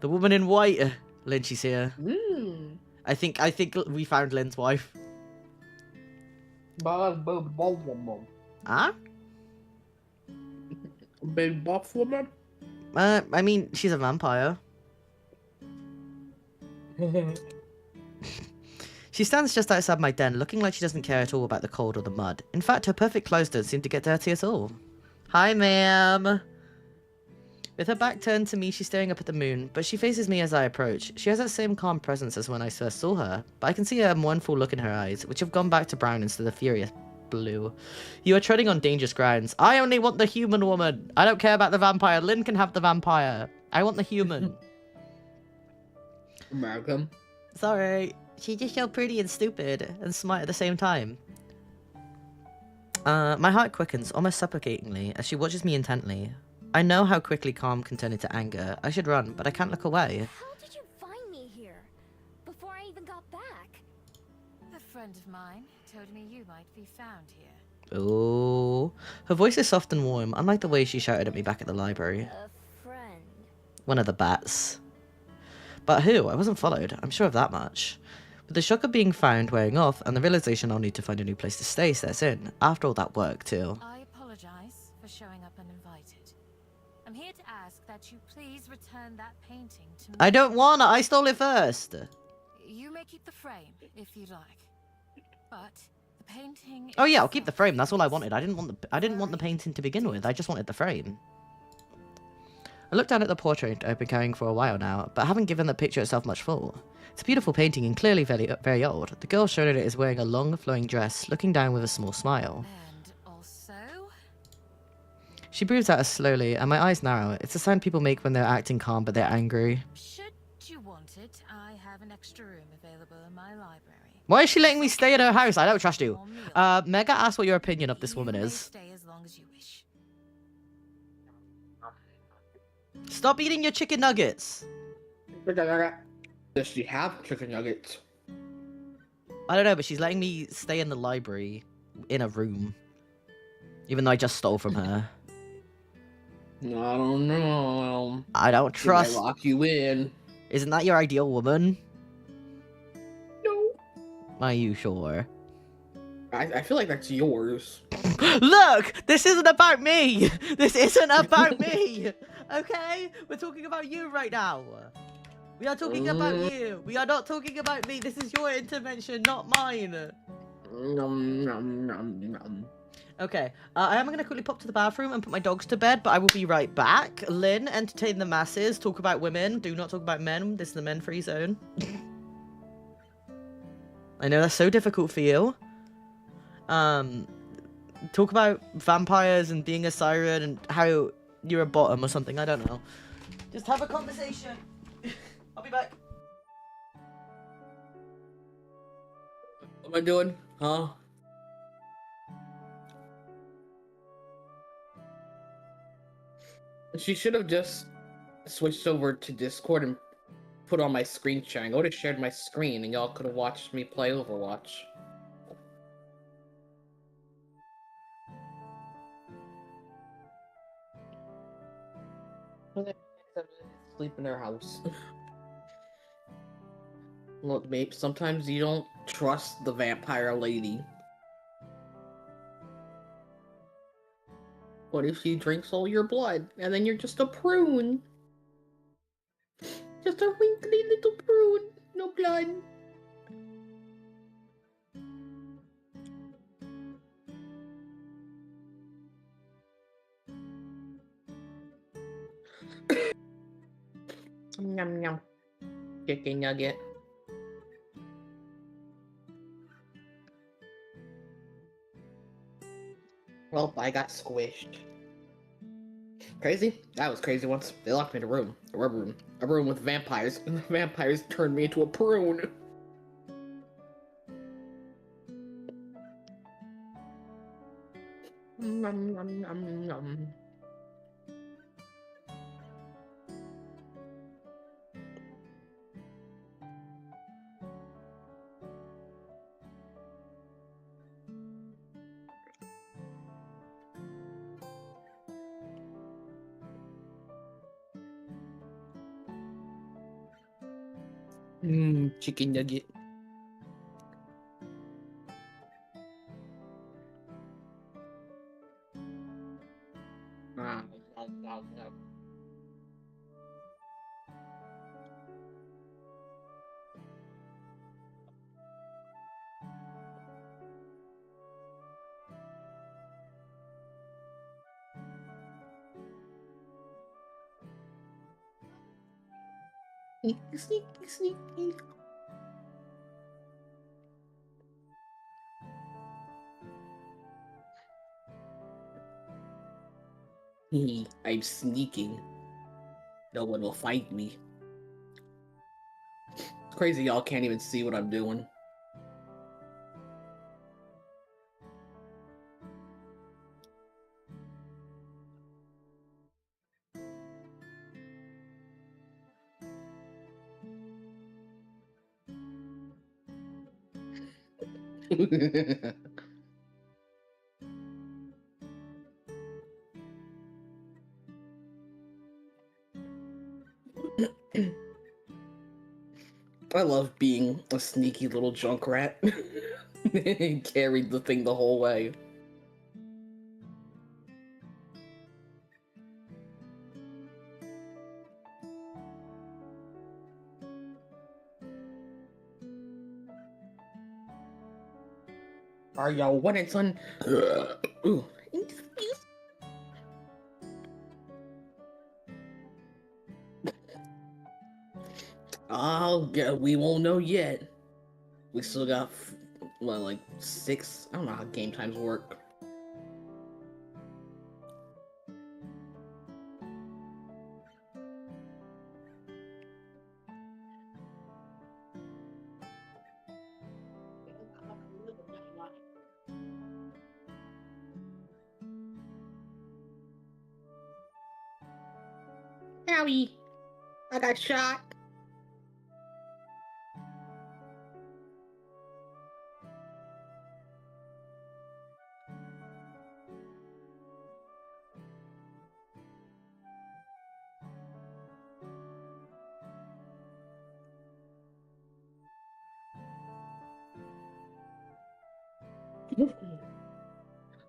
[SPEAKER 1] The woman in white. Lynn, she's here. I think we found Lynn's wife. Huh?
[SPEAKER 2] Big buff woman?
[SPEAKER 1] I mean, she's a vampire. She stands just outside my den, looking like she doesn't care at all about the cold or the mud. In fact, her perfect clothes don't seem to get dirty at all. Hi, ma'am. With her back turned to me, she's staring up at the moon, but she faces me as I approach. She has that same calm presence as when I first saw her, but I can see a mournful look in her eyes, which have gone back to brown instead of furious blue. You are treading on dangerous grounds. I only want the human woman. I don't care about the vampire. Lynn can have the vampire. I want the human.
[SPEAKER 2] American.
[SPEAKER 1] Sorry. She's just so pretty and stupid and smart at the same time. My heart quickens, almost suffocatingly, as she watches me intently. I know how quickly calm can turn into anger. I should run, but I can't look away.
[SPEAKER 5] How did you find me here? Before I even got back?
[SPEAKER 6] A friend of mine told me you might be found here.
[SPEAKER 1] Ooh. Her voice is soft and warm, unlike the way she shouted at me back at the library.
[SPEAKER 5] A friend.
[SPEAKER 1] One of the bats. But who? I wasn't followed. I'm sure of that much. With the shock of being found wearing off, and the realization I'll need to find a new place to stay sets in, after all that work, too.
[SPEAKER 6] I apologize for showing up uninvited. I'm here to ask that you please return that painting to me.
[SPEAKER 1] I don't wanna! I stole it first!
[SPEAKER 6] You may keep the frame, if you like. But the painting...
[SPEAKER 1] Oh yeah, I'll keep the frame. That's all I wanted. I didn't want the painting to begin with. I just wanted the frame. I looked down at the portrait I've been carrying for a while now, but haven't given the picture itself much thought. It's a beautiful painting and clearly very, very old. The girl shown in it is wearing a long, flowing dress, looking down with a small smile.
[SPEAKER 6] And also...
[SPEAKER 1] She breathes out slowly, and my eyes narrow. It's the sound people make when they're acting calm, but they're angry.
[SPEAKER 6] Should you want it, I have an extra room available in my library.
[SPEAKER 1] Why is she letting me stay at her house? I don't trust you. Mega, ask what your opinion of this woman
[SPEAKER 6] You may
[SPEAKER 1] is.
[SPEAKER 6] stay as long as you wish.
[SPEAKER 1] Stop eating your chicken nuggets!
[SPEAKER 2] Does she have chicken nuggets?
[SPEAKER 1] I don't know, but she's letting me stay in the library in a room. Even though I just stole from her.
[SPEAKER 2] I don't know.
[SPEAKER 1] I don't
[SPEAKER 2] She might
[SPEAKER 1] trust.
[SPEAKER 2] lock you in.
[SPEAKER 1] Isn't that your ideal woman?
[SPEAKER 2] No.
[SPEAKER 1] Are you sure?
[SPEAKER 2] I feel like that's yours.
[SPEAKER 1] Look! This isn't about me! This isn't about me! Okay? We're talking about you right now. We are talking about you. We are not talking about me. This is your intervention, not mine.
[SPEAKER 2] Nom, nom, nom, nom.
[SPEAKER 1] Okay, I am going to quickly pop to the bathroom and put my dogs to bed, but I will be right back. Lynn, entertain the masses, talk about women, do not talk about men. This is the men-free zone. I know that's so difficult for you. Talk about vampires and being a siren and how you're a bottom or something, I don't know. Just have a conversation. I'll be back.
[SPEAKER 2] What am I doing? Huh? She should have just switched over to Discord and put on my screen sharing. I would have shared my screen and y'all could have watched me play Overwatch. Sleep in their house. Look, babe, sometimes you don't trust the vampire lady. What if she drinks all your blood and then you're just a prune? Just a wrinkly little prune, no blood. Yum yum. Chicken nugget. Well, I got squished. Crazy? That was crazy once. They locked me in a room. A room with vampires. And the vampires turned me into a prune. Nom, nom, nom, nom. Chicken nugget. Nom, nom, nom, nom. Sneaky, sneaky, sneaky. I'm sneaking. No one will fight me. It's crazy y'all can't even see what I'm doing. I love being a sneaky little junk rat. Carried the thing the whole way. Are y'all one and son? Ooh. Oh, yeah, we won't know yet. We still got, what, like 6? I don't know how game times work. Owie! I got shot.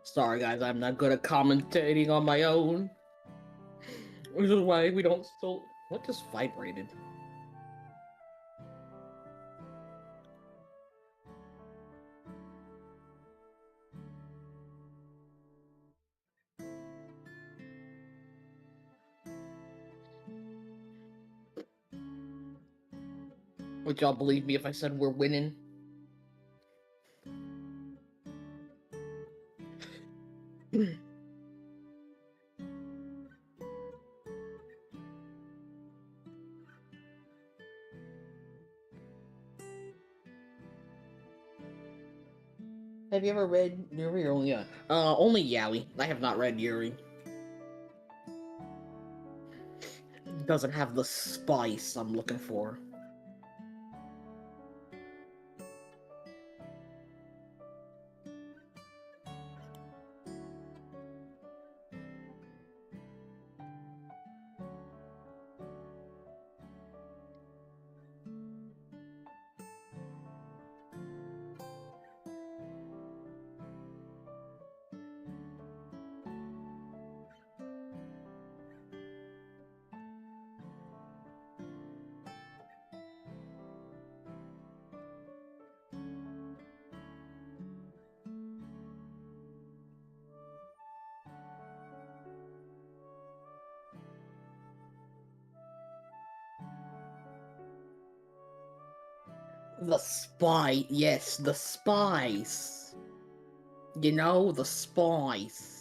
[SPEAKER 2] Sorry, guys, I'm not good at commentating on my own. Which is why we don't still. What just vibrated? Would y'all believe me if I said we're winning? Have you ever read Yuri or only only Yaoi? I have not read Yuri. It doesn't have the spice I'm looking for. The spice, yes, the spice. You know, the spice.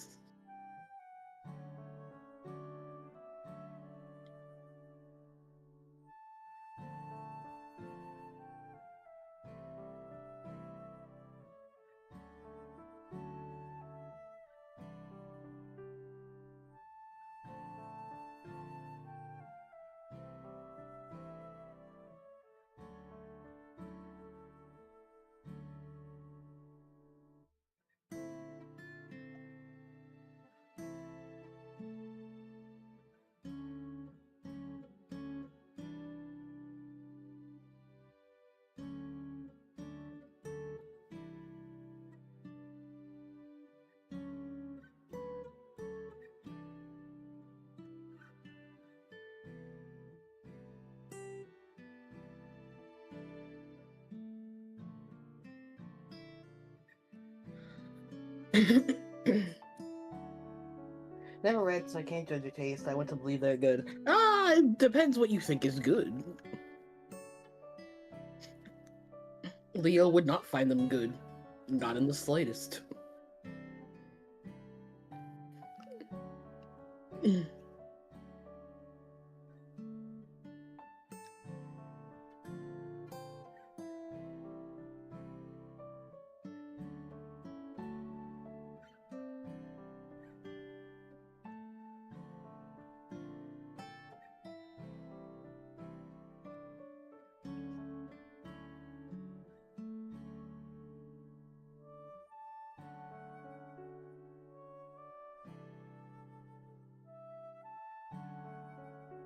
[SPEAKER 2] Never read, so I can't judge your taste. I want to believe they're good. Ah, it depends what you think is good. Leo would not find them good. Not in the slightest.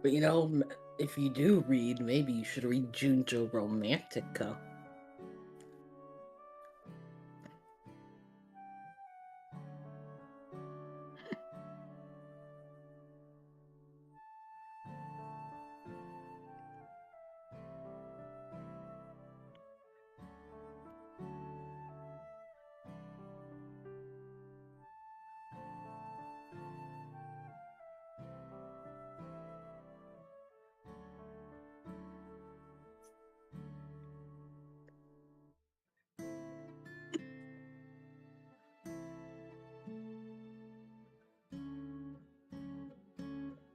[SPEAKER 2] But you know, if you do read, maybe you should read Junjo Romantica.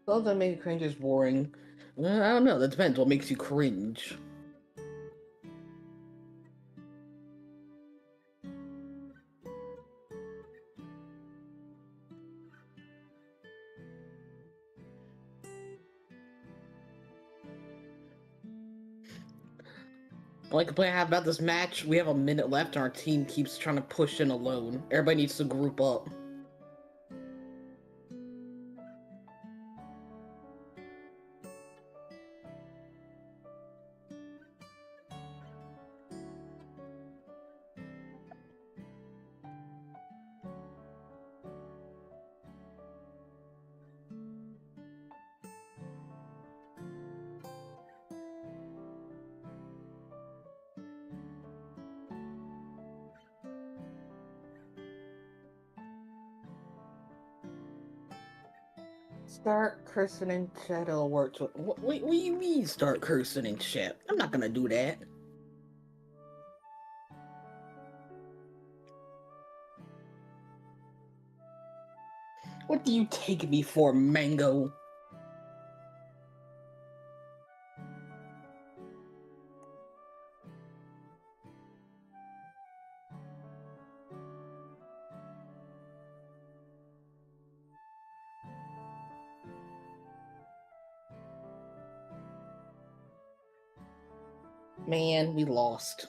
[SPEAKER 2] Well, that make cringe is boring. I don't know, that depends what makes you cringe. Only complaint I have about this match, we have a minute left and our team keeps trying to push in alone. Everybody needs to group up. Start cursing in chat. It'll work. What do you mean start cursing in chat? I'm not gonna do that. What do you take me for, Mango? Man, we lost.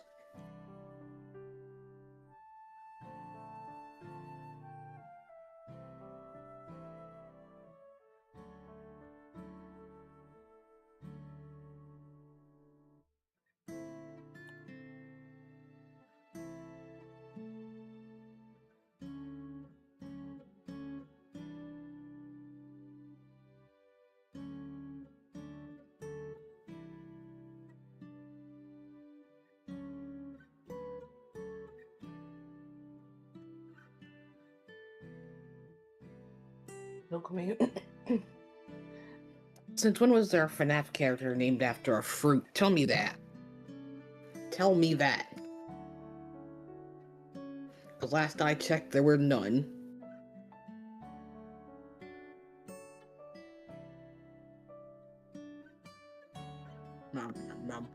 [SPEAKER 2] Look me. Since when was there a FNAF character named after a fruit? Tell me that. Tell me that. Because last I checked, there were none. Nom, nom, nom.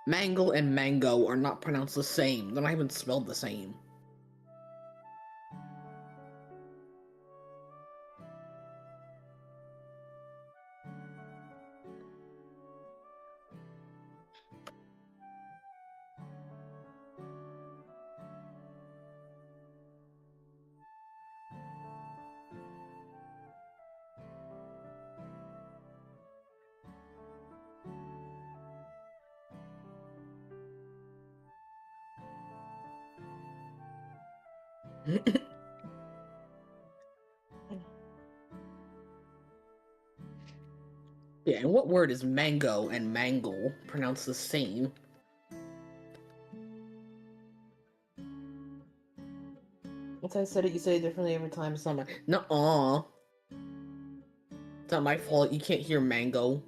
[SPEAKER 2] Mangle and mango are not pronounced the same. They're not even spelled the same. Yeah, and what word is mango and mangle pronounced the same? Once I said it, you say it differently every time. It's not my... Nuh-uh. It's not my fault. You can't hear mango.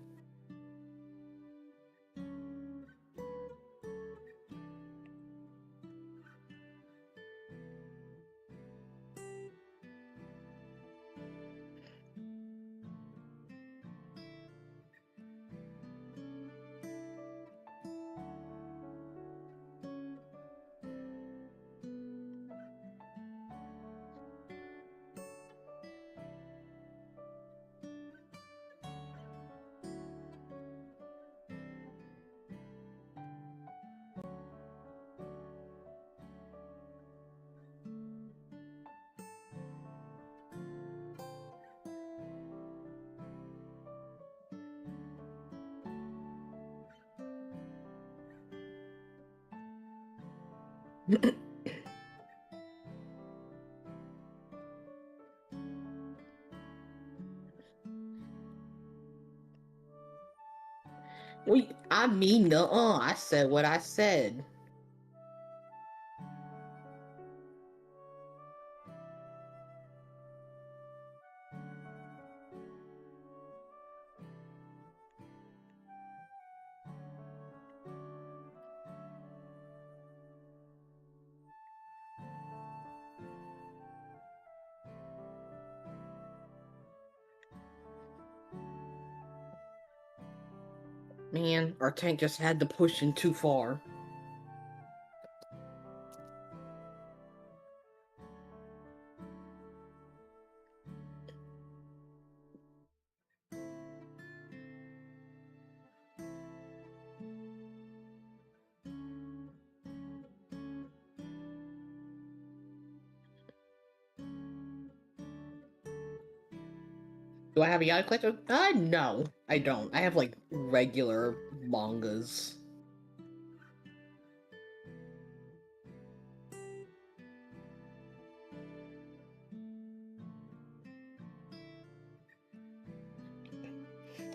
[SPEAKER 2] I mean, nuh-uh. I said what I said. Man, our tank just had to push in too far. Do I have a yaoi collection? No, I don't. I have like regular mangas.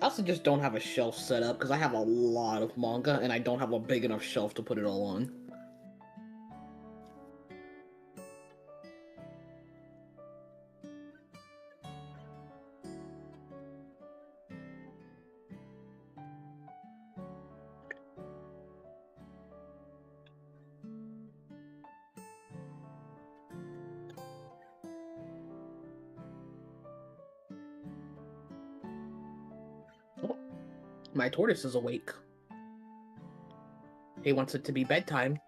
[SPEAKER 2] I also just don't have a shelf set up because I have a lot of manga and I don't have a big enough shelf to put it all on. Oh, my tortoise is awake. He wants it to be bedtime.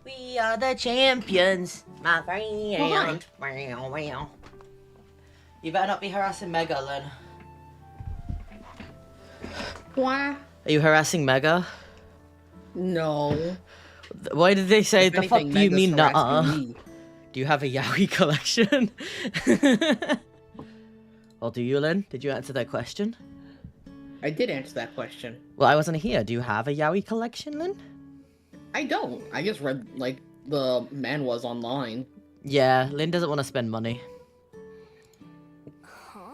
[SPEAKER 1] We are the champions, my friend. You better not be harassing Mega, Lynn.
[SPEAKER 2] Why?
[SPEAKER 1] Are you harassing Mega?
[SPEAKER 2] No.
[SPEAKER 1] Why did they say
[SPEAKER 2] If
[SPEAKER 1] the fuck
[SPEAKER 2] anything,
[SPEAKER 1] do you
[SPEAKER 2] Mega's
[SPEAKER 1] mean
[SPEAKER 2] harassing
[SPEAKER 1] nuh-uh?
[SPEAKER 2] me.
[SPEAKER 1] Do you have a yaoi collection? Or do you, Lynn? Did you answer that question?
[SPEAKER 2] I did answer that question.
[SPEAKER 1] Well, I wasn't here. Do you have a yaoi collection, Lynn?
[SPEAKER 2] I don't. I just read, like, the manhwas online.
[SPEAKER 1] Yeah, Lynn doesn't want to spend money.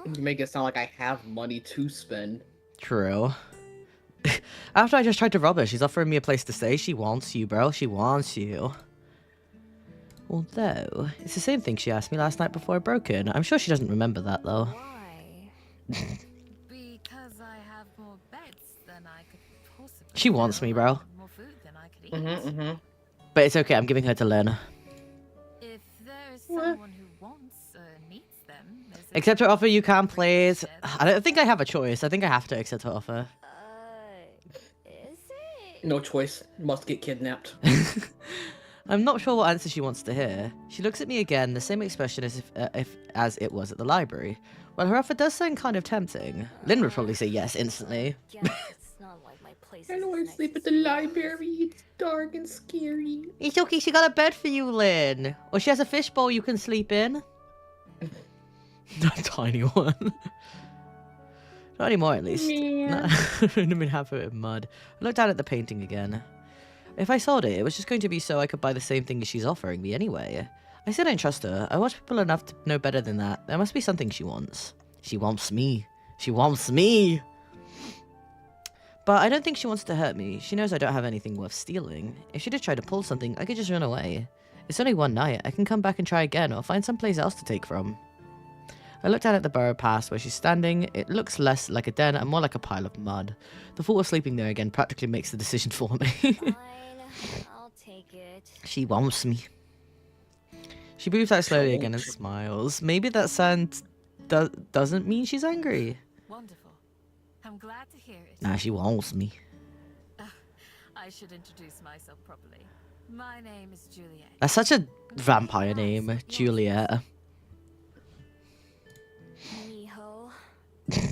[SPEAKER 2] You make it sound like I have money to spend.
[SPEAKER 1] True. After I just tried to rob her, she's offering me a place to stay. She wants you, bro. She wants you. Although, it's the same thing she asked me last night before I broke in. I'm sure she doesn't remember that, though.
[SPEAKER 6] Why? Because I have more beds than I could possibly.
[SPEAKER 1] She wants me, bro.
[SPEAKER 6] More food than I could eat.
[SPEAKER 1] But it's okay, I'm giving her to Lynn.
[SPEAKER 6] If there's someone who wants or needs them, there's a
[SPEAKER 1] Accept her offer, you can, please. I don't think I have a choice. I think I have to accept her offer.
[SPEAKER 5] Is it?
[SPEAKER 2] No choice. Must get kidnapped.
[SPEAKER 1] I'm not sure what answer she wants to hear. She looks at me again, the same expression as it was at the library. Well, her offer does sound kind of tempting. Lynn would probably say yes instantly.
[SPEAKER 5] Guess it's not like my place
[SPEAKER 2] I
[SPEAKER 5] is
[SPEAKER 2] don't want to
[SPEAKER 5] next
[SPEAKER 2] sleep
[SPEAKER 5] to
[SPEAKER 2] at the
[SPEAKER 5] school.
[SPEAKER 2] library. It's dark and scary.
[SPEAKER 1] It's okay, she got a bed for you, Lynn. Or she has a fishbowl you can sleep in. A tiny one. Not anymore, at least. No, I don't even have her in mud. I looked down at the painting again. If I sold it, it was just going to be so I could buy the same thing as she's offering me anyway. I still don't trust her. I watch people enough to know better than that. There must be something she wants. She wants me. She wants me! But I don't think she wants to hurt me. She knows I don't have anything worth stealing. If she did try to pull something, I could just run away. It's only one night. I can come back and try again, or find someplace else to take from. I look down at the burrow path where she's standing. It looks less like a den and more like a pile of mud. The thought of sleeping there again practically makes the decision for me.
[SPEAKER 5] Fine, I'll take it.
[SPEAKER 1] She wants me. She moves out slowly again and smiles. Maybe that sound doesn't mean she's angry.
[SPEAKER 6] Wonderful. I'm glad to hear it.
[SPEAKER 1] Nah, she wants me.
[SPEAKER 6] I should introduce myself properly. My name is Juliet.
[SPEAKER 1] That's such a vampire name, Juliet.
[SPEAKER 5] Miho.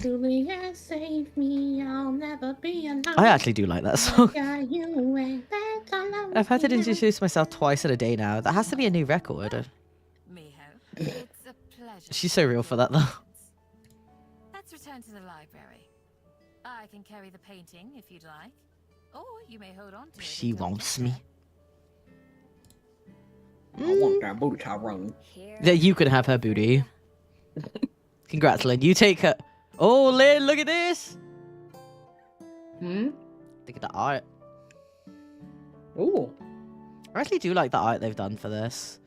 [SPEAKER 7] Juliet, save me, I'll never be alone.
[SPEAKER 1] I actually do like that song.
[SPEAKER 7] Got you, and that's all I
[SPEAKER 1] I've had to
[SPEAKER 7] want.
[SPEAKER 1] introduce myself twice in a day now. That has to be a new record.
[SPEAKER 6] Miho, it's a pleasure.
[SPEAKER 1] She's so real for that, though.
[SPEAKER 6] Let's return to the library. I can carry the painting if you'd like, or you may hold on to it.
[SPEAKER 1] She
[SPEAKER 6] until I
[SPEAKER 1] wants
[SPEAKER 6] get
[SPEAKER 1] me.
[SPEAKER 6] there.
[SPEAKER 2] I want that booty run.
[SPEAKER 5] Here.
[SPEAKER 1] That you can have her booty. Congrats, Lynn. You take her. Oh, Lynn, look at this.
[SPEAKER 2] Hmm?
[SPEAKER 1] Look at the art.
[SPEAKER 2] Ooh.
[SPEAKER 1] I actually do like the art they've done for this.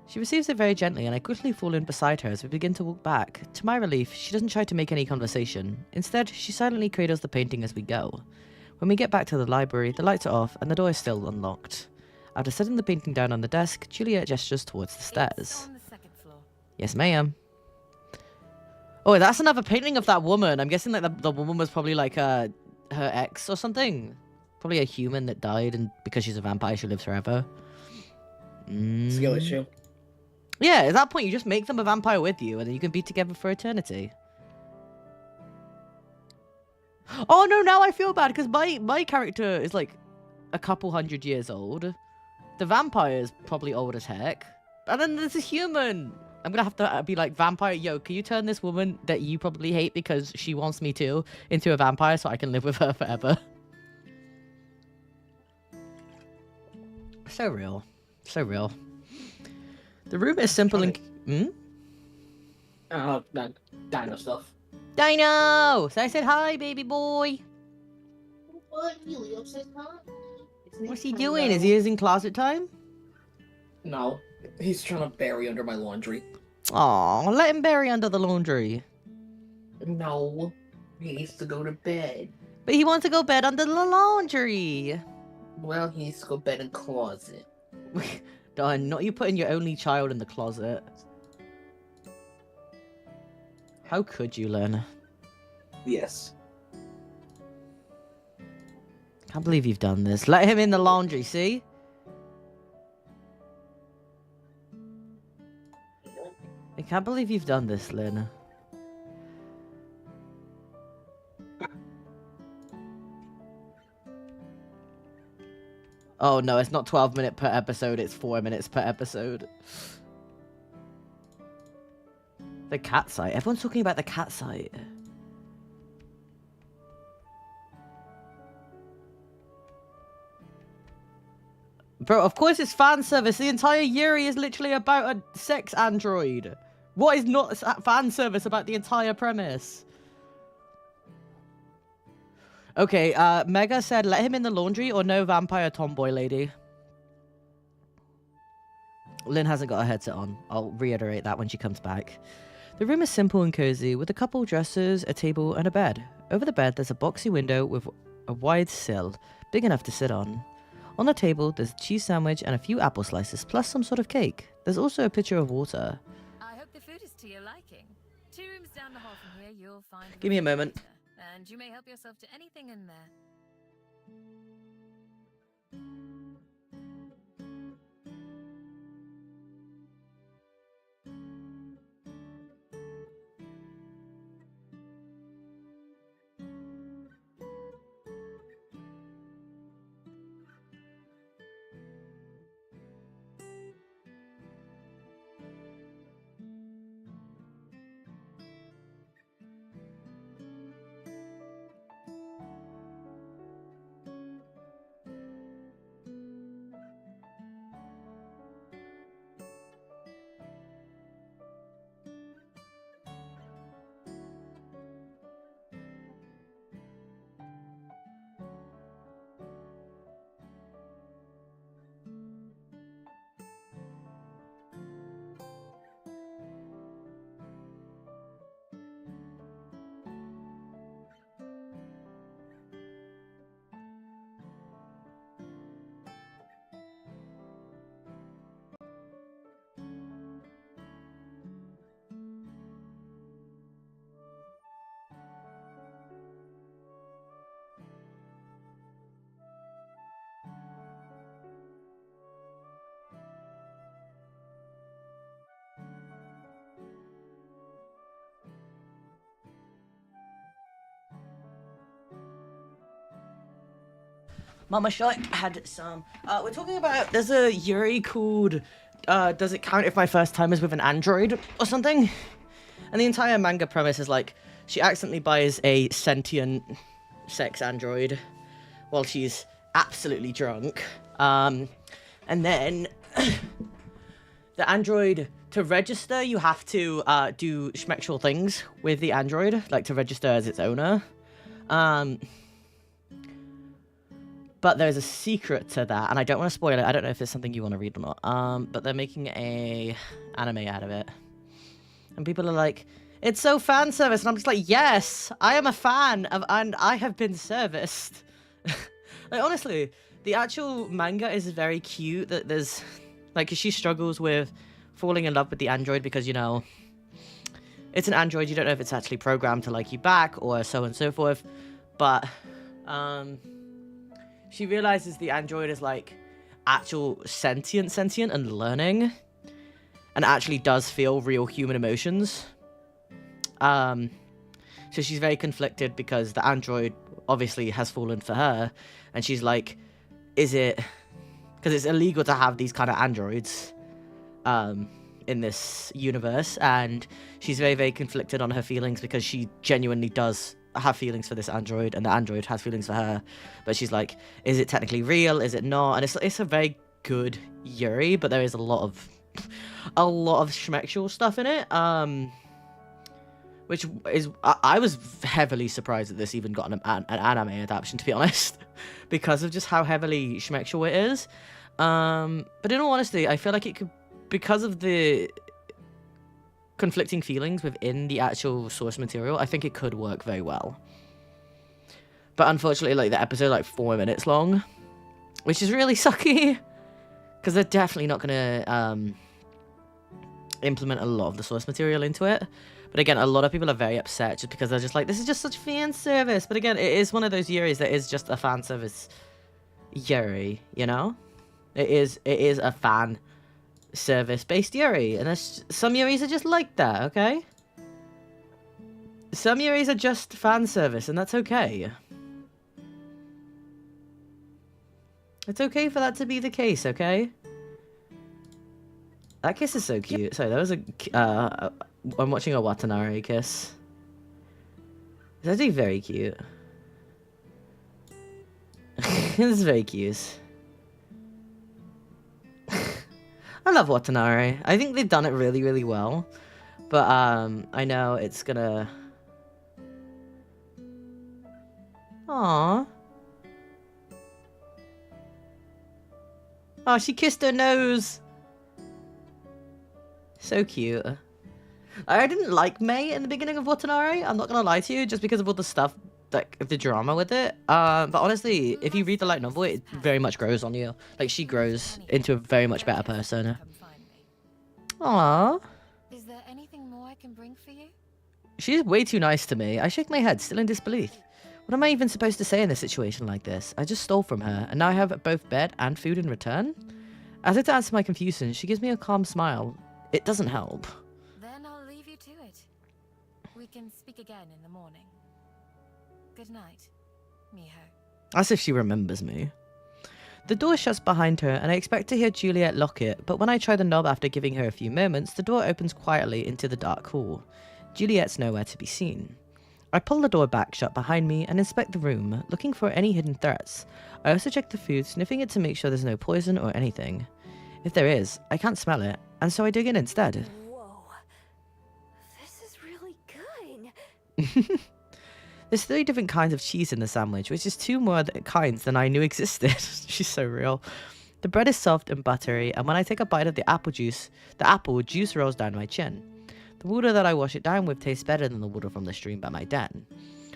[SPEAKER 1] She receives it very gently, and I quickly fall in beside her as we begin to walk back. To my relief, she doesn't try to make any conversation. Instead, she silently cradles the painting as we go. When we get back to the library, the lights are off, and the door is still unlocked. After setting the painting down on the desk, Juliet gestures towards the
[SPEAKER 6] It's
[SPEAKER 1] stairs.
[SPEAKER 6] on the second floor.
[SPEAKER 1] Yes, ma'am. Oh, that's another painting of that woman. I'm guessing that the woman was probably like her ex or something. Probably a human that died, and because she's a vampire, she lives forever.
[SPEAKER 2] Skill issue.
[SPEAKER 1] Yeah, at that point, you just make them a vampire with you, and then you can be together for eternity. Oh no, now I feel bad, because my character is like a couple 100 years old. The vampire is probably old as heck. And then there's a human. I'm gonna have to be like, vampire, yo, can you turn this woman that you probably hate because she wants me to into a vampire so I can live with her forever? So real. So real. The room is simple and...
[SPEAKER 2] Dino stuff.
[SPEAKER 1] Dino! So I said hi, baby boy.
[SPEAKER 7] What? Leo says hi?
[SPEAKER 1] What's he doing? Is he using closet time?
[SPEAKER 2] No, he's trying to bury under my laundry.
[SPEAKER 1] Aw, let him bury under the laundry.
[SPEAKER 2] No, he needs to go to bed.
[SPEAKER 1] But he wants to go bed under the laundry.
[SPEAKER 2] Well, he needs to go bed in closet.
[SPEAKER 1] Done. Not you putting your only child in the closet. How could you, Len?
[SPEAKER 2] Yes.
[SPEAKER 1] Can't believe you've done this. Let him in the laundry, see? I can't believe you've done this, Lynn. Oh no, it's not 12 minutes per episode, it's 4 minutes per episode. The cat site. Everyone's talking about the cat site. Bro, of course it's fan service. The entire Yuri is literally about a sex android. What is not fan service about the entire premise? Okay, Mega said let him in the laundry or no vampire tomboy lady. Lynn hasn't got her headset on. I'll reiterate that when she comes back. The room is simple and cozy, with a couple dressers, a table, and a bed. Over the bed, there's a boxy window with a wide sill, big enough to sit on. On the table, there's a cheese sandwich and a few apple slices, plus some sort of cake. There's also a pitcher of water.
[SPEAKER 6] I hope the food is to your liking. 2 rooms down the hall from here, you'll find...
[SPEAKER 1] Give me a moment.
[SPEAKER 6] And you may help yourself to anything in there.
[SPEAKER 1] Mama Shark had some. We're talking about, there's a Yuri called, Does It Count If My First Time Is With an Android or something? And the entire manga premise is like, she accidentally buys a sentient sex android while she's absolutely drunk. And then the android, to register, you have to do schmexual things with the android, like to register as its owner. But there's a secret to that, and I don't want to spoil it. I don't know if it's something you want to read or not. But they're making a anime out of it. And people are like, it's so fan service. And I'm just like, yes, I am a fan of, and I have been serviced. Like, honestly, the actual manga is very cute. That there's like she struggles with falling in love with the android because, you know, it's an android. You don't know if it's actually programmed to like you back or so on and so forth. But she realizes the android is like actual sentient and learning, and actually does feel real human emotions. So she's very conflicted because the android obviously has fallen for her, and she's like, is it because it's illegal to have these kind of androids in this universe, and she's very, very conflicted on her feelings because she genuinely does have feelings for this android, and the android has feelings for her, but she's like, is it technically real, is it not? And it's a very good Yuri, but there is a lot of schmexual stuff in it, which is I was heavily surprised that this even got an anime adaptation, to be honest, because of just how heavily schmexual it is. But in all honesty, I feel like it could, because of the conflicting feelings within the actual source material, I think it could work very well. But unfortunately, like, the episode like 4 minutes long, which is really sucky, because they're definitely not gonna implement a lot of the source material into it. But again, a lot of people are very upset just because they're just like, this is just such fan service. But again, it is one of those Yuris that is just a fan service Yuri, you know? It is a fan service based Yuri, and some Yuris are just like that, okay? Some Yuris are just fan service, and that's okay. It's okay for that to be the case, okay? That kiss is so cute. Sorry, that was I'm watching a Watanabe kiss. It's actually very cute. It's very cute. I love Watanabe. I think they've done it really, really well. But I know it's gonna... Aww. Oh, she kissed her nose. So cute. I didn't like Mei in the beginning of Watanabe, I'm not gonna lie to you, just because of all the stuff, like, the drama with it. But honestly, if you read the light novel, it very much grows on you. Like, she grows into a very much better persona. Aww.
[SPEAKER 6] Is there anything more I can bring for you?
[SPEAKER 1] She's way too nice to me. I shake my head, still in disbelief. What am I even supposed to say in a situation like this? I just stole from her, and now I have both bed and food in return? As if to answer my confusion, she gives me a calm smile. It doesn't help.
[SPEAKER 6] Then I'll leave you to it. We can speak again in the morning. Good night, Miho.
[SPEAKER 1] As if she remembers me. The door shuts behind her, and I expect to hear Juliet lock it, but when I try the knob after giving her a few moments, the door opens quietly into the dark hall. Juliet's nowhere to be seen. I pull the door back shut behind me and inspect the room, looking for any hidden threats. I also check the food, sniffing it to make sure there's no poison or anything. If there is, I can't smell it, and so I dig in instead.
[SPEAKER 5] Whoa. This is really good.
[SPEAKER 1] There's 3 different kinds of cheese in the sandwich, which is 2 more kinds than I knew existed. She's so real. The bread is soft and buttery, and when I take a bite of the apple juice rolls down my chin. The water that I wash it down with tastes better than the water from the stream by my den.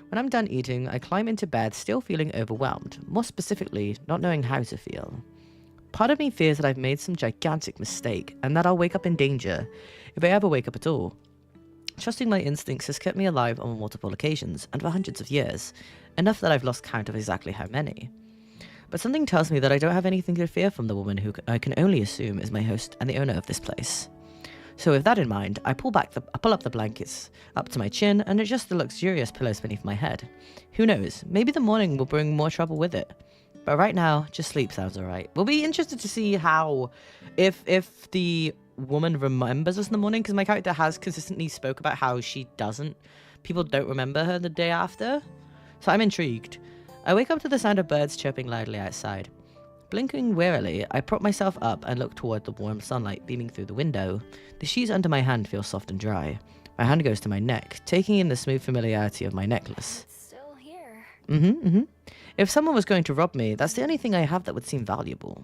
[SPEAKER 1] When I'm done eating, I climb into bed, still feeling overwhelmed, more specifically, not knowing how to feel. Part of me fears that I've made some gigantic mistake, and that I'll wake up in danger, if I ever wake up at all. Trusting my instincts has kept me alive on multiple occasions, and for hundreds of years, enough that I've lost count of exactly how many. But something tells me that I don't have anything to fear from the woman who I can only assume is my host and the owner of this place. So with that in mind, I pull up the blankets up to my chin and adjust the luxurious pillows beneath my head. Who knows, maybe the morning will bring more trouble with it. But right now, just sleep sounds alright. We'll be interested to see how, if the woman remembers us in the morning, because my character has consistently spoke about how people don't remember her the day after. So I'm intrigued. I wake up to the sound of birds chirping loudly outside. Blinking wearily, I prop myself up and look toward the warm sunlight beaming through the window. The sheets under my hand feel soft and dry. My hand goes to my neck, taking in the smooth familiarity of my necklace.
[SPEAKER 5] It's still here.
[SPEAKER 1] If someone was going to rob me, that's the only thing I have that would seem valuable.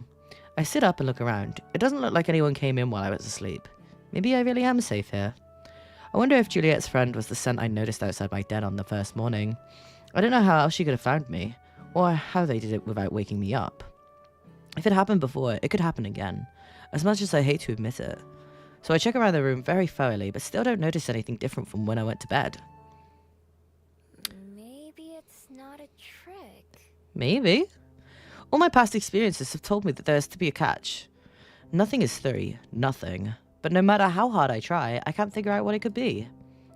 [SPEAKER 1] I sit up and look around. It doesn't look like anyone came in while I was asleep. Maybe I really am safe here. I wonder if Juliet's friend was the scent I noticed outside my den on the first morning. I don't know how else she could have found me, or how they did it without waking me up. If it happened before, it could happen again, as much as I hate to admit it. So I check around the room very thoroughly, but still don't notice anything different from when I went to bed.
[SPEAKER 5] Maybe it's not a trick.
[SPEAKER 1] Maybe. All my past experiences have told me that there is to be a catch. Nothing is 3, nothing. But no matter how hard I try, I can't figure out what it could be.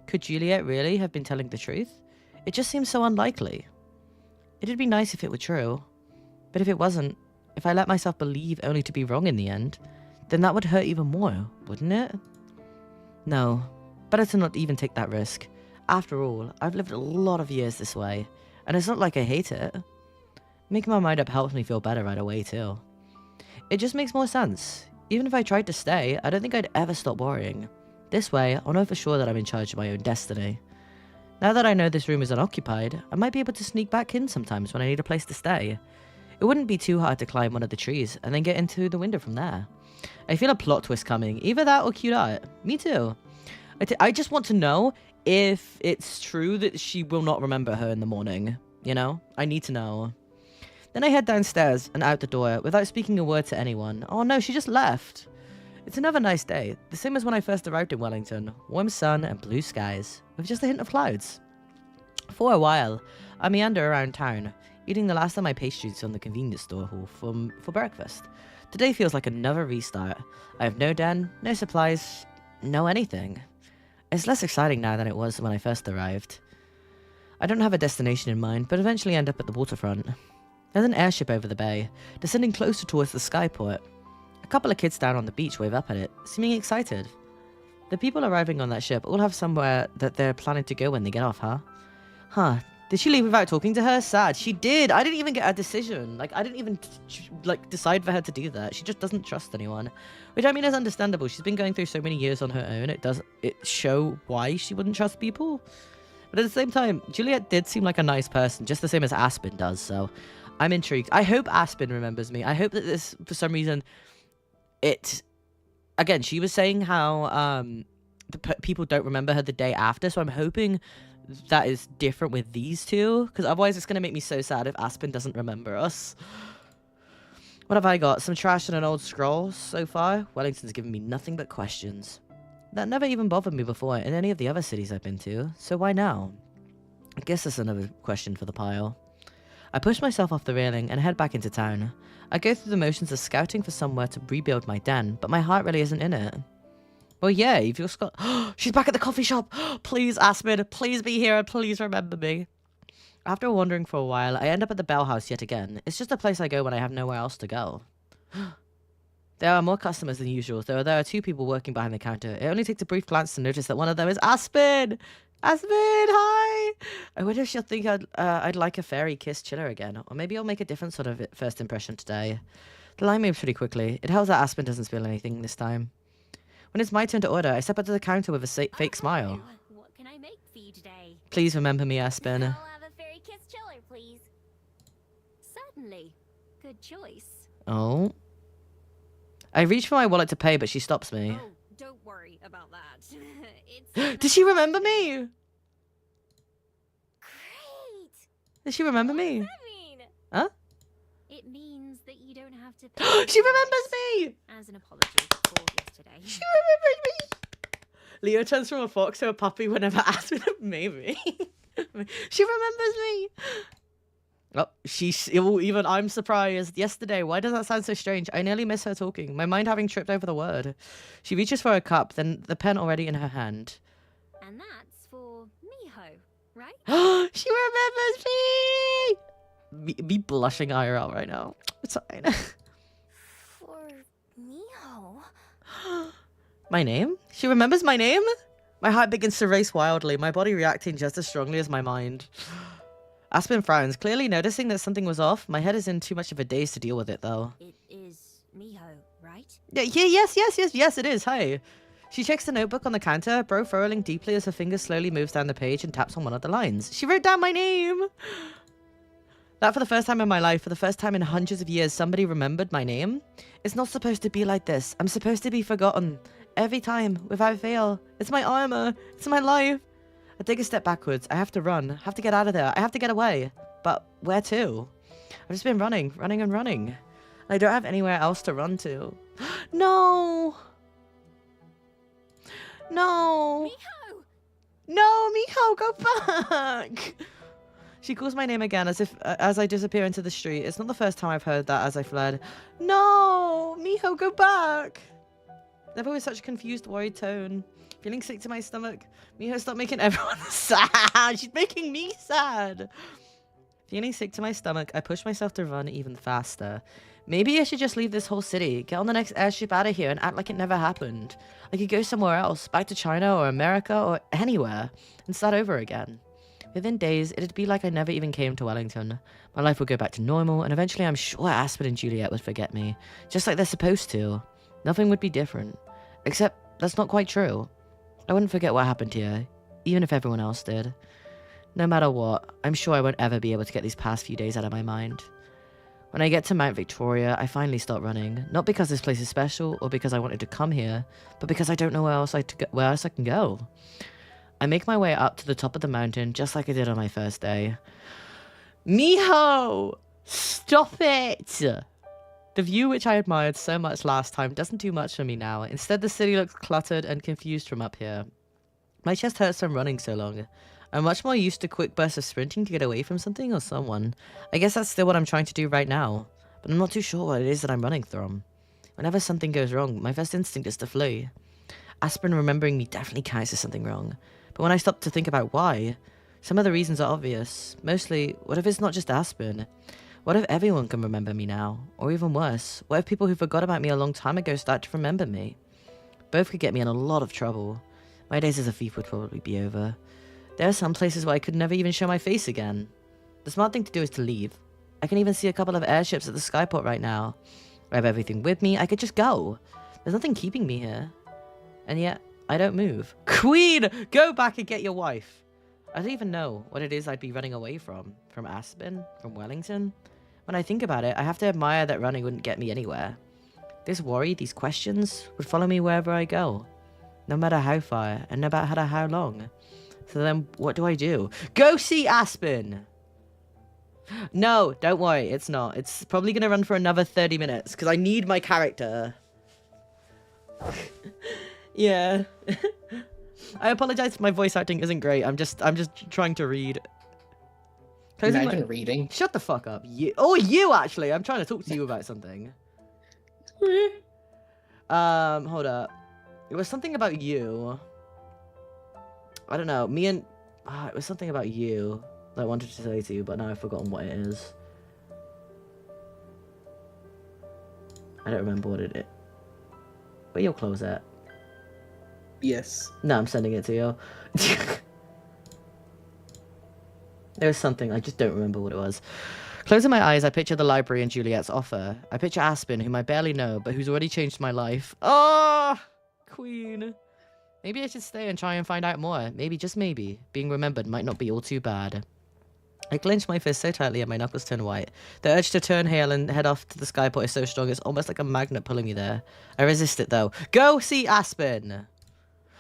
[SPEAKER 1] Could Juliet really have been telling the truth? It just seems so unlikely. It'd be nice if it were true. But if it wasn't, if I let myself believe only to be wrong in the end, then that would hurt even more, wouldn't it? No, better to not even take that risk. After all, I've lived a lot of years this way, and it's not like I hate it. Making my mind up helps me feel better right away too. It just makes more sense. Even if I tried to stay, I don't think I'd ever stop worrying. This way, I'll know for sure that I'm in charge of my own destiny. Now that I know this room is unoccupied, I might be able to sneak back in sometimes when I need a place to stay. It wouldn't be too hard to climb one of the trees and then get into the window from there. I feel a plot twist coming, either that or cute art. Me too. I just want to know if it's true that she will not remember her in the morning. You know? I need to know. Then I head downstairs and out the door without speaking a word to anyone. Oh no, she just left. It's another nice day, the same as when I first arrived in Wellington. Warm sun and blue skies, with just a hint of clouds. For a while, I meander around town, eating the last of my pastries from the convenience store hall for breakfast. Today feels like another restart. I have no den, no supplies, no anything. It's less exciting now than it was when I first arrived. I don't have a destination in mind, but eventually end up at the waterfront. There's an airship over the bay, descending closer towards the skyport. A couple of kids down on the beach wave up at it, seeming excited. The people arriving on that ship all have somewhere that they're planning to go when they get off, huh? Huh. Did she leave without talking to her? Sad. She did. I didn't even get a decision. Like, I didn't even, decide for her to do that. She just doesn't trust anyone. Which, I mean, is understandable. She's been going through so many years on her own. It show why she wouldn't trust people. But at the same time, Juliet did seem like a nice person, just the same as Aspen does, so I'm intrigued. I hope Aspen remembers me. I hope that this, for some reason, again, she was saying how people don't remember her the day after, so I'm hoping that is different with these two, because otherwise it's going to make me so sad if Aspen doesn't remember us. What have I got? Some trash and an old scroll so far? Wellington's given me nothing but questions. That never even bothered me before in any of the other cities I've been to, so why now? I guess that's another question for the pile. I push myself off the railing and head back into town. I go through the motions of scouting for somewhere to rebuild my den, but my heart really isn't in it. Well, yeah, if you're Scott... She's back at the coffee shop! Please, Aspen, please be here and please remember me. After wandering for a while, I end up at the Bell House yet again. It's just a place I go when I have nowhere else to go. There are more customers than usual, though there are 2 people working behind the counter. It only takes a brief glance to notice that one of them is Aspen! Aspen, hi! I wonder if she'll think I'd like a fairy kiss chiller again, or maybe I'll make a different sort of first impression today. The line moves pretty quickly. It helps that Aspen doesn't spill anything this time. When it's my turn to order, I step up to the counter with a fake smile.
[SPEAKER 8] What can I make for you today?
[SPEAKER 1] Please remember me, Aspen.
[SPEAKER 5] I'll have a fairy kiss chiller, please.
[SPEAKER 8] Certainly. Good choice.
[SPEAKER 1] Oh. I reach for my wallet to pay, but she stops me.
[SPEAKER 8] Oh, don't worry about that.
[SPEAKER 1] Did she remember me?
[SPEAKER 5] Great!
[SPEAKER 1] Did she remember me?
[SPEAKER 5] What does that mean?
[SPEAKER 1] Huh?
[SPEAKER 8] It means that you don't have to pay
[SPEAKER 1] She
[SPEAKER 8] for
[SPEAKER 1] remembers
[SPEAKER 8] it.
[SPEAKER 1] me!
[SPEAKER 8] As an apology for yesterday.
[SPEAKER 1] She remembered me! Leo turns from a fox to a puppy whenever Aspen... Maybe. She remembers me! Oh, even I'm surprised. Yesterday, why does that sound so strange? I nearly miss her talking, my mind having tripped over the word. She reaches for a cup, then the pen already in her hand.
[SPEAKER 8] And that's for Miho, right?
[SPEAKER 1] She remembers me! Me blushing IRL right now. It's fine.
[SPEAKER 5] For Miho.
[SPEAKER 1] My name? She remembers my name? My heart begins to race wildly, my body reacting just as strongly as my mind. Aspen frowns, clearly noticing that something was off. My head is in too much of a daze to deal with it, though.
[SPEAKER 8] It is Miho, right?
[SPEAKER 1] Yes, it is. Hi. She checks the notebook on the counter, brow furrowing deeply as her finger slowly moves down the page and taps on one of the lines. She wrote down my name! That for the first time in my life, for the first time in hundreds of years, somebody remembered my name. It's not supposed to be like this. I'm supposed to be forgotten. Every time, without fail. It's my armor. It's my life. I take a step backwards. I have to run. I have to get out of there. I have to get away. But where to? I've just been running. I don't have anywhere else to run to. No! No!
[SPEAKER 6] Miho!
[SPEAKER 1] No, Miho, go back! She calls my name again as I disappear into the street. It's not the first time I've heard that as I fled. No! Miho, go back! Never with such a confused, worried tone. Feeling sick to my stomach. Miho, stop making everyone sad! She's making me sad! Feeling sick to my stomach, I push myself to run even faster. Maybe I should just leave this whole city, get on the next airship out of here, and act like it never happened. I could go somewhere else, back to China or America or anywhere, and start over again. Within days, it'd be like I never even came to Wellington. My life would go back to normal, and eventually I'm sure Aspen and Juliet would forget me, just like they're supposed to. Nothing would be different. Except, that's not quite true. I wouldn't forget what happened here, even if everyone else did. No matter what, I'm sure I won't ever be able to get these past few days out of my mind. When I get to Mount Victoria, I finally start running. Not because this place is special, or because I wanted to come here, but because I don't know where else I can go. I make my way up to the top of the mountain, just like I did on my first day. Miho! Stop it! The view which I admired so much last time doesn't do much for me now. Instead, the city looks cluttered and confused from up here. My chest hurts from running so long. I'm much more used to quick bursts of sprinting to get away from something or someone. I guess that's still what I'm trying to do right now, but I'm not too sure what it is that I'm running from. Whenever something goes wrong, my first instinct is to flee. Aspen remembering me definitely counts as something wrong, but when I stop to think about why, some of the reasons are obvious. Mostly, what if it's not just Aspen? What if everyone can remember me now? Or even worse, what if people who forgot about me a long time ago start to remember me? Both could get me in a lot of trouble. My days as a thief would probably be over. There are some places where I could never even show my face again. The smart thing to do is to leave. I can even see a couple of airships at the skyport right now. I have everything with me, I could just go. There's nothing keeping me here. And yet, I don't move. Queen! Go back and get your wife! I don't even know what it is I'd be running away from. From Aspen? From Wellington? When I think about it, I have to admire that running wouldn't get me anywhere. This worry, these questions, would follow me wherever I go. No matter how far, and no matter how long. So then, what do? Go see Aspen! No, don't worry, it's not. It's probably gonna run for another 30 minutes, because I need my character. Yeah. I apologize if my voice acting isn't great. I'm just trying to read.
[SPEAKER 2] Imagine reading.
[SPEAKER 1] Shut the fuck up. You actually. I'm trying to talk to you about something. Hold up. It was something about you. I don't know. It was something about you that I wanted to say to you, but now I've forgotten what it is. I don't remember what it is. Where your clothes at?
[SPEAKER 2] Yes.
[SPEAKER 1] No, I'm sending it to you. There was something, I just don't remember what it was. Closing my eyes, I picture the library and Juliet's offer. I picture Aspen, whom I barely know, but who's already changed my life. Oh, Queen. Maybe I should stay and try and find out more. Maybe, just maybe, being remembered might not be all too bad. I clench my fist so tightly and my knuckles turn white. The urge to turn heel and head off to the skyport is so strong it's almost like a magnet pulling me there. I resist it though. Go see Aspen!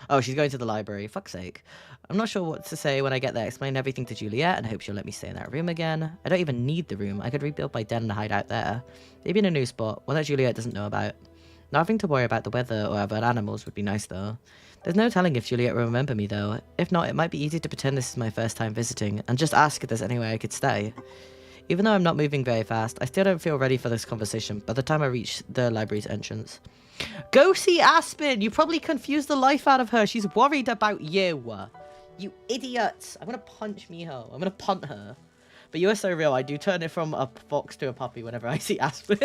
[SPEAKER 1] Oh, she's going to the library. Fuck's sake. I'm not sure what to say when I get there. Explain everything to Juliet and hope she'll let me stay in that room again. I don't even need the room. I could rebuild my den and hide out there. Maybe in a new spot, one that Juliet doesn't know about. Not having to worry about the weather or other animals would be nice though. There's no telling if Juliet will remember me though. If not, it might be easy to pretend this is my first time visiting and just ask if there's anywhere I could stay. Even though I'm not moving very fast, I still don't feel ready for this conversation by the time I reach the library's entrance. Go see Aspen! You probably confused the life out of her. She's worried about you. You idiots! I'm gonna punch Miho. I'm gonna punt her. But you are so real. I do turn it from a fox to a puppy whenever I see Aspen.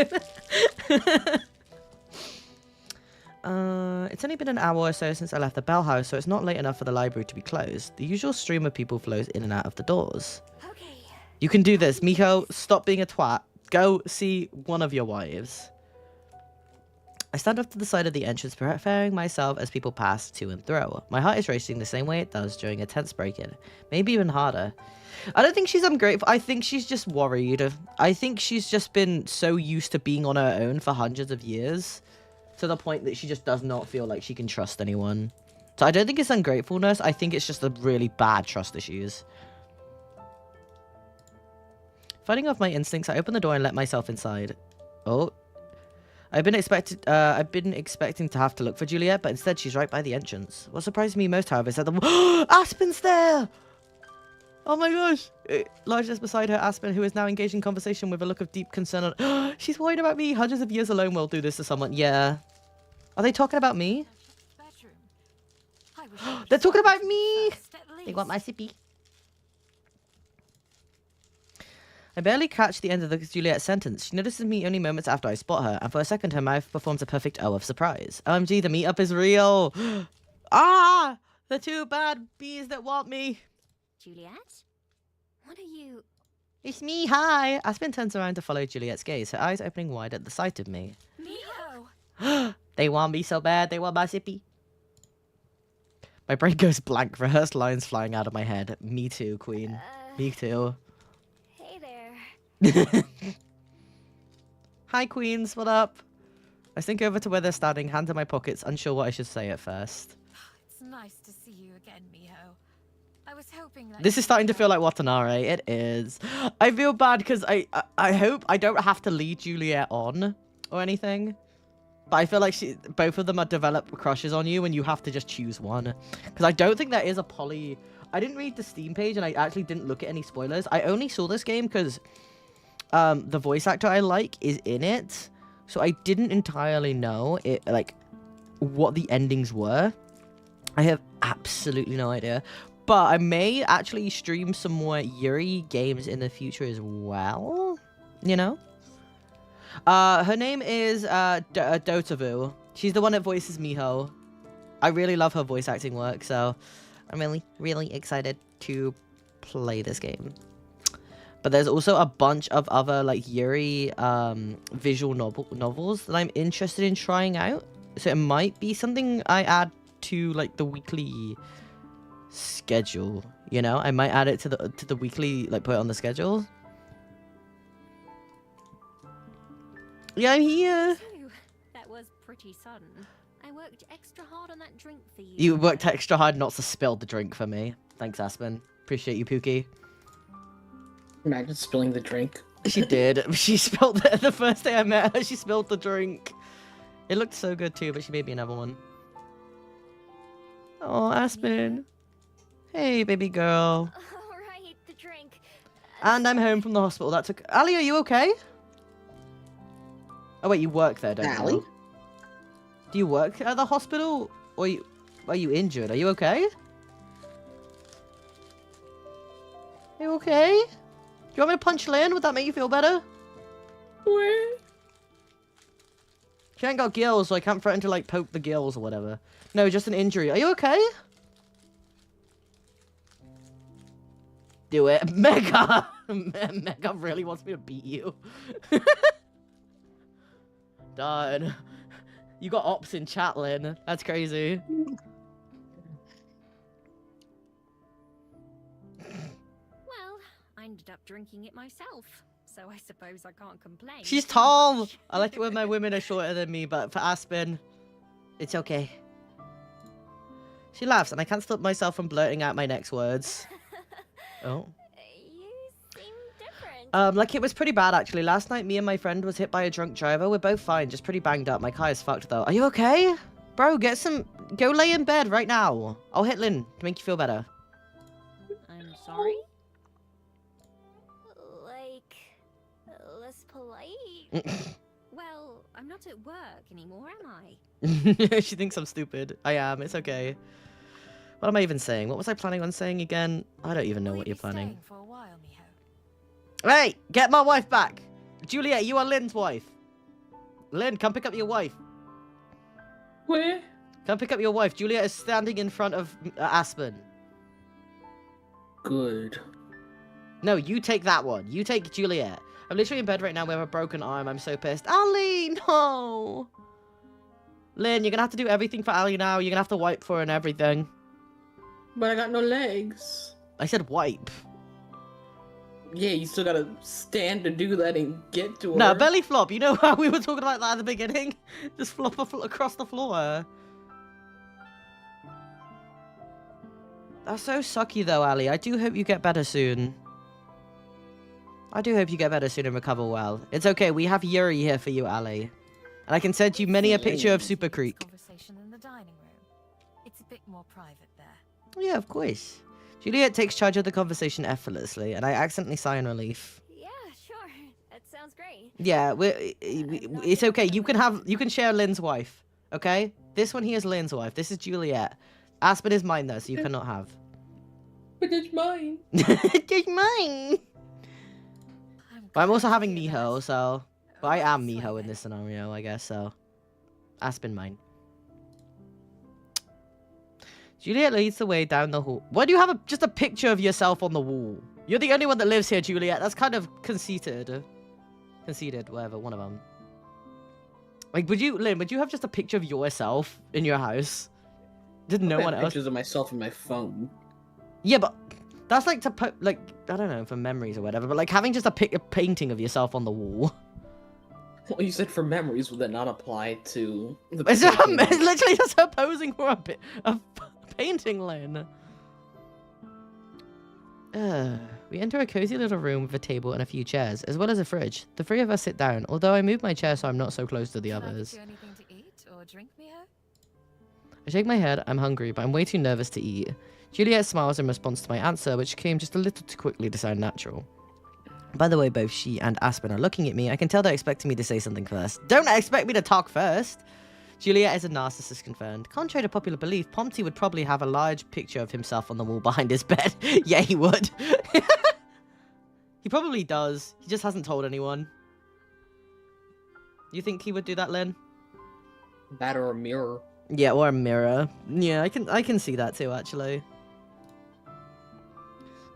[SPEAKER 1] It's only been an hour or so since I left the Bell House, so it's not late enough for the library to be closed. The usual stream of people flows in and out of the doors.
[SPEAKER 5] Okay.
[SPEAKER 1] You can do this. Miho, stop being a twat. Go see one of your wives. I stand off to the side of the entrance, preparing myself as people pass to and fro. My heart is racing the same way it does during a tense break-in. Maybe even harder. I don't think she's ungrateful. I think she's just worried. I think she's just been so used to being on her own for hundreds of years, to the point that she just does not feel like she can trust anyone. So I don't think it's ungratefulness. I think it's just a really bad trust issues. Fighting off my instincts, I open the door and let myself inside. Oh, I've been expecting to have to look for Juliet, but instead she's right by the entrance. What surprised me most, however, is that the Aspen's there. Oh my gosh! Large just beside her, Aspen, who is now engaged in conversation with a look of deep concern on. She's worried about me. Hundreds of years alone will do this to someone. Yeah. Are they talking about me? They're talking about me. They want my sippy. I barely catch the end of the Juliet sentence. She notices me only moments after I spot her, and for a second her mouth performs a perfect O of surprise. OMG, the meetup is real! Ah! The two bad bees that want me!
[SPEAKER 8] Juliet? What are you...
[SPEAKER 1] It's me, hi! Aspen turns around to follow Juliet's gaze, her eyes opening wide at the sight of me.
[SPEAKER 6] Miho!
[SPEAKER 1] They want me so bad, they want my sippy. My brain goes blank, rehearsed lines flying out of my head. Me too, queen. Me too.
[SPEAKER 5] Hey there.
[SPEAKER 1] Hi, queens, what up? I sink over to where they're standing, hand in my pockets, unsure what I should say at first.
[SPEAKER 6] It's nice to see you again, Miho. I was hoping that...
[SPEAKER 1] This is starting to feel like Watanabe. It is. I feel bad because I hope I don't have to lead Juliet on or anything. But I feel like both of them are developed crushes on you and you have to just choose one. Because I don't think there is a poly... I didn't read the Steam page and I actually didn't look at any spoilers. I only saw this game because the voice actor I like is in it. So I didn't entirely know what the endings were. I have absolutely no idea. But I may actually stream some more Yuri games in the future as well. You know? Her name is Dotavu. She's the one that voices Miho. I really love her voice acting work, so I'm really, really excited to play this game. But there's also a bunch of other like Yuri visual novels that I'm interested in trying out. So it might be something I add to like the weekly schedule. You know, I might add it to the weekly, like put it on the schedule. Yeah, I'm here.
[SPEAKER 8] Phew, that was pretty sudden. I worked extra hard on that drink for you.
[SPEAKER 1] You worked extra hard not to spill the drink for me. Thanks, Aspen. Appreciate you, Pookie.
[SPEAKER 2] Imagine spilling the drink.
[SPEAKER 1] She did. She spilled it the first day I met her. She spilled the drink. It looked so good too, but she made me another one. Oh, Aspen. Hey, baby girl.
[SPEAKER 5] Alright, the drink.
[SPEAKER 1] And I'm home from the hospital. That took... Ali, are you okay? Oh, wait, you work there, don't
[SPEAKER 2] Ali?
[SPEAKER 1] you? Do you work at the hospital? Or are you injured? Are you okay? You okay? Do you want me to punch Lynn? Would that make you feel better?
[SPEAKER 2] Where?
[SPEAKER 1] She ain't got gills, so I can't threaten to, like, poke the gills or whatever. No, just an injury. Are you okay? Do it. Mega! Mega really wants me to beat you. Done. You got ops in chat, Lynn. That's crazy.
[SPEAKER 8] Well, I ended up drinking it myself, so I suppose I can't complain.
[SPEAKER 1] She's tall! I like it when my women are shorter than me, but for Aspen, it's okay. She laughs, and I can't stop myself from blurting out my next words. Oh.
[SPEAKER 5] You seem different.
[SPEAKER 1] Like, it was pretty bad, actually. Last night, me and my friend was hit by a drunk driver. We're both fine, just pretty banged up. My car is fucked, though. Are you okay? Bro, go lay in bed right now. I'll hit Lynn to make you feel better.
[SPEAKER 8] I'm sorry?
[SPEAKER 5] Like, less polite.
[SPEAKER 8] Well, I'm not at work anymore, am I?
[SPEAKER 1] She thinks I'm stupid. I am. It's okay. What am I even saying? What was I planning on saying again? I don't even know what you're planning.
[SPEAKER 6] For a while, Miho.
[SPEAKER 1] Hey, get my wife back. Juliet, you are Lynn's wife. Lynn, come pick up your wife.
[SPEAKER 2] Where?
[SPEAKER 1] Come pick up your wife. Juliet is standing in front of Aspen.
[SPEAKER 2] Good.
[SPEAKER 1] No, you take that one. You take Juliet. I'm literally in bed right now with a broken arm. I'm so pissed. Ali, no. Lynn, you're going to have to do everything for Ali now. You're going to have to wipe for her and everything.
[SPEAKER 2] But I got no legs.
[SPEAKER 1] I said wipe.
[SPEAKER 2] Yeah, you still gotta stand to do that and get to her.
[SPEAKER 1] No, belly flop. You know how we were talking about that at the beginning? Just flop across the floor. That's so sucky though, Ali. I do hope you get better soon. I do hope you get better soon and recover well. It's okay. We have Yuri here for you, Ali. And I can send you many a picture of Super
[SPEAKER 6] This
[SPEAKER 1] Creek.
[SPEAKER 6] conversation in the dining room. It's a bit more private there.
[SPEAKER 1] Yeah, of course. Juliet takes charge of the conversation effortlessly, and I accidentally sigh in relief.
[SPEAKER 5] Yeah, sure. That sounds great.
[SPEAKER 1] Yeah, it's okay. You can share Lynn's wife. Okay? This one here is Lynn's wife. This is Juliet. Aspen is mine though, so you cannot have.
[SPEAKER 2] But it's mine.
[SPEAKER 1] It's mine. But I'm also having
[SPEAKER 6] glad to hear
[SPEAKER 1] Miho,
[SPEAKER 6] that.
[SPEAKER 1] so. But I am
[SPEAKER 6] Right
[SPEAKER 1] Miho in
[SPEAKER 6] then.
[SPEAKER 1] this scenario, I guess. So, Aspen mine. Juliet leads the way down the hall. Why do you have just a picture of yourself on the wall? You're the only one that lives here, Juliet. That's kind of conceited. Conceited, whatever, one of them. Like, Lynn, would you have just a picture of yourself in your house? Did no
[SPEAKER 2] I have
[SPEAKER 1] one else?
[SPEAKER 2] pictures of myself on my phone.
[SPEAKER 1] Yeah, but that's like to put, like, I don't know, for memories or whatever. But like having just a painting of yourself on the wall.
[SPEAKER 2] Well, you said for memories, would that not apply to the
[SPEAKER 1] It's
[SPEAKER 2] painting?
[SPEAKER 1] literally just her posing for a painting, Lynn. We enter a cozy little room with a table and a few chairs, as well as a fridge. The three of us sit down, although I move my chair so I'm not so close to the
[SPEAKER 6] Would you like
[SPEAKER 1] others.
[SPEAKER 6] to do anything to eat or drink, Miho?
[SPEAKER 1] I shake my head, I'm hungry, but I'm way too nervous to eat. Juliet smiles in response to my answer, which came just a little too quickly to sound natural. By the way, both she and Aspen are looking at me. I can tell they're expecting me to say something first. Don't expect me to talk first! Juliet is a narcissist confirmed. Contrary to popular belief, Pompey would probably have a large picture of himself on the wall behind his bed. Yeah, he would. He probably does. He just hasn't told anyone. You think he would do that, Lynn?
[SPEAKER 2] That or a mirror.
[SPEAKER 1] Yeah, or a mirror. Yeah, I can see that too, actually.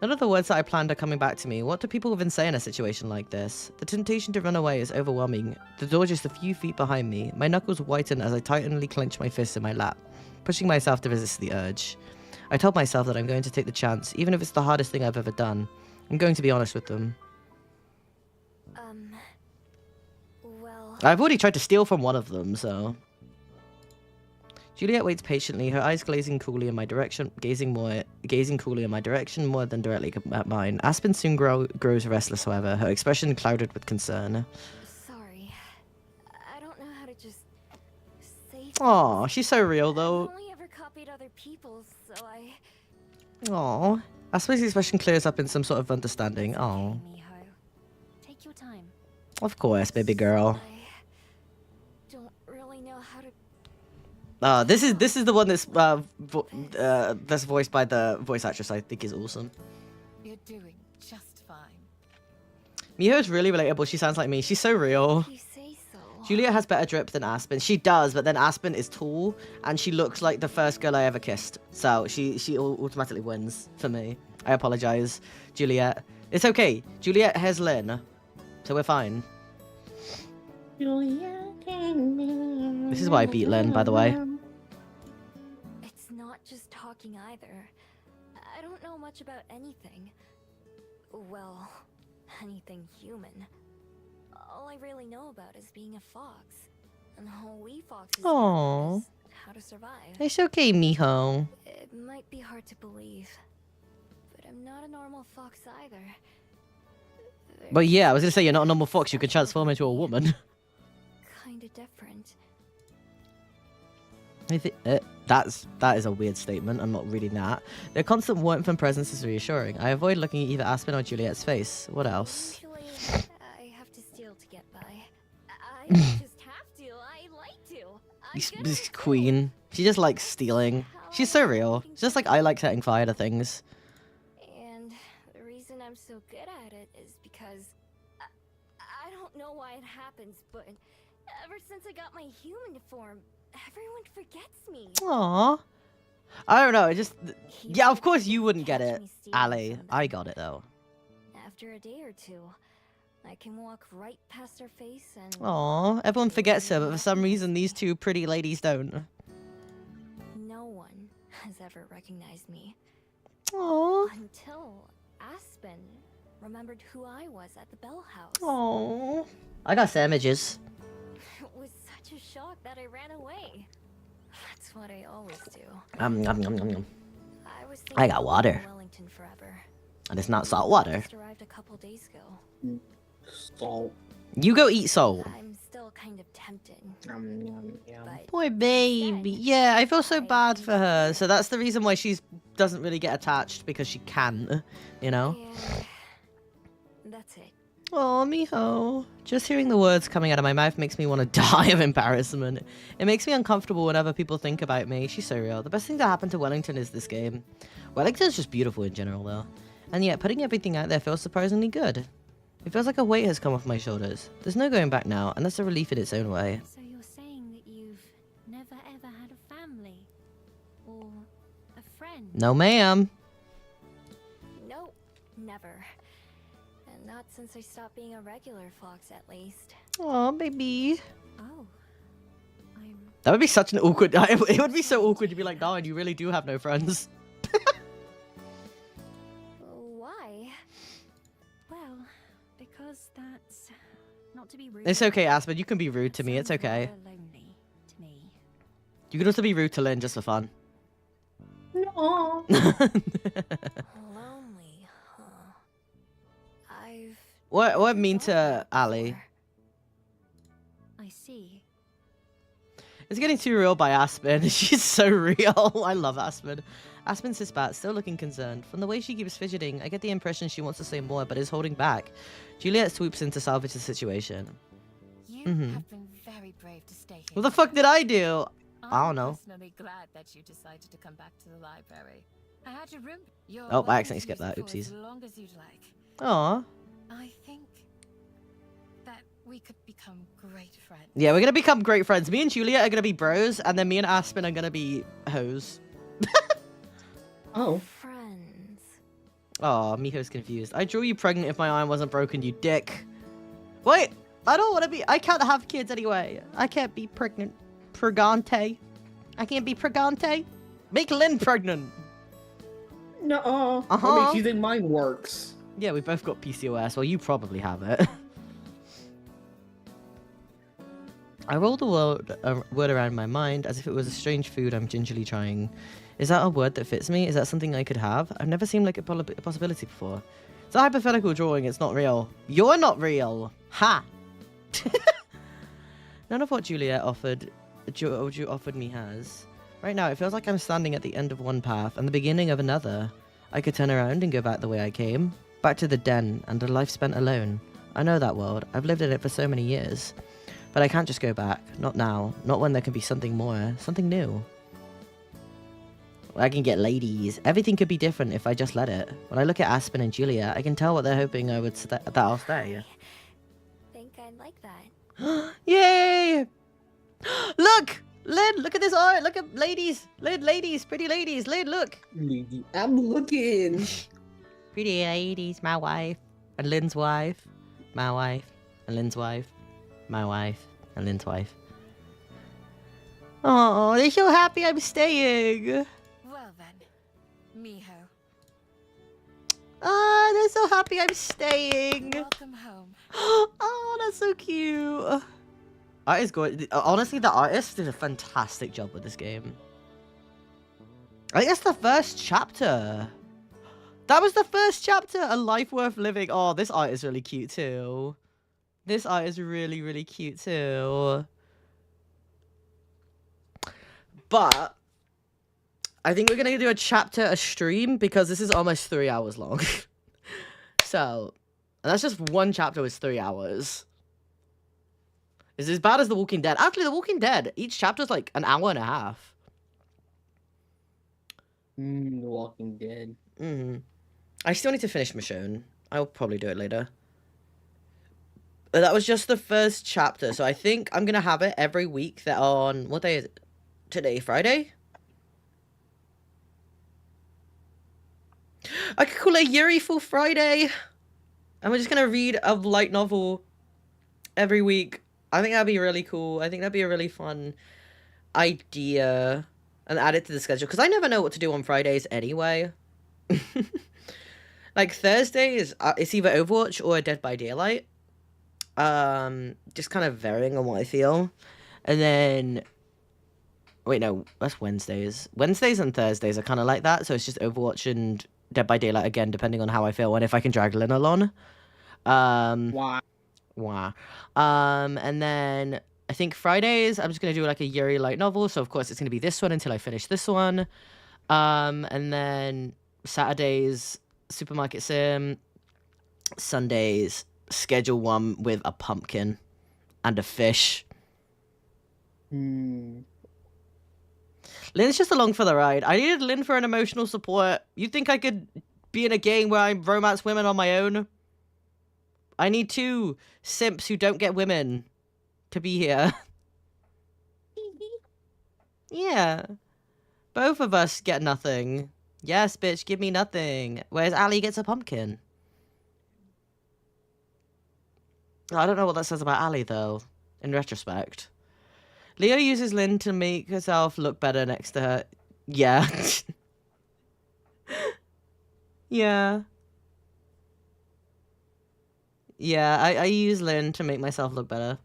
[SPEAKER 1] None of the words that I planned are coming back to me. What do people even say in a situation like this? The temptation to run away is overwhelming. The door just a few feet behind me. My knuckles whiten as I tightly clench my fists in my lap, pushing myself to resist the urge. I told myself that I'm going to take the chance, even if it's the hardest thing I've ever done. I'm going to be honest with them.
[SPEAKER 5] Well,
[SPEAKER 1] I've already tried to steal from one of them, so... Juliet waits patiently, her eyes gazing coolly in my direction, gazing coolly in my direction more than directly at mine. Aspen soon grows restless, however, her expression clouded with concern.
[SPEAKER 5] sorry. I don't know how to just say
[SPEAKER 1] Aw, she's so real
[SPEAKER 5] I've
[SPEAKER 1] though.
[SPEAKER 5] only ever copied other people's, so I...
[SPEAKER 1] Aw. Aspen's expression clears up in some sort of understanding. Aw.
[SPEAKER 8] Okay, Miho. Take your time.
[SPEAKER 1] Of course, baby girl.
[SPEAKER 5] I don't really know how to...
[SPEAKER 1] This is the one that's voiced by the voice actress I think is awesome.
[SPEAKER 6] You're doing just fine.
[SPEAKER 1] Miho's really relatable. She sounds like me. She's so real.
[SPEAKER 5] You say so.
[SPEAKER 1] Juliet has better drip than Aspen. She does, but then Aspen is tall, and she looks like the first girl I ever kissed. So she automatically wins for me. I apologize, Juliet. It's okay. Juliet has Lynn, so we're fine. This is why I beat Lynn, by the way.
[SPEAKER 5] It's not just talking either. I don't know much about anything. Well, anything human. All I really know about is being a fox. And how we foxes
[SPEAKER 1] Aww.
[SPEAKER 5] is how to survive.
[SPEAKER 1] It's okay, Miho.
[SPEAKER 5] It might be hard to believe, but I'm not a normal fox either.
[SPEAKER 1] But yeah, I was gonna say you're not a normal fox. You can transform into a woman.
[SPEAKER 5] Kinda different.
[SPEAKER 1] I think that is a weird statement. I'm not reading that. Their constant warmth and presence is reassuring. I avoid looking at either Aspen or Juliet's face. What else?
[SPEAKER 5] Usually, I have to steal to get by. I don't just have to. I like to. I'm good
[SPEAKER 1] This
[SPEAKER 5] at it, too.
[SPEAKER 1] queen. She just likes stealing. She's so real. It's just like I like setting fire to things.
[SPEAKER 5] And the reason I'm so good at it is because I don't know why it happens, but ever since I got my human form, everyone forgets me.
[SPEAKER 1] Aww. I don't know. It just
[SPEAKER 5] He
[SPEAKER 1] yeah. Of
[SPEAKER 5] wouldn't
[SPEAKER 1] course you wouldn't get
[SPEAKER 5] catch
[SPEAKER 1] it,
[SPEAKER 5] me stealing
[SPEAKER 1] Ali.
[SPEAKER 5] something.
[SPEAKER 1] I got it though.
[SPEAKER 5] After a day or two, I can walk right past her face and
[SPEAKER 1] Aww. Everyone forgets her, but for some reason these two pretty ladies don't.
[SPEAKER 5] no one has ever recognized me.
[SPEAKER 1] Aww.
[SPEAKER 5] Until Aspen remembered who I was at the Bell House.
[SPEAKER 1] Aww. I got sandwiches.
[SPEAKER 5] It was such a shock that I ran away. That's what I always do.
[SPEAKER 1] Nom, nom, nom, nom.
[SPEAKER 5] I was
[SPEAKER 1] I got
[SPEAKER 5] thinking
[SPEAKER 1] water.
[SPEAKER 5] of Wellington forever.
[SPEAKER 1] And it's not salt water.
[SPEAKER 5] Just arrived a couple days ago.
[SPEAKER 2] Salt.
[SPEAKER 1] You go eat salt.
[SPEAKER 5] I'm still kind of tempting. But
[SPEAKER 1] Poor baby.
[SPEAKER 5] instead,
[SPEAKER 1] Yeah, I feel so
[SPEAKER 5] I
[SPEAKER 1] bad
[SPEAKER 5] think
[SPEAKER 1] for her.
[SPEAKER 5] that-
[SPEAKER 1] So that's the reason why she doesn't really get attached, because she can, you know?
[SPEAKER 5] And that's it.
[SPEAKER 1] Oh, mijo. Just hearing the words coming out of my mouth makes me want to die of embarrassment. It makes me uncomfortable whenever people think about me. She's so real. The best thing that happened to Wellington is this game. Wellington's just beautiful in general, though. And yet, putting everything out there feels surprisingly good. It feels like a weight has come off my shoulders. There's no going back now, and that's a relief in its own way.
[SPEAKER 8] So you're saying that you've never ever had a family? Or a friend?
[SPEAKER 1] No, ma'am.
[SPEAKER 5] Nope, never. And not since I stopped being a regular fox, at least.
[SPEAKER 1] Oh, baby.
[SPEAKER 8] Oh. I'm...
[SPEAKER 1] That would be such an awkward... It would be so awkward to be like, darn, you really do have no friends.
[SPEAKER 5] Why?
[SPEAKER 8] Well, because that's... Not to be rude.
[SPEAKER 1] It's okay, Aspen. You can be rude to me. It's
[SPEAKER 8] sounds
[SPEAKER 1] okay.
[SPEAKER 8] rather lonely to me.
[SPEAKER 1] You can also be rude to Lynn just for fun.
[SPEAKER 7] No.
[SPEAKER 5] Lonely, huh? I've...
[SPEAKER 1] What I mean
[SPEAKER 5] thought
[SPEAKER 1] to
[SPEAKER 5] that
[SPEAKER 1] Ali?
[SPEAKER 5] before.
[SPEAKER 8] I see.
[SPEAKER 1] It's getting too real by Aspen. She's so real. I love Aspen. Aspen sits back, still looking concerned. From the way she keeps fidgeting, I get the impression she wants to say more, but is holding back. Juliet swoops in to salvage the situation.
[SPEAKER 6] You
[SPEAKER 1] Mhm.
[SPEAKER 6] have been very brave to stay here.
[SPEAKER 1] What the fuck did I do? I don't know.
[SPEAKER 6] I'm personally glad that you decided to come back to the library. I had your room. You're
[SPEAKER 1] Oh, I
[SPEAKER 6] welcome
[SPEAKER 1] accidentally
[SPEAKER 6] to
[SPEAKER 1] skipped
[SPEAKER 6] use
[SPEAKER 1] that.
[SPEAKER 6] it for
[SPEAKER 1] Oopsies.
[SPEAKER 6] As long as you'd like.
[SPEAKER 1] Aw.
[SPEAKER 6] I think that we could become great friends.
[SPEAKER 1] Yeah, we're gonna become great friends. Me and Juliet are gonna be bros, and then me and Aspen are gonna be hoes.
[SPEAKER 7] Oh.
[SPEAKER 5] Friends.
[SPEAKER 1] Aw, Miho's confused. I drew you pregnant if my iron wasn't broken, you dick. Wait, I don't want to be... I can't have kids anyway. I can't be pregnant. Pregante. I can't be pregante. Make Lynn pregnant.
[SPEAKER 7] No.
[SPEAKER 2] What
[SPEAKER 1] Uh-huh.
[SPEAKER 2] makes you think mine works?
[SPEAKER 1] Yeah, we both got PCOS. Well, you probably have it. I rolled the word around in my mind as if it was a strange food I'm gingerly trying. Is that a word that fits me? Is that something I could have? I've never seemed like a possibility before. It's a hypothetical drawing. It's not real. You're not real. Ha! None of what Juliet offered me has. Right now, it feels like I'm standing at the end of one path and the beginning of another. I could turn around and go back the way I came. Back to the den and a life spent alone. I know that world. I've lived in it for so many years. But I can't just go back. Not now. Not when there can be something more. Something new. I can get ladies. Everything could be different if I just let it. When I look at Aspen and Julia, I can tell what they're hoping that I'll stay.
[SPEAKER 5] Think I'd like that.
[SPEAKER 1] Yay! Look! Lynn, look at this art! Look at ladies! Lynn, ladies! Pretty ladies! Lynn, look!
[SPEAKER 2] I'm looking.
[SPEAKER 1] Pretty ladies, my wife. And Lynn's wife. My wife. And Lynn's wife. My wife. And Lynn's wife. Oh, they're so happy I'm staying!
[SPEAKER 6] Well then, Miho,
[SPEAKER 1] Ah, they're so happy I'm staying!
[SPEAKER 6] welcome home.
[SPEAKER 1] Oh, that's so cute! Art is good. Honestly, the artist did a fantastic job with this game. I think that's the first chapter. That was the first chapter. A life worth living. Oh, this art is really cute too. This art is really, really cute too. But I think we're gonna do a chapter a stream because this is almost 3 hours long. So, and that's just one chapter was 3 hours. It's as bad as The Walking Dead. Actually, The Walking Dead, each chapter's like an hour and a half.
[SPEAKER 2] The Walking Dead.
[SPEAKER 1] I still need to finish Michonne. I'll probably do it later. But that was just the first chapter, so I think I'm gonna have it every week. That on what day is it? Today, Friday? I could call it Yuri Full Friday. And we're just gonna read a light novel every week. I think that'd be really cool. I think that'd be a really fun idea. And add it to the schedule. Because I never know what to do on Fridays anyway. Like Thursdays, it's either Overwatch or Dead by Daylight. Just kind of varying on what I feel. And then... Wait, no, that's Wednesdays. Wednesdays and Thursdays are kind of like that. So it's just Overwatch and Dead by Daylight again, depending on how I feel and if I can drag Lynn along.
[SPEAKER 2] Why?
[SPEAKER 1] Wow. And then I think Fridays I'm just gonna do like a Yuri light novel. So of course it's gonna be this one until I finish this one. And then Saturdays supermarket sim. Sundays schedule one with a pumpkin and a fish. Lynn's just along for the ride. I needed Lynn for an emotional support. You think I could be in a game where I romance women on my own? I need 2 simps who don't get women to be here. Yeah. Both of us get nothing. Yes, bitch, give me nothing. Whereas Ali gets a pumpkin. I don't know what that says about Ali, though, in retrospect. Leo uses Lynn to make herself look better next to her. Yeah. Yeah. Yeah, I use Lynn to make myself look better.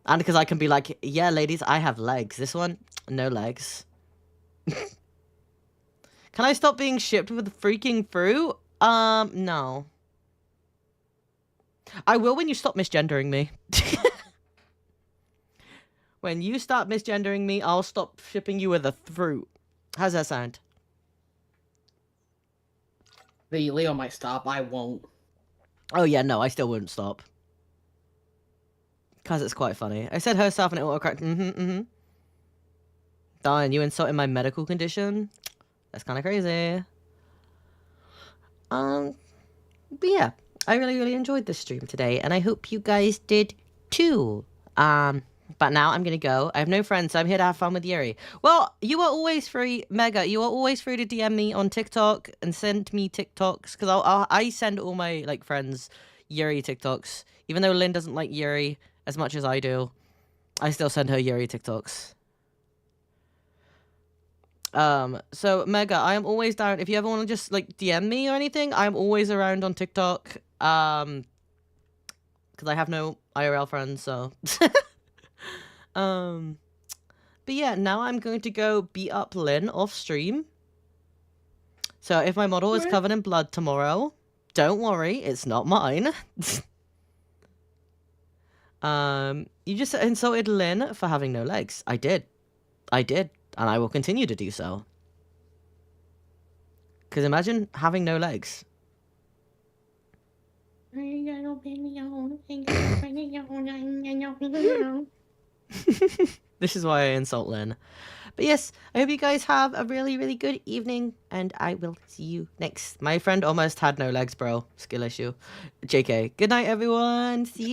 [SPEAKER 1] And because I can be like, yeah, ladies, I have legs. This one, no legs. Can I stop being shipped with freaking fruit? No. I will when you stop misgendering me. When you start misgendering me, I'll stop shipping you with a fruit. How's that sound?
[SPEAKER 2] Leo might stop, I won't.
[SPEAKER 1] Oh yeah, no, I still wouldn't stop. Because it's quite funny. I said herself and it autocorrect. Darn, you insulted my medical condition? That's kind of crazy. But yeah, I really enjoyed this stream today, and I hope you guys did too. But now I'm gonna go. I have no friends, so I'm here to have fun with Yuri. Well, you are always free, Mega. You are always free to DM me on TikTok and send me TikToks, because I send all my like friends Yuri TikToks. Even though Lynn doesn't like Yuri as much as I do, I still send her Yuri TikToks. So Mega, I am always down. If you ever want to just like DM me or anything, I'm always around on TikTok. Because I have no IRL friends, so. But yeah, now I'm going to go beat up Lynn off stream. So if my model is covered in blood tomorrow, don't worry, it's not mine. You just insulted Lynn for having no legs. I did, and I will continue to do so. Because imagine having no legs. This is why I insult Lynn. But yes, I hope you guys have a really good evening, and I will see you next. My friend almost had no legs, bro. Skill issue. JK. Good night, everyone. See you